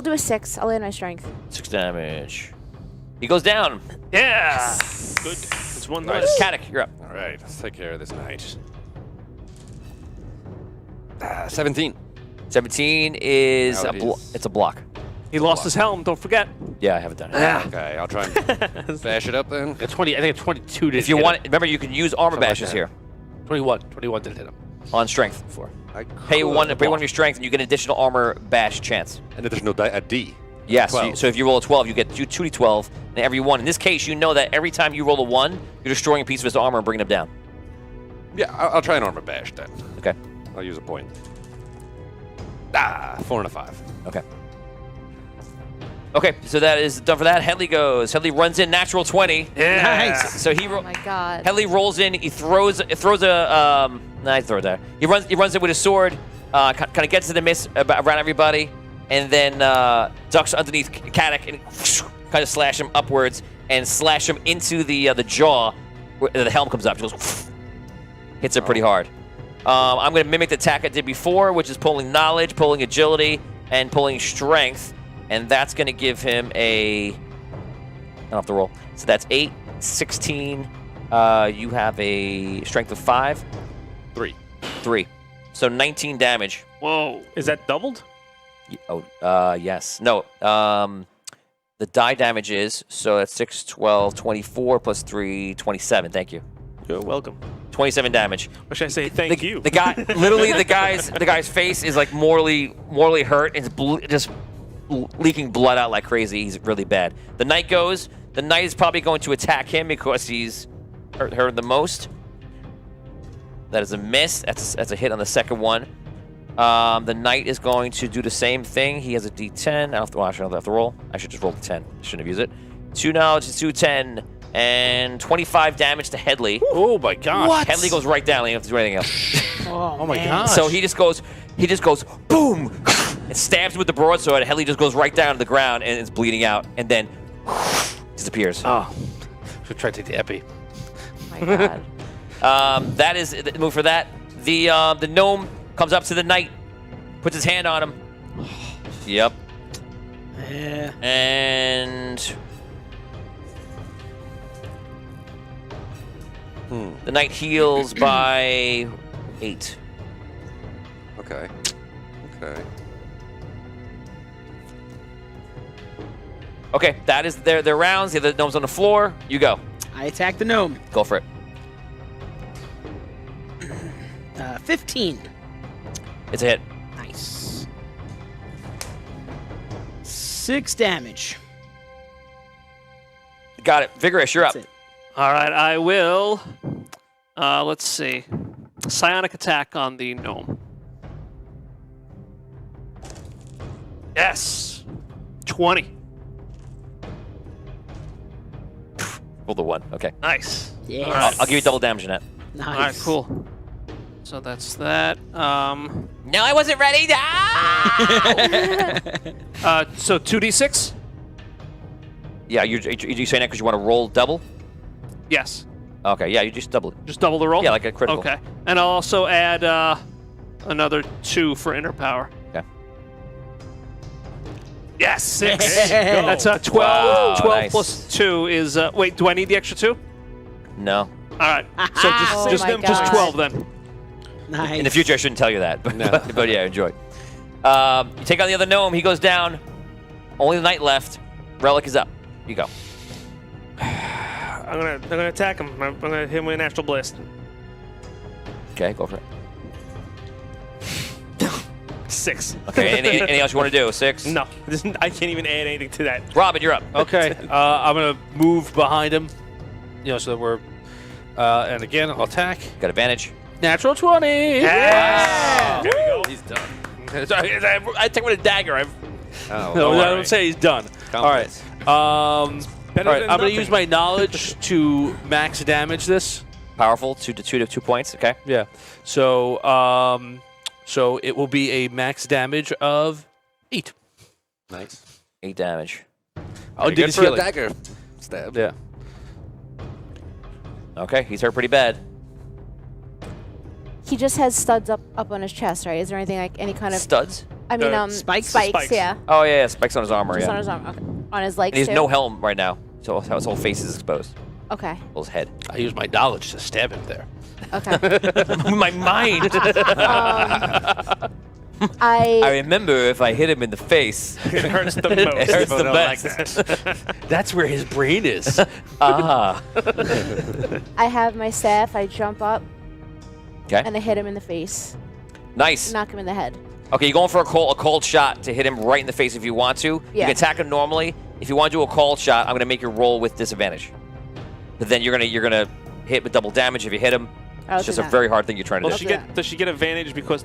do a 6. I'll land my strength. 6 damage. He goes down. Yeah. Good. It's 1 All right, less. Caddick, you're up. All right, let's take care of this knight. 17. 17 is Now it's a block. He lost his helm. Don't forget. Yeah, I haven't done it. Okay, I'll try and bash it up then. A 20. I think a 22 did. If you want, remember you can use armor Something like bashes that. here 21. 21 didn't hit him. on strength before. I Pay one could- of your strength, and you get an additional armor bash chance. An additional a D. Yes. 12. So if you roll a 12, you get 2d12, and every one. In this case, you know that every time you roll a 1, you're destroying a piece of his armor and bringing him down. Yeah, I'll try an armor bash then. Okay. I'll use a point. 4 and a 5. Okay. Okay, so that is done for that. Headley goes. Headley runs in natural 20. Nice. So he Oh my god. Headley rolls in. He throws a he throws that. He runs it with his sword. Kind of gets to the miss around everybody, and then ducks underneath Kadek and kind of slash him upwards and slash him into the jaw where the helm comes up. He goes, hits it pretty hard. I'm going to mimic the attack I did before, which is pulling knowledge, pulling agility, and pulling strength. And that's going to give him a... I don't have to roll. So that's 8, 16. You have a strength of 5. 3. So 19 damage. Whoa. Is that doubled? Yes. No. The die damage is, so that's 6, 12, 24 plus 3, 27. Thank you. You're welcome. 27 damage. Or should I say thank you? The guy, literally, the guy's face is like mortally hurt. It's just leaking blood out like crazy. He's really bad. The knight goes. The knight is probably going to attack him because he's hurt the most. That is a miss. That's a hit on the second one. The knight is going to do the same thing. He has a D10. I don't have to, I have to roll. I should just roll the 10. I shouldn't have used it. 2 knowledge to 2, 10, and 25 damage to Headley. Oh my gosh. What? Headley goes right down. He doesn't have to do anything else. Oh my gosh. So he just goes boom, and stabs him with the broadsword. And Headley just goes right down to the ground and it's bleeding out, and then disappears. Oh. Should try to take the epi. Oh my god. That is the move for that. The gnome comes up to the knight, puts his hand on him. Yep. Yeah. And the knight heals by 8. Okay. Okay, that is their rounds. The other gnome's on the floor. You go. I attack the gnome. Go for it. 15. It's a hit. Nice. 6 damage. Got it. Vigorous, you're up. That's it. All right, I will. Let's see. Psionic attack on the gnome. Yes. 20. Roll the 1. Okay. Nice. Yes. All right. I'll give you double damage in that. Nice. All right, cool. So that's that. No, I wasn't ready. So 2d6? Yeah, you saying that because you want to roll double? Yes. Okay, yeah, you just double it. Just double the roll? Yeah, like a critical. Okay. And I'll also add another 2 for inner power. Okay. Yes, 6. That's 12. Wow, 12 nice. plus 2 is... wait, do I need the extra 2? No. All right. So Oh just my just God. 12 then. Nice. In the future, I shouldn't tell you that, but, No. but yeah, enjoy. You take on the other gnome. He goes down. Only the knight left. Relic is up. You go. I'm gonna attack him. I'm gonna hit him with an astral blast. Okay, go for it. 6. Okay, anything else you want to do? 6? No, I can't even add anything to that. Robin, you're up. Okay. I'm gonna move behind him. So that we're. And again, I'll attack. Got advantage. Natural 20. Yeah! There we go. He's done. I take with a dagger. Oh, No, all I don't right. say he's done. All right. Better All right. than I'm gonna nothing. use my knowledge to max damage this. Powerful. 2 points. Okay. Yeah. So so it will be a max damage of 8. Nice. 8 damage. I'll Pretty do good his for a healing. dagger stab. Yeah. Okay, he's hurt pretty bad. He just has studs up on his chest, right? Is there anything like any kind of? Studs? I mean, spikes? Spikes. Yeah. Oh, yeah, spikes on his armor, Just yeah. on his arm. Okay. On his legs And he has too. no helm right now, so his whole face is exposed. Okay. Well, his head. I use my knowledge to stab him there. Okay. My mind. I I remember if I hit him in the face. It hurts the most. It hurts People the don't like best. that. That's where his brain is. Ah. I have my staff. I jump up Okay. and I hit him in the face. Nice. Knock him in the head. Okay, you're going for a cold shot to hit him right in the face if you want to. You Yeah. can attack him normally. If you want to do a cold shot, I'm gonna make your roll with disadvantage. But then you're gonna hit with double damage if you hit him. I'll It's do just a that. very hard thing you're trying to Well, do. does she get advantage because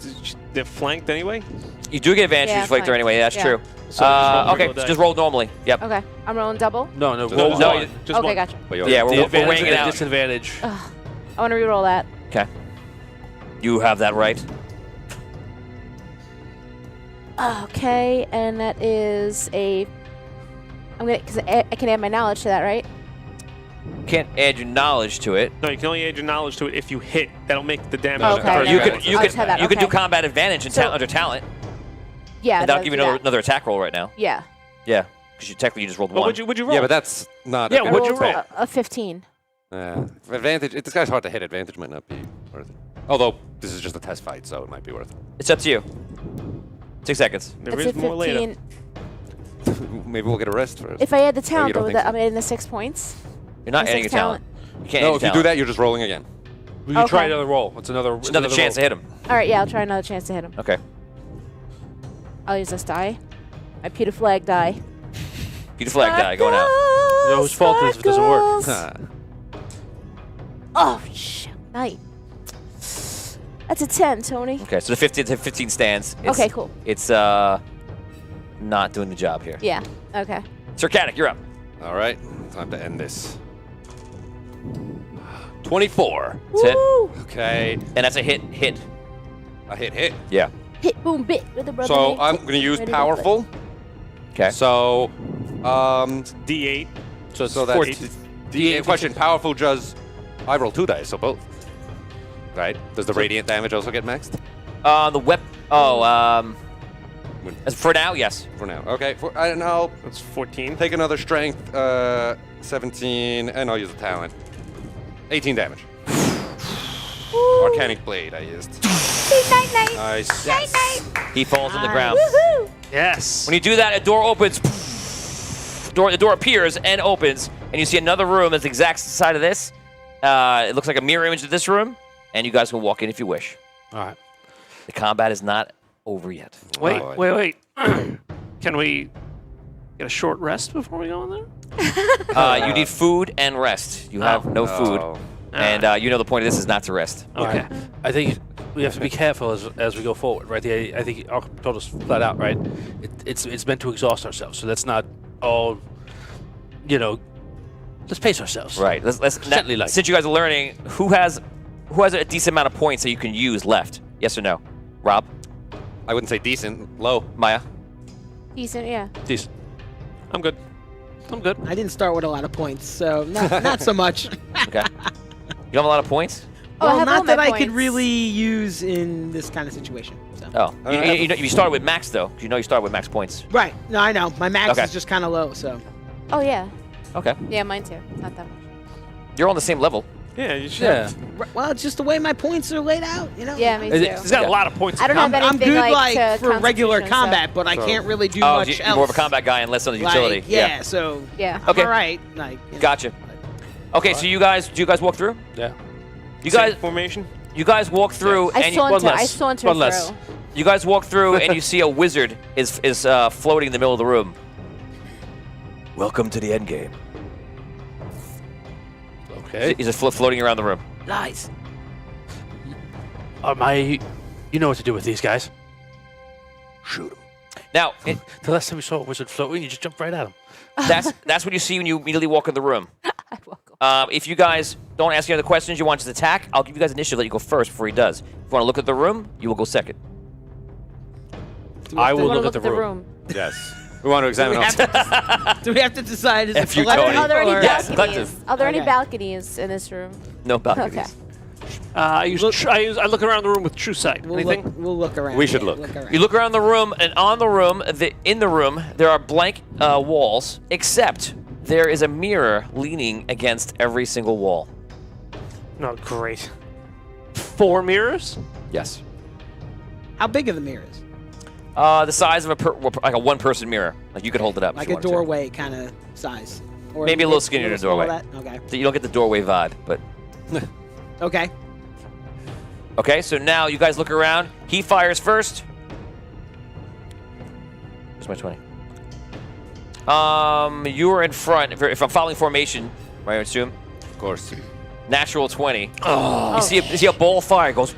they're flanked anyway? You do get advantage Yeah, if you flank there flank. anyway. That's Yeah. true. So just roll Okay, regular just roll normally. Yep. Okay. I'm rolling double. No, no, No, roll no, one. you- Just Okay, one. gotcha. Yeah, we're The advantage weighing it and out. disadvantage. I want to reroll that. Okay. You have that right. Okay, and that is a. I'm gonna, cause I can add my knowledge to that, right? Can't add your knowledge to it. No, you can only add your knowledge to it if you hit. That'll make the damage. Okay, the first then round. You I'll just have that, can do okay. combat advantage and So- under talent, Yeah. and that'll that'll give you do another, that. another attack roll right now. Yeah. Yeah, because technically you just rolled But one. would you roll? Yeah, but that's not. Yeah, I what'd you rolled roll? a 15. Advantage. This guy's hard to hit. Advantage might not be worth it. Although this is just a test fight, so it might be worth It's up to you. 6 seconds. There It's is a more later. 15. it. Maybe we'll get a rest first. If I add the you talent, don't though, think so? I'm adding the 6 points. You're not My adding a 6 talent. You can't No, add if your you do talent. that, you're just rolling again. You can try Okay. another roll. It's another. It's another chance to hit him. All right, yeah, I'll try another chance to hit him. Okay. I'll use this die. My pewter flag die. Pewter flag die going out. You know whose fault it is if it doesn't work. Sparkles. Oh, shit. Night. That's a 10, Tony. Okay, so the 15 stands. It's, Okay, cool. It's not doing the job here. Yeah, okay. Sir Caddick, you're up. All right, time to end this. 24. That's it. Woo! Okay, And that's a hit. Hit. I hit. Yeah. Hit, boom, bit with the brother. So named I'm Hit. gonna use Ready to powerful. Okay. So, D8. So it's so that's 14. the question. Powerful does. I roll 2 dice, so both. Right? Does the radiant damage also get maxed? The whip. Oh, as for now, yes. For now. Okay. I don't know. That's 14. Take another strength. 17, and I'll use a talent. 18 damage. Arcanic blade I used. Night, night. Nice. Night, night. He falls on the ground. Woohoo! Yes. When you do that, a door opens. The door appears and opens, and you see another room that's the exact side of this. It looks like a mirror image of this room, and you guys can walk in if you wish. All right. The combat is not over yet. Wait, Oh, wait. Can we get a short rest before we go in there? You need food and rest. You have no food, Oh. and you know the point of this is not to rest. Okay. All right. I think we have to be careful as we go forward, right? I think Arkham told us flat out, right? It's meant to exhaust ourselves, so let's not all, let's pace ourselves. Right. Let's Gently light. since you guys are learning, who has a decent amount of points that you can use left? Yes or no? Rob, I wouldn't say decent. Low. Maya. Decent, yeah. Decent. I'm good. I'm good. I didn't start with a lot of points, so not so much. Okay. You have a lot of points. Oh, I well, have all not my that I could points. really use in this kind of situation. So. Oh, you started with max though. You know you started with max points. Right. No, I know. My max Okay. is just kind of low, so. Oh, yeah. Okay. Yeah, mine too. Not that much. You're on the same level. Yeah, you should. Yeah. Well, it's just the way my points are laid out, you know? Yeah, me too. He's got a lot of points. I don't have I'm anything good like, to for regular Constitution, so- combat, but I can't really do Oh, much you're else. more of a combat guy and less on the Like, utility. yeah, so Yeah. I'm Okay. all right. Like, you know. Gotcha. Okay, so do you guys walk through? Yeah. You guys formation. you guys walk through I and you, saunter One less. through. you guys walk through and you see a wizard is floating in the middle of the room. Welcome to the end game. Okay. He's just floating around the room. Nice. You know what to do with these guys. Shoot him. Now, The last time we saw a wizard floating, you just jumped right at him. that's what you see when you immediately walk in the room. I welcome. If you guys don't ask any other questions, you want to attack, I'll give you guys initiative. Let you go first before he does. If you want to look at the room, you will go second. I will I wanna look at the room. Yes. We want to examine our Do we have to decide is it F you, collective Tony. Are there any or- Yes, balconies? collective. Are there any Okay. balconies in this room? No balconies. Okay. I look around the room with true sight. Anything? We'll look around. We should Yeah, look. around. You look around the room, and on the room, in the room, there are blank walls, except there is a mirror leaning against every single wall. No, great. 4 mirrors? Yes. How big are the mirrors? The size of like a one-person mirror. Like you could hold it up. if Like you a wanted to. doorway kind of size. Or Maybe a little skinnier than a smaller doorway. that? Okay. So you don't get the doorway vibe, but Okay. okay. So now you guys look around. He fires first. Where's my 20? You are in front. If I'm following formation, right? I assume. Of course. Natural 20. Oh. You see a ball of fire goes.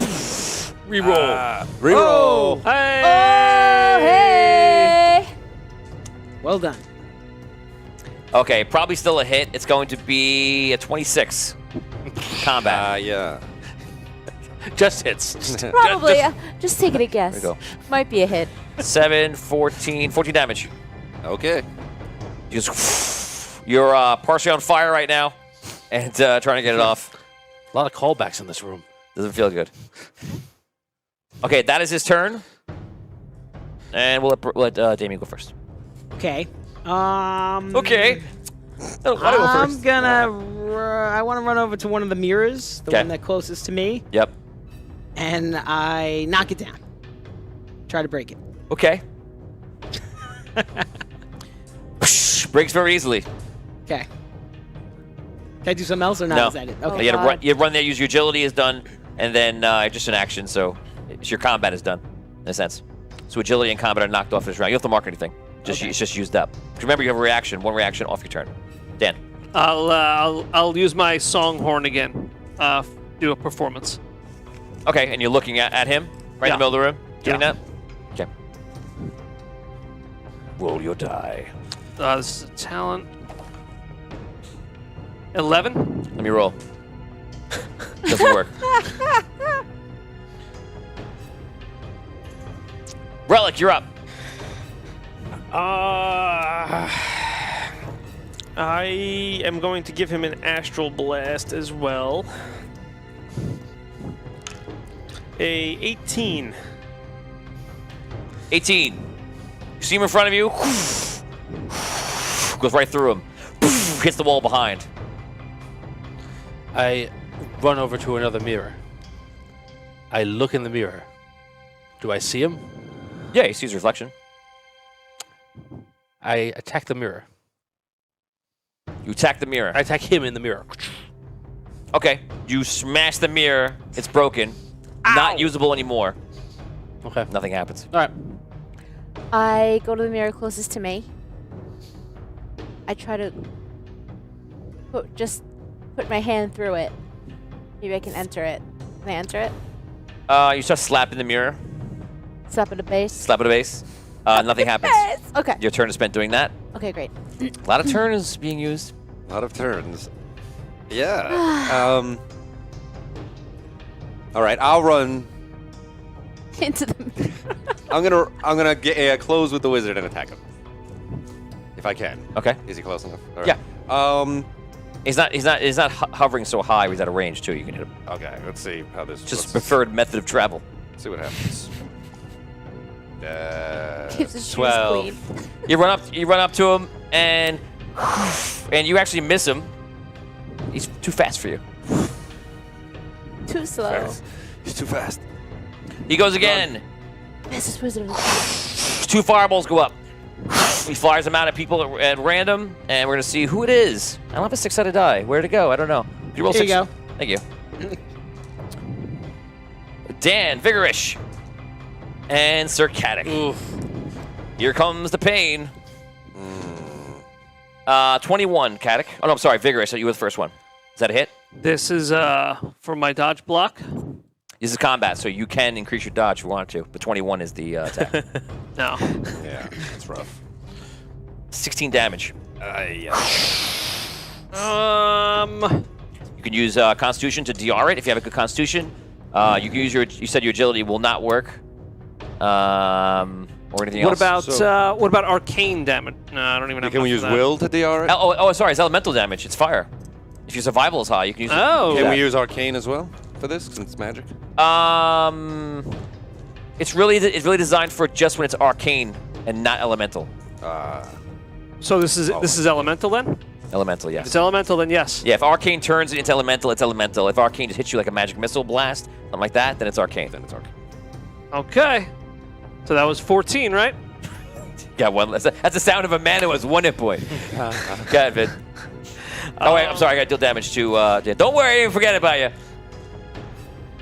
Reroll. Reroll. Hey! Oh, hey! Well done. Okay, probably still a hit. It's going to be a 26. Combat. Yeah. Just hits. Probably. Just taking a guess. There you go. Might be a hit. 7, 14 damage. Okay. You're partially on fire right now, and trying to get it off. A lot of callbacks in this room. Doesn't feel good. Okay, that is his turn, and we'll let Damien go first. Okay. Okay. Oh, I go I'm first. gonna. I want to run over to one of the mirrors, the Okay. one that's closest to me, Yep. and I knock it down. Try to break it. Okay. Breaks very easily. Okay. Can I do something else or not? No. Is that it? Oh, Okay. You, God. you run there, use your agility is done, and then just an action, so your combat is done, in a sense. So agility and combat are knocked off this round. You don't have to mark anything. It's just used up. Remember, you have a reaction, one reaction off your turn. Dan. I'll use my songhorn again. Do a performance. Okay, and you're looking at him right in the middle of the room, doing Yeah. that? Okay. Roll your die. This is a talent. 11. Let me roll. Doesn't work. Relic, you're up. I am going to give him an astral blast as well. A 18. 18. You see him in front of you. Goes right through him. Hits the wall behind. I run over to another mirror. I look in the mirror. Do I see him? Yeah, he sees reflection. I attack the mirror. You attack the mirror. I attack him in the mirror. Okay. You smash the mirror. It's broken. Not usable anymore. Okay. Nothing happens. All right. I go to the mirror closest to me. I try to put my hand through it. Maybe I can enter it. Can I enter it? You start slapping the mirror. Slap at a base. Slap at a base. Nothing happens. Okay. Your turn is spent doing that. Okay, great. A lot of turns being used. A lot of turns. Yeah. All right, I'll run. Into the I'm gonna get close with the wizard and attack him. If I can. Okay. Is he close enough? All Yeah. right. He's not hovering so high. He's at a range too. You can hit him. Okay. Let's see how this. Just let's preferred method of travel. see what happens. keeps his shoes 12. clean. You run up to him and you actually miss him. He's too fast for you. Too slow. He's too fast. He goes again. Mrs. Wizard. 2 fireballs go up. He fires them out at people at random, and we're gonna see who it is. I don't have a 6-sided die. Where'd it go? I don't know. Could you roll Here 6? you go. Thank you. Dan, Vigorish, and Sir Caddick. Here comes the pain. 21, Caddick. Oh no, I'm sorry, Vigorish. You were the first one. Is that a hit? This is for my dodge block. This is combat, so you can increase your dodge if you want to, but 21 is the attack. No. Yeah, it's rough. 16 damage. Yeah. You can use Constitution to DR it if you have a good Constitution. You can use you said your agility will not work. Or anything What else. about what about arcane damage? No, I don't even have. Can we much use of that. will to DR it? Oh, sorry, it's elemental damage. It's fire. If your survival is high, you can use Oh. Can we use arcane as well for this since it's magic? it's really designed for just when it's arcane and not elemental. So this is elemental then? Elemental, If yes. it's elemental, then yes. Yeah, if arcane turns it into elemental, it's elemental. If arcane just hits you like a magic missile blast, something like that, then it's arcane. Then it's arcane. Okay. So that was 14, right? Got one. That's the sound of a man who has 1 hit point. Go ahead, Vin. Oh, wait, I'm sorry. I got to deal damage to... don't worry, I didn't forget about you.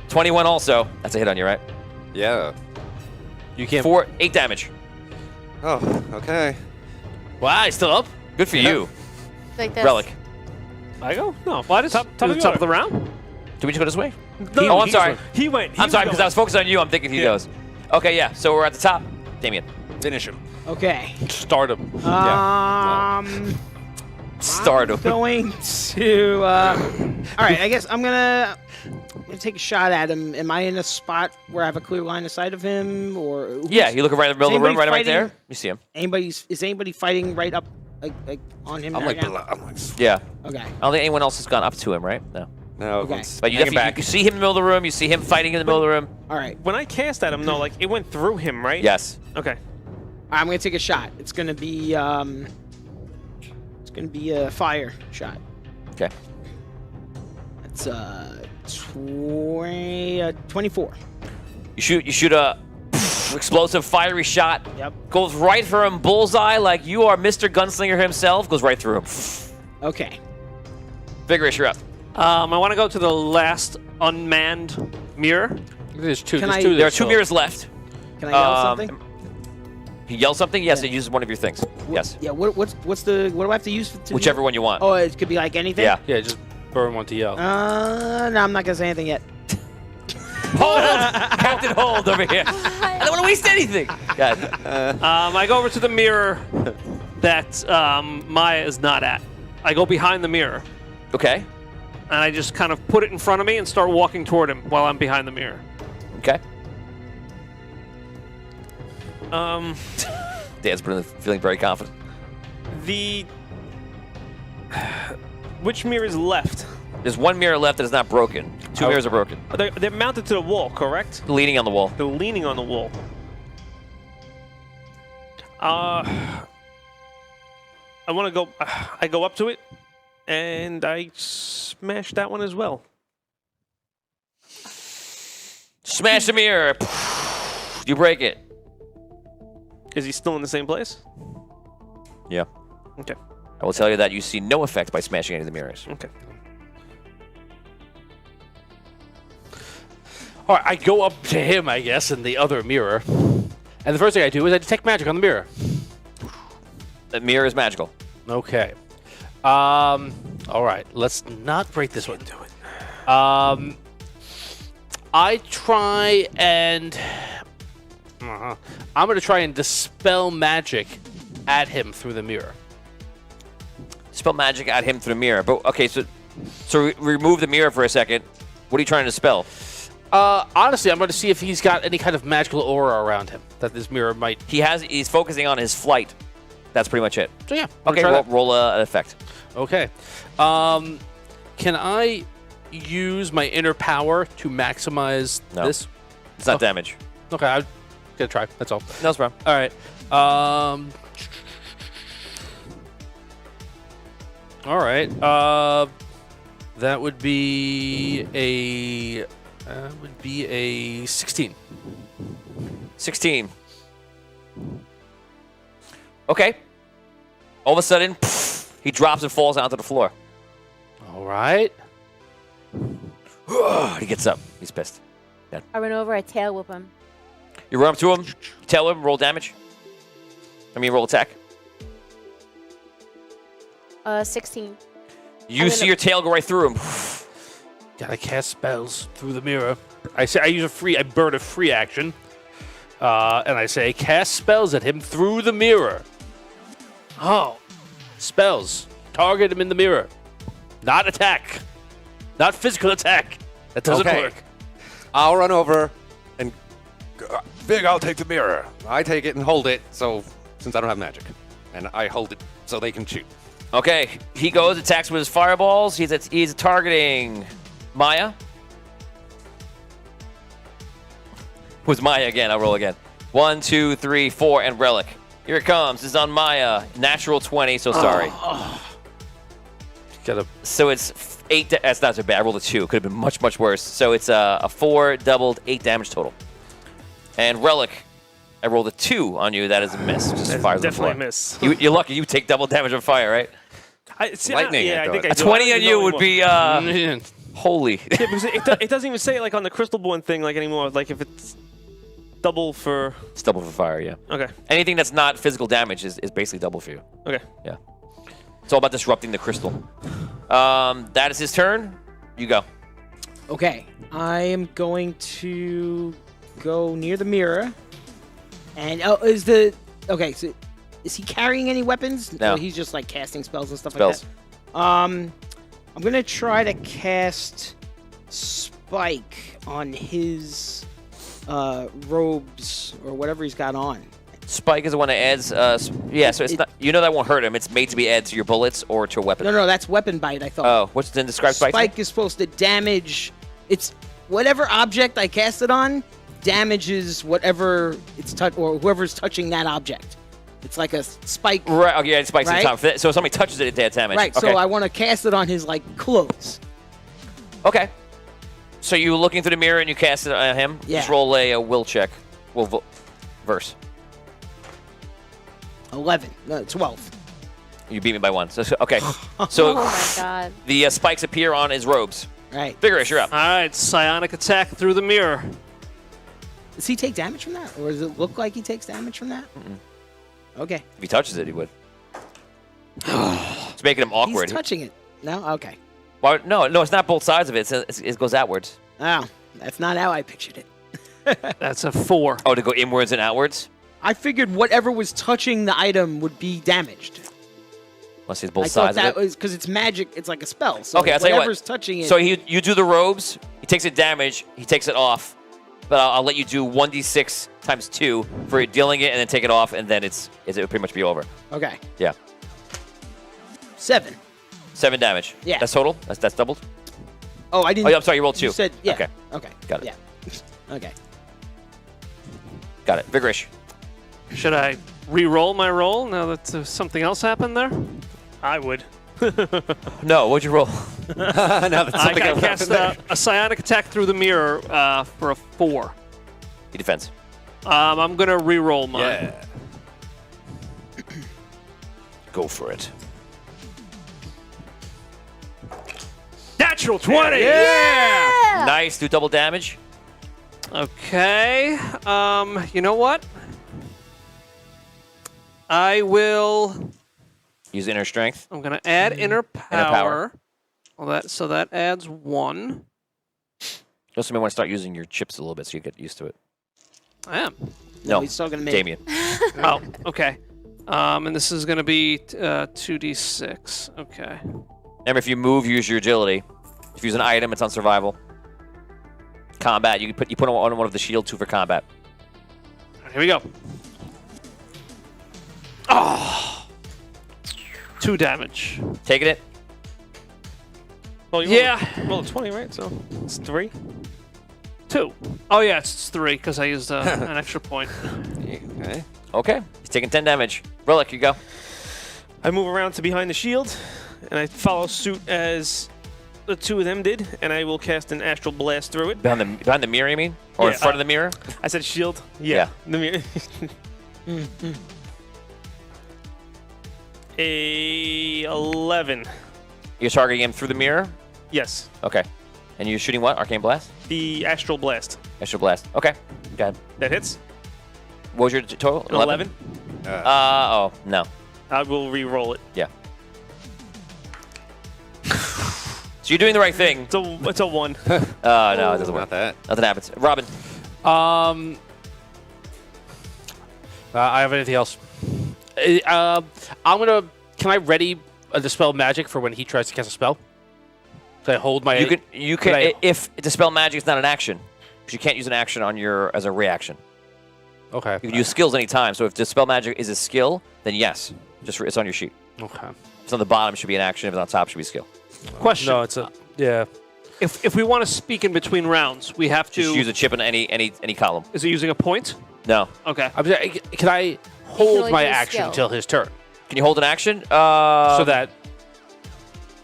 21 also. That's a hit on you, right? Yeah. You can't. 8 damage. Oh, okay. Wow, he's still up. Good for you. Like this. Relic. I go? No. Why does Top of the round? Do we just go this way? No, Oh, I'm sorry. He went. I'm sorry, because I was focused on you. I'm thinking he goes. Okay, yeah. So we're at the top. Damien. Finish him. Okay. Start him. Start him. Going to. All right. I guess I'm gonna take a shot at him. Am I in a spot where I have a clear line of sight of him, or? Yeah, you look right in the middle of the room, right anybody there. fighting? You see him. Is anybody fighting right up, like on him? I'm right like, now? I'm like, Yeah. Okay. I don't think anyone else has gone up to him, right? No. no. Okay. But you hanging definitely you see him in the middle of the room. You see him fighting in the middle of the room. All right. When I cast at him, no, like it went through him, right? Yes. Okay. I'm gonna take a shot. It's gonna be a fire shot. Okay. That's 24. You shoot a explosive fiery shot. Yep. Goes right for him, bullseye, like you are Mr. Gunslinger himself. Goes right through him. Okay. Vigorous, you're up. I want to go to the last unmanned mirror. There's two. Can There's I- two. There are 2 mirrors left. Can I yell something? You yell something? Yes, Yeah. it uses one of your things. Yes. Yeah. What do I have to use to Whichever one you want. Oh, it could be like anything. Yeah. Yeah, just burn one to yell. No, I'm not gonna say anything yet. Hold! Captain Hold over here. I don't want to waste anything. God. I go over to the mirror that Maya is not at. I go behind the mirror, Okay. and I just kind of put it in front of me and start walking toward him while I'm behind the mirror. Okay. Dan's feeling very confident. Which mirror is left? There's 1 mirror left that is not broken. 2 mirrors are broken. They're mounted to the wall, correct? Leaning on the wall. They're leaning on the wall. I want to go. I go up to it, and I smash that one as well. Smash the mirror. You break it. Is he still in the same place? Yeah. Okay. I will tell you that you see no effect by smashing any of the mirrors. Okay. All right, I go up to him, I guess, in the other mirror. And the first thing I do is I detect magic on the mirror. The mirror is magical. Okay. All right, let's not break this one. Do it. I try and... I'm going to try and dispel magic at him through the mirror. Spell magic at him through the mirror. But okay, so remove the mirror for a second. What are you trying to dispel? Honestly, I'm going to see if he's got any kind of magical aura around him that this mirror might... He's focusing on his flight. That's pretty much it. So yeah. Okay, roll an effect. Okay. Can I use my inner power to maximize this? It's not damage. Okay, I'm gonna try. That's all. No problem. All right. All right. That would be a 16. 16. Okay. All of a sudden, he drops and falls onto the floor. All right. He gets up. He's pissed. I run over, I tail whip him. You run up to him, tell him, roll damage. Roll attack. 16. You see your tail go right through him. Gotta cast spells through the mirror. I burn a free action. And I say, cast spells at him through the mirror. Oh. Spells. Target him in the mirror. Not attack. Not physical attack. That doesn't work. I'll run over and... Big, I'll take the mirror. I take it and hold it, since I don't have magic. And I hold it so they can shoot. Okay, he goes, attacks with his fireballs. He's targeting Maya. Who's Maya again? I'll roll again. 1, 2, 3, 4, and Relic. Here it comes. This is on Maya. Natural 20, so sorry. So it's 8. That's not so bad. I rolled a 2. Could have been much, much worse. So it's a 4 doubled 8 damage total. And Relic, I rolled a 2 on you. That is a miss. Just That's fires on the definitely a floor. miss. You're lucky. You take double damage on fire, right? Lightning, Yeah, I I think thought. I A do. 20 I don't on even you know would anymore. be holy. Yeah, because it doesn't even say it like on the crystal ball thing like anymore. Like if it's double for. It's double for fire, yeah. Okay. Anything that's not physical damage is basically double for you. Okay. Yeah. It's all about disrupting the crystal. That is his turn. You go. Okay, I am going to go near the mirror. And so is he carrying any weapons? No. Or he's just like casting spells and stuff Spells. like that. I'm gonna try to cast Spike on his robes or whatever he's got on. Spike is the one that adds. So it's not. You know that won't hurt him. It's made to be added to your bullets or to a weapon. No, that's weapon bite. I thought. Oh, what's the describe Spike? Spike is supposed to damage. It's whatever object I cast it on damages whatever it's or whoever's touching that object. It's like a spike. Right. Okay. Yeah, it spikes Right? in time. So if somebody touches it, it adds damage. Right. Okay. So I want to cast it on his like clothes. Okay. So you looking through the mirror and you cast it on him. Yeah. Just roll a will check. Well, verse. 11. No, 12. You beat me by 1. So okay. So Oh my god. the spikes appear on his robes. Right. Vigorous, you're up. All right, psionic attack through the mirror. Does he take damage from that, or does it look like he takes damage from that? Okay. If he touches it, he would. It's making him awkward. He's touching it. No. Okay. Why, no, it's not both sides of it. It goes outwards. Oh, that's not how I pictured it. That's a 4. Oh, to go inwards and outwards? I figured whatever was touching the item would be damaged. Unless it's both I thought sides of that it. was because it's magic. It's like a spell. So Okay, I'll tell you what. whatever's touching it. So you do the robes. He takes it damage. He takes it off. But I'll let you do 1d6 times 2 for dealing it, and then take it off, and then it'll pretty much be over. Okay. Yeah. 7. 7 damage. Yeah. That's total. That's doubled. Oh, I didn't. Oh, yeah, I'm sorry. You rolled 2. You said yeah. Okay. Okay. Got it. Yeah. Okay. Got it. Vigorish. Should I re-roll my roll now that something else happened there? I would. No. What'd you roll? now that I something else cast happened there. a psionic attack through the mirror for a 4. He defends. I'm going to re-roll mine. Yeah. Go for it. Natural 20! Yeah! Nice. Do double damage. Okay. You know what? I will... Use inner strength. I'm going to add inner power. power. Well, so that adds 1. You also may want to start using your chips a little bit so you get used to it. I am. No, he's talking to me. Damien. Oh, okay. And this is going to be 2d6. Okay. Remember, if you move, use your agility. If you use an item, it's on survival. Combat, you put on one of the shield 2 for combat. Here we go. Oh! 2 damage. Taking it. Well, you rolled a 20, right? So it's 3. 2. Oh, yeah, it's 3 because I used an extra point. Okay. Okay. He's taking 10 damage. Relic, you go. I move around to behind the shield, and I follow suit as the 2 of them did, and I will cast an astral blast through it. Behind the mirror, you mean? Or Yeah, in front of the mirror? I said shield. Yeah. The mirror. A 11. You're targeting him through the mirror? Yes. Okay. And you're shooting what? Arcane Blast? The astral blast. Astral Blast. Okay. Go ahead. That hits. What was your total? An 11. Oh, no. I will re-roll it. Yeah. So you're doing the right thing. It's a 1. No, it doesn't work. Not that. Nothing happens. Robin. I have anything else? I'm gonna. Can I ready a dispel magic for when he tries to cast a spell? Can I hold my? You can. If dispel magic is not an action, because you can't use an action on as a reaction. Okay. You can use skills anytime. So if dispel magic is a skill, then yes, it's on your sheet. Okay. If it's on the bottom, it should be an action. If it's on top, it should be a skill. Question. No, it's a yeah. If we want to speak in between rounds, we have to Just use a chip in any column. Is it using a point? No. Okay. Can I hold only my do a action skill. until his turn? Can you hold an action? So that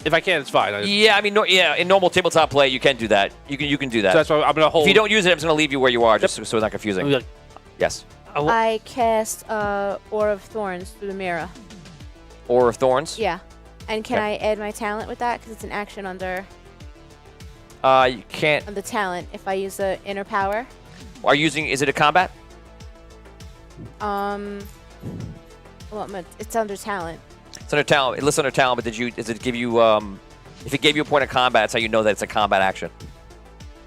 if I can, it's fine. Yeah, I mean, in normal tabletop play, you can do that. You can do that. So that's why I'm gonna hold. If you don't use it, I'm just gonna leave you where you are, just so it's not confusing. I'm like, Yes. I cast Aura of Thorns through the mirror. Aura of Thorns? Yeah. And can Okay. I add my talent with that? Because it's an action under You can't. the talent if I use the inner power. Are you using? Is it a combat? Well, it's under talent. It's under talent. It lists under talent, but does it give you? If it gave you a point of combat, that's how you know that it's a combat action.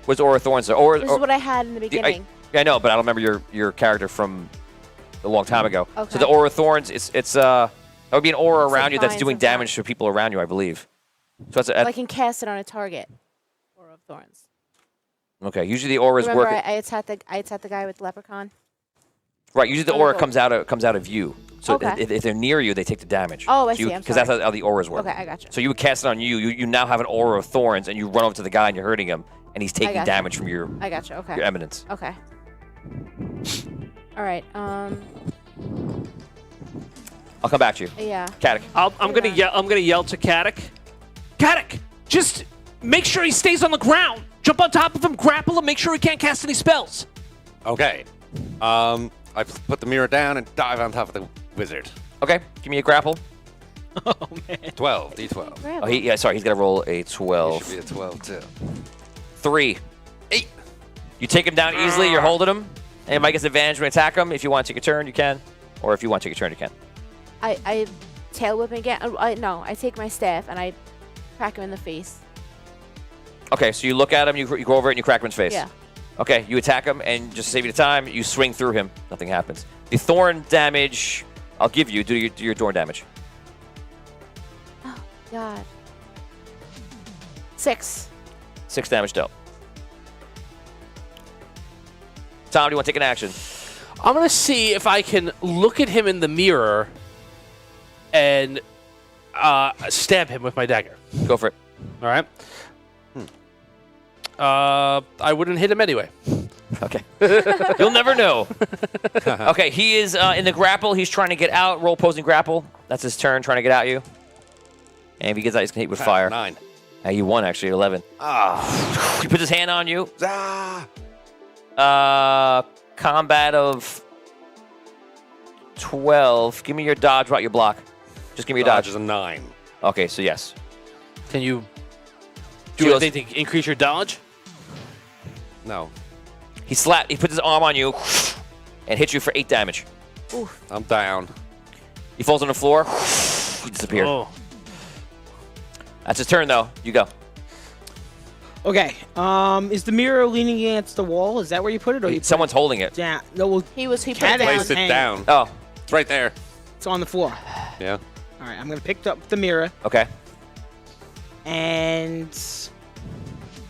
What's Aura of Thorns? This is what I had in the beginning. I know, but I don't remember your character from a long time ago. Okay. So the Aura of Thorns, it's that would be an aura It's around like you that's vines doing and damage to people around you, I believe. So that's I can cast it on a target. Aura of Thorns. okay. Usually the auras Remember, work. I attacked the guy with the leprechaun. Right. Usually the Oh, aura cool. comes out of you. So Okay. if they're near you, they take the damage. Oh, I see, I'm Because that's sorry. how the auras work. Okay, I gotcha. So you would cast it on you. You now have an aura of thorns, and you run over to the guy and you're hurting him, and he's taking gotcha. damage from your I gotcha. Okay. eminence. Okay. All right. I'll come back to you. Yeah. Katic. I'm gonna yell. I'm gonna yell to Katic. Katic, just make sure he stays on the ground. Jump on top of him, grapple him, make sure he can't cast any spells. Okay. I put the mirror down and dive on top of the wizard. Okay. Give me a grapple. Oh man. 12, D12. Grab Oh, him. he's gonna roll a It 12. should be a 12 too. 3. 8. You take him down easily. You're holding him. Anybody gets advantage when you attack him. If you want to take a turn, you can. Or if you want to take a turn, you can. I tail whip him again. No, I take my staff and I crack him in the face. Okay, so you look at him, you go over it, and you crack him in his face. Yeah. Okay, you attack him, and just to save you the time, you swing through him. Nothing happens. The thorn damage, I'll give you. Do your thorn damage. Oh God. 6. 6 damage dealt. Tom, do you want to take an action? I'm gonna see if I can look at him in the mirror and stab him with my dagger. Go for it. All right. I wouldn't hit him anyway. Okay. You'll never know. Okay, he is in the grapple. He's trying to get out. Roll opposing grapple. That's his turn, trying to get at you. And if he gets out, he's going to hit with fire. 9. You won, actually, at 11. Ah. He puts his hand on you. Ah. Combat of 12. Give me your dodge, what your block. Just give me your Dodge dodge. is a 9. Okay, so yes. Can you do Shields. anything to increase your dodge? No. He puts his arm on you and hits you for 8 damage. I'm down. He falls on the floor. He disappeared. Oh. That's his turn, though. You go. Okay. Is the mirror leaning against the wall? Is that where you put it, or you put Someone's holding it. it down? No, well, He put Cat it down. Placed it hang. down. Oh, It's right there. it's on the floor. Yeah. All right, I'm gonna pick up the mirror, okay. and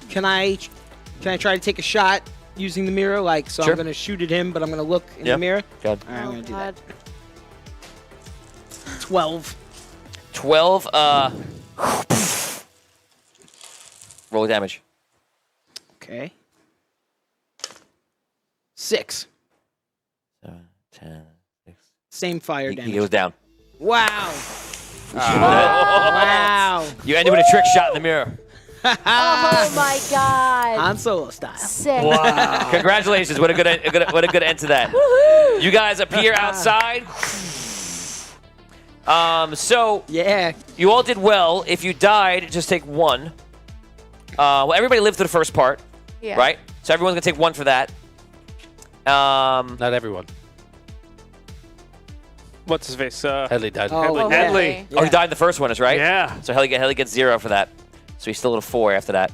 can I try to take a shot using the mirror? Like, so Sure. I'm gonna shoot at him, but I'm gonna look in Yeah. the mirror. Good. All right, I'm Oh, gonna do God. that. 12. 12. Roll damage. Okay. 6. 7, 10, 6. Same fire He damage. goes down. Wow. Wow. You ended with a trick shot in the mirror. Oh my God. Han Solo style. Sick. Congratulations. What a good end to that. You guys appear outside. So Yeah. you all did well. If you died, just take 1. Well, everybody lived through the first part, Yeah. right? So everyone's gonna take 1 for that. Not everyone. What's his face? Headley died. Oh, Headley. Oh, he died in the first one, is right? Yeah. So Helly gets 0 for that. So he's still at a 4 after that.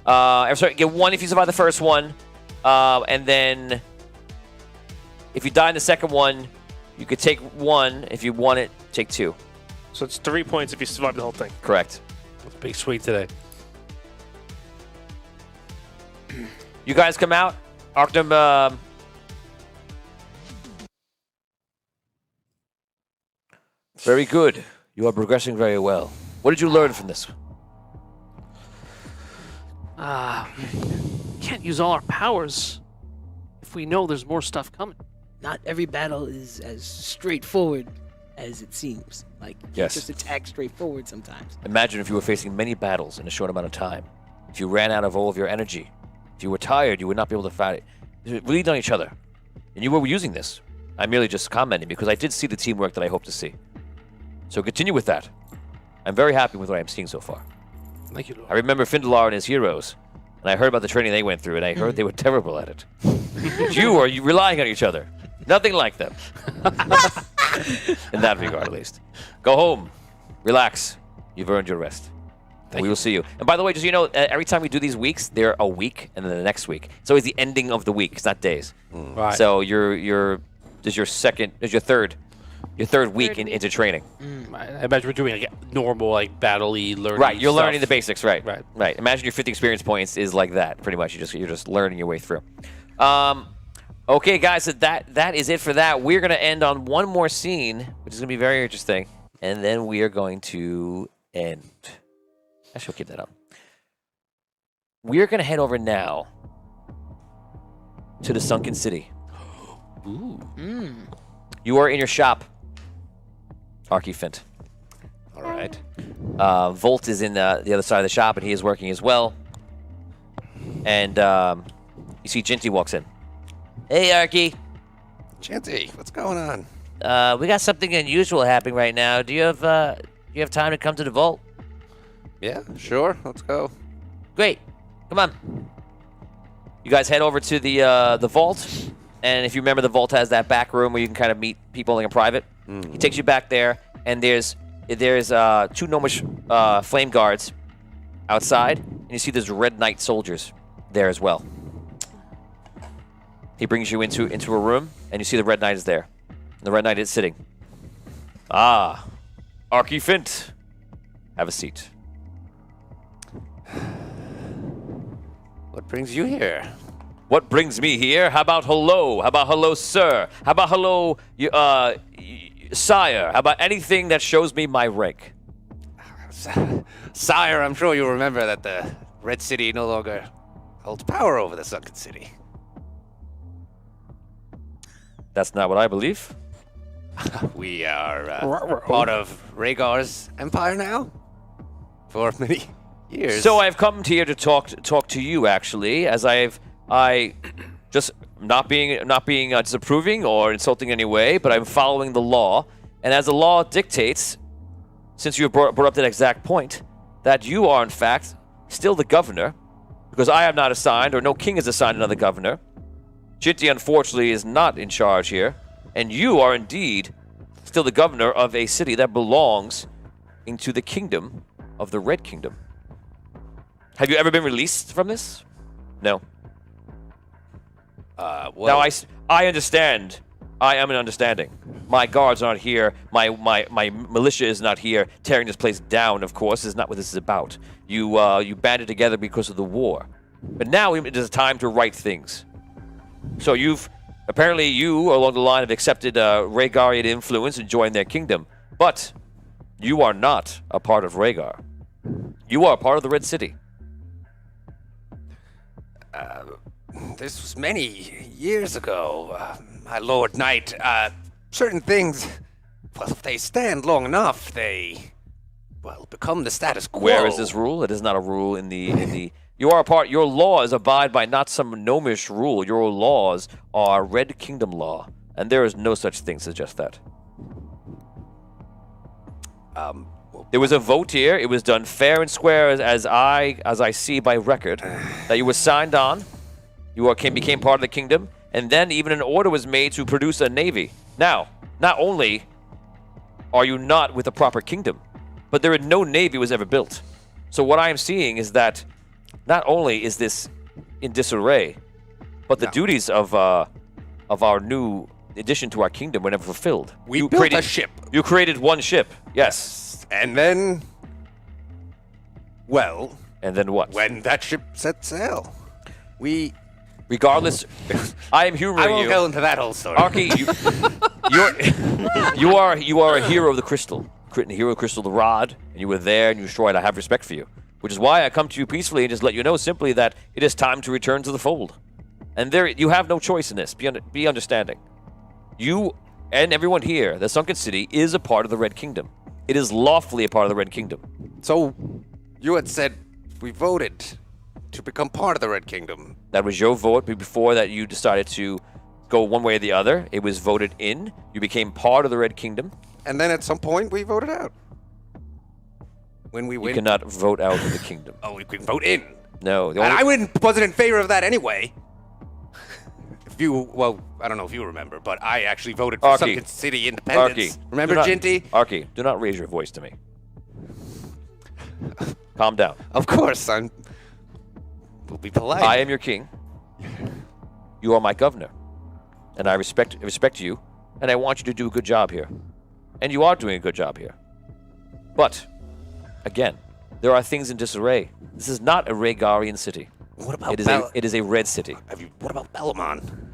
I'm sorry, get 1 if you survive the first one. And then if you die in the second one, you could take 1. If you want it, take 2. So it's 3 points if you survive the whole thing. Correct. It's big sweet today. You guys come out. Arctum, very good. You are progressing very well. What did you learn from this? Can't use all our powers if we know there's more stuff coming. Not every battle is as straightforward as it seems. Like, you Yes. just attack straightforward sometimes. Imagine if you were facing many battles in a short amount of time. If you ran out of all of your energy. If you were tired, you would not be able to fight it. We lean on each other. And you were using this. I'm merely just commenting because I did see the teamwork that I hope to see. So continue with that. I'm very happy with what I'm seeing so far. Thank you, Lord. I remember Findalar and his heroes, and I heard about the training they went through, and I heard they were terrible at it. But you are relying on each other. Nothing like them. In that regard, at least. Go home. Relax. You've earned your rest. We will see you. And by the way, just so you know, every time we do these weeks, they're a week, and then the next week. It's always the ending of the week. It's not days. Right. So this is your third week into training. I imagine we're doing like normal, like battle-y learning. Right, you're stuff. learning the basics, right? Right. Imagine your 50 experience points is like that, pretty much. You're just learning your way through. Okay, guys, so that is it for that. We're gonna end on one more scene, which is gonna be very interesting, and then we are going to end. Actually, we'll keep that up. We're gonna head over now to the Sunken City. Ooh. You are in your shop, Arcane. All right. Volt is in the other side of the shop, and he is working as well. And you see Jinty walks in. Hey, Arky. Chanty, what's going on? We got something unusual happening right now. Do you have time to come to the vault? Yeah, sure. Let's go. Great. Come on. You guys head over to the vault, and if you remember, the vault has that back room where you can kind of meet people like in private. He takes you back there, and there's 2 gnomish flame guards outside, and you see there's Red Knight soldiers there as well. He brings you into a room, and you see the Red Knight is there. And the Red Knight is sitting. Ah, Arcane. Have a seat. What brings you here? What brings me here? How about hello? How about hello, sir? How about hello, sire? How about anything that shows me my rank? Sire, I'm sure you remember that the Red City no longer holds power over the Sunken City. That's not what I believe. We are part of Rhaegar's empire now for many years. So I've come here to talk to you, actually, as I just not being disapproving or insulting in any way, but I'm following the law, and as the law dictates, since you brought up that exact point, that you are in fact still the governor, because I have not assigned, or no king has assigned another governor. Jinty, unfortunately, is not in charge here, and you are indeed still the governor of a city that belongs into the kingdom of the Red Kingdom. Have you ever been released from this? No. Well, Now I understand. I am an understanding. My guards aren't here. My militia is not here. Tearing this place down, of course, is not what this is about. You banded together because of the war, but now it is time to right things. So you along the line have accepted Rhaegarian influence and joined their kingdom, but you are not a part of Rhaegar. You are a part of the Red City. this was many years ago, my Lord Knight. Certain things, well, if they stand long enough, they, well, become the status quo. Where is this rule? It is not a rule in the you are a part. Your laws abide by not some gnomish rule. Your laws are Red Kingdom law, and there is no such thing to suggest that. There was a vote here. It was done fair and square, as I see by record, that you were signed on. You became part of the kingdom, and then even an order was made to produce a navy. Now, not only are you not with the proper kingdom, but no navy was ever built. So what I am seeing is that not only is this in disarray, but the duties of our new addition to our kingdom were never fulfilled. We built a ship. You created one ship, yes. And then, well... And then what? When that ship set sail, we... Regardless, I am humoring you. I won't go into that whole story. Arky, you are a hero of the crystal. A hero of the crystal, the rod, and you were there and you destroyed. I have respect for you. Which is why I come to you peacefully and just let you know simply that it is time to return to the fold. And you have no choice in this. Be understanding. You and everyone here, the Sunken City, is a part of the Red Kingdom. It is lawfully a part of the Red Kingdom. So, you had said we voted to become part of the Red Kingdom. That was your vote, but before that you decided to go one way or the other. It was voted in. You became part of the Red Kingdom. And then at some point, we voted out. When we You win. cannot vote out of the kingdom. Oh, we can vote in. No. The And only, wasn't in favor of that anyway. Well, I don't know if you remember, but I actually voted for Arky. Sunken City independence. Arky. Remember, do not- Ginty? Arky, do not raise your voice to me. Calm down. Of course, we'll be polite. I am your king. You are my governor. And I respect you, and I want you to do a good job here. And you are doing a good job here. But, again, there are things in disarray. This is not a Rhaegarian city. What about It is a red city. What about Bellamon?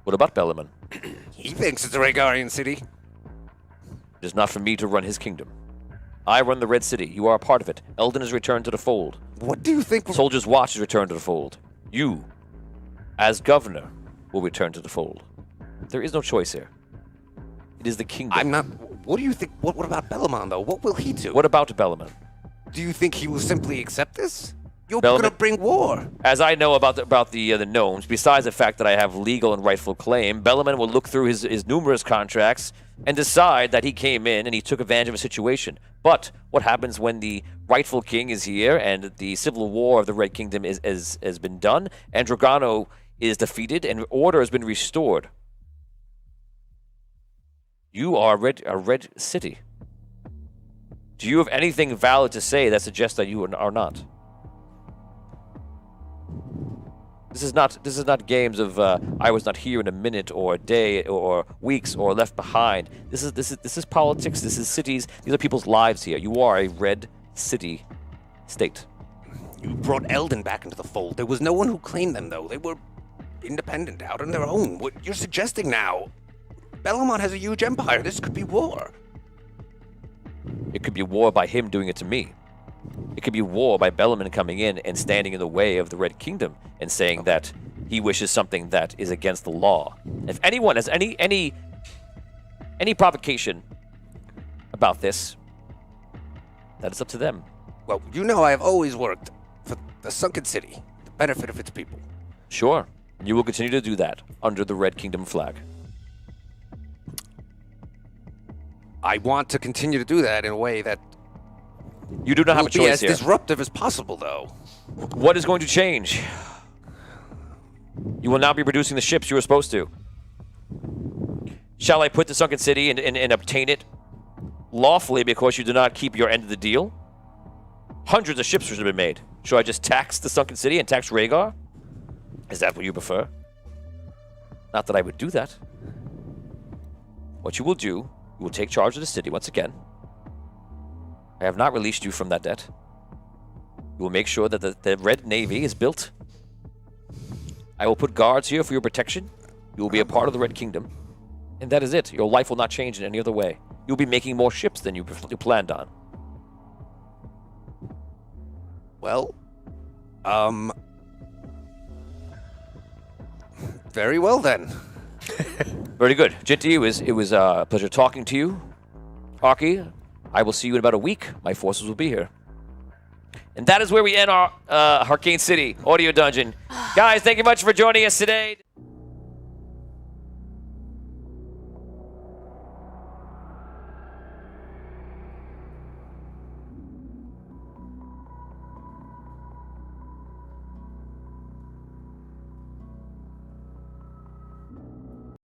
What about Bellamon? He thinks it's a Rhaegarian city. It is not for me to run his kingdom. I run the Red City. You are a part of it. Eldon is returned to the fold. What do you think? Soldier's Watch is returned to the fold. You, as governor, will return to the fold. There is no choice here. It is the kingdom. I'm not. What do you think? What about Bellamon, though? What will he do? What about Bellamon? Do you think he will simply accept this? You're Bellamon- going to bring war. As I know about the gnomes, besides the fact that I have legal and rightful claim, Bellamon will look through his numerous contracts and decide that he came in and he took advantage of a situation. But what happens when the rightful king is here and the civil war of the Red Kingdom has been done and Dragano is defeated and order has been restored? You are a red city. Do you have anything valid to say that suggests that you are not? This is not games of I was not here in a minute or a day or weeks or left behind. This is politics. This is cities. These are people's lives here. You are a red city state. You brought Eldon back into the fold. There was no one who claimed them, though. They were independent, out on their own. What you're suggesting now, Bellamon has a huge empire. This could be war. It could be war by him doing it to me. It could be war by Bellamon coming in and standing in the way of the Red Kingdom and saying that he wishes something that is against the law. If anyone has any provocation about this, that is up to them. Well, you know I have always worked for the Sunken City, the benefit of its people. Sure, you will continue to do that under the Red Kingdom flag. I want to continue to do that in a way that You do not have will a be choice as here. disruptive as possible, though. What is going to change? You will now be producing the ships you were supposed to. Shall I put the Sunken City and obtain it lawfully because you do not keep your end of the deal? Hundreds of ships should have been made. Should I just tax the Sunken City and tax Rhaegar? Is that what you prefer? Not that I would do that. What you will do, you will take charge of the city once again. I have not released you from that debt. You will make sure that the Red Navy is built. I will put guards here for your protection. You will be a part of the Red Kingdom. And that is it. Your life will not change in any other way. You'll be making more ships than you planned on. Well, very well then. Very good. Ginty, it was a pleasure talking to you. Arky, I will see you in about a week. My forces will be here. And that is where we end our Arcane City audio dungeon. Guys, thank you much for joining us today.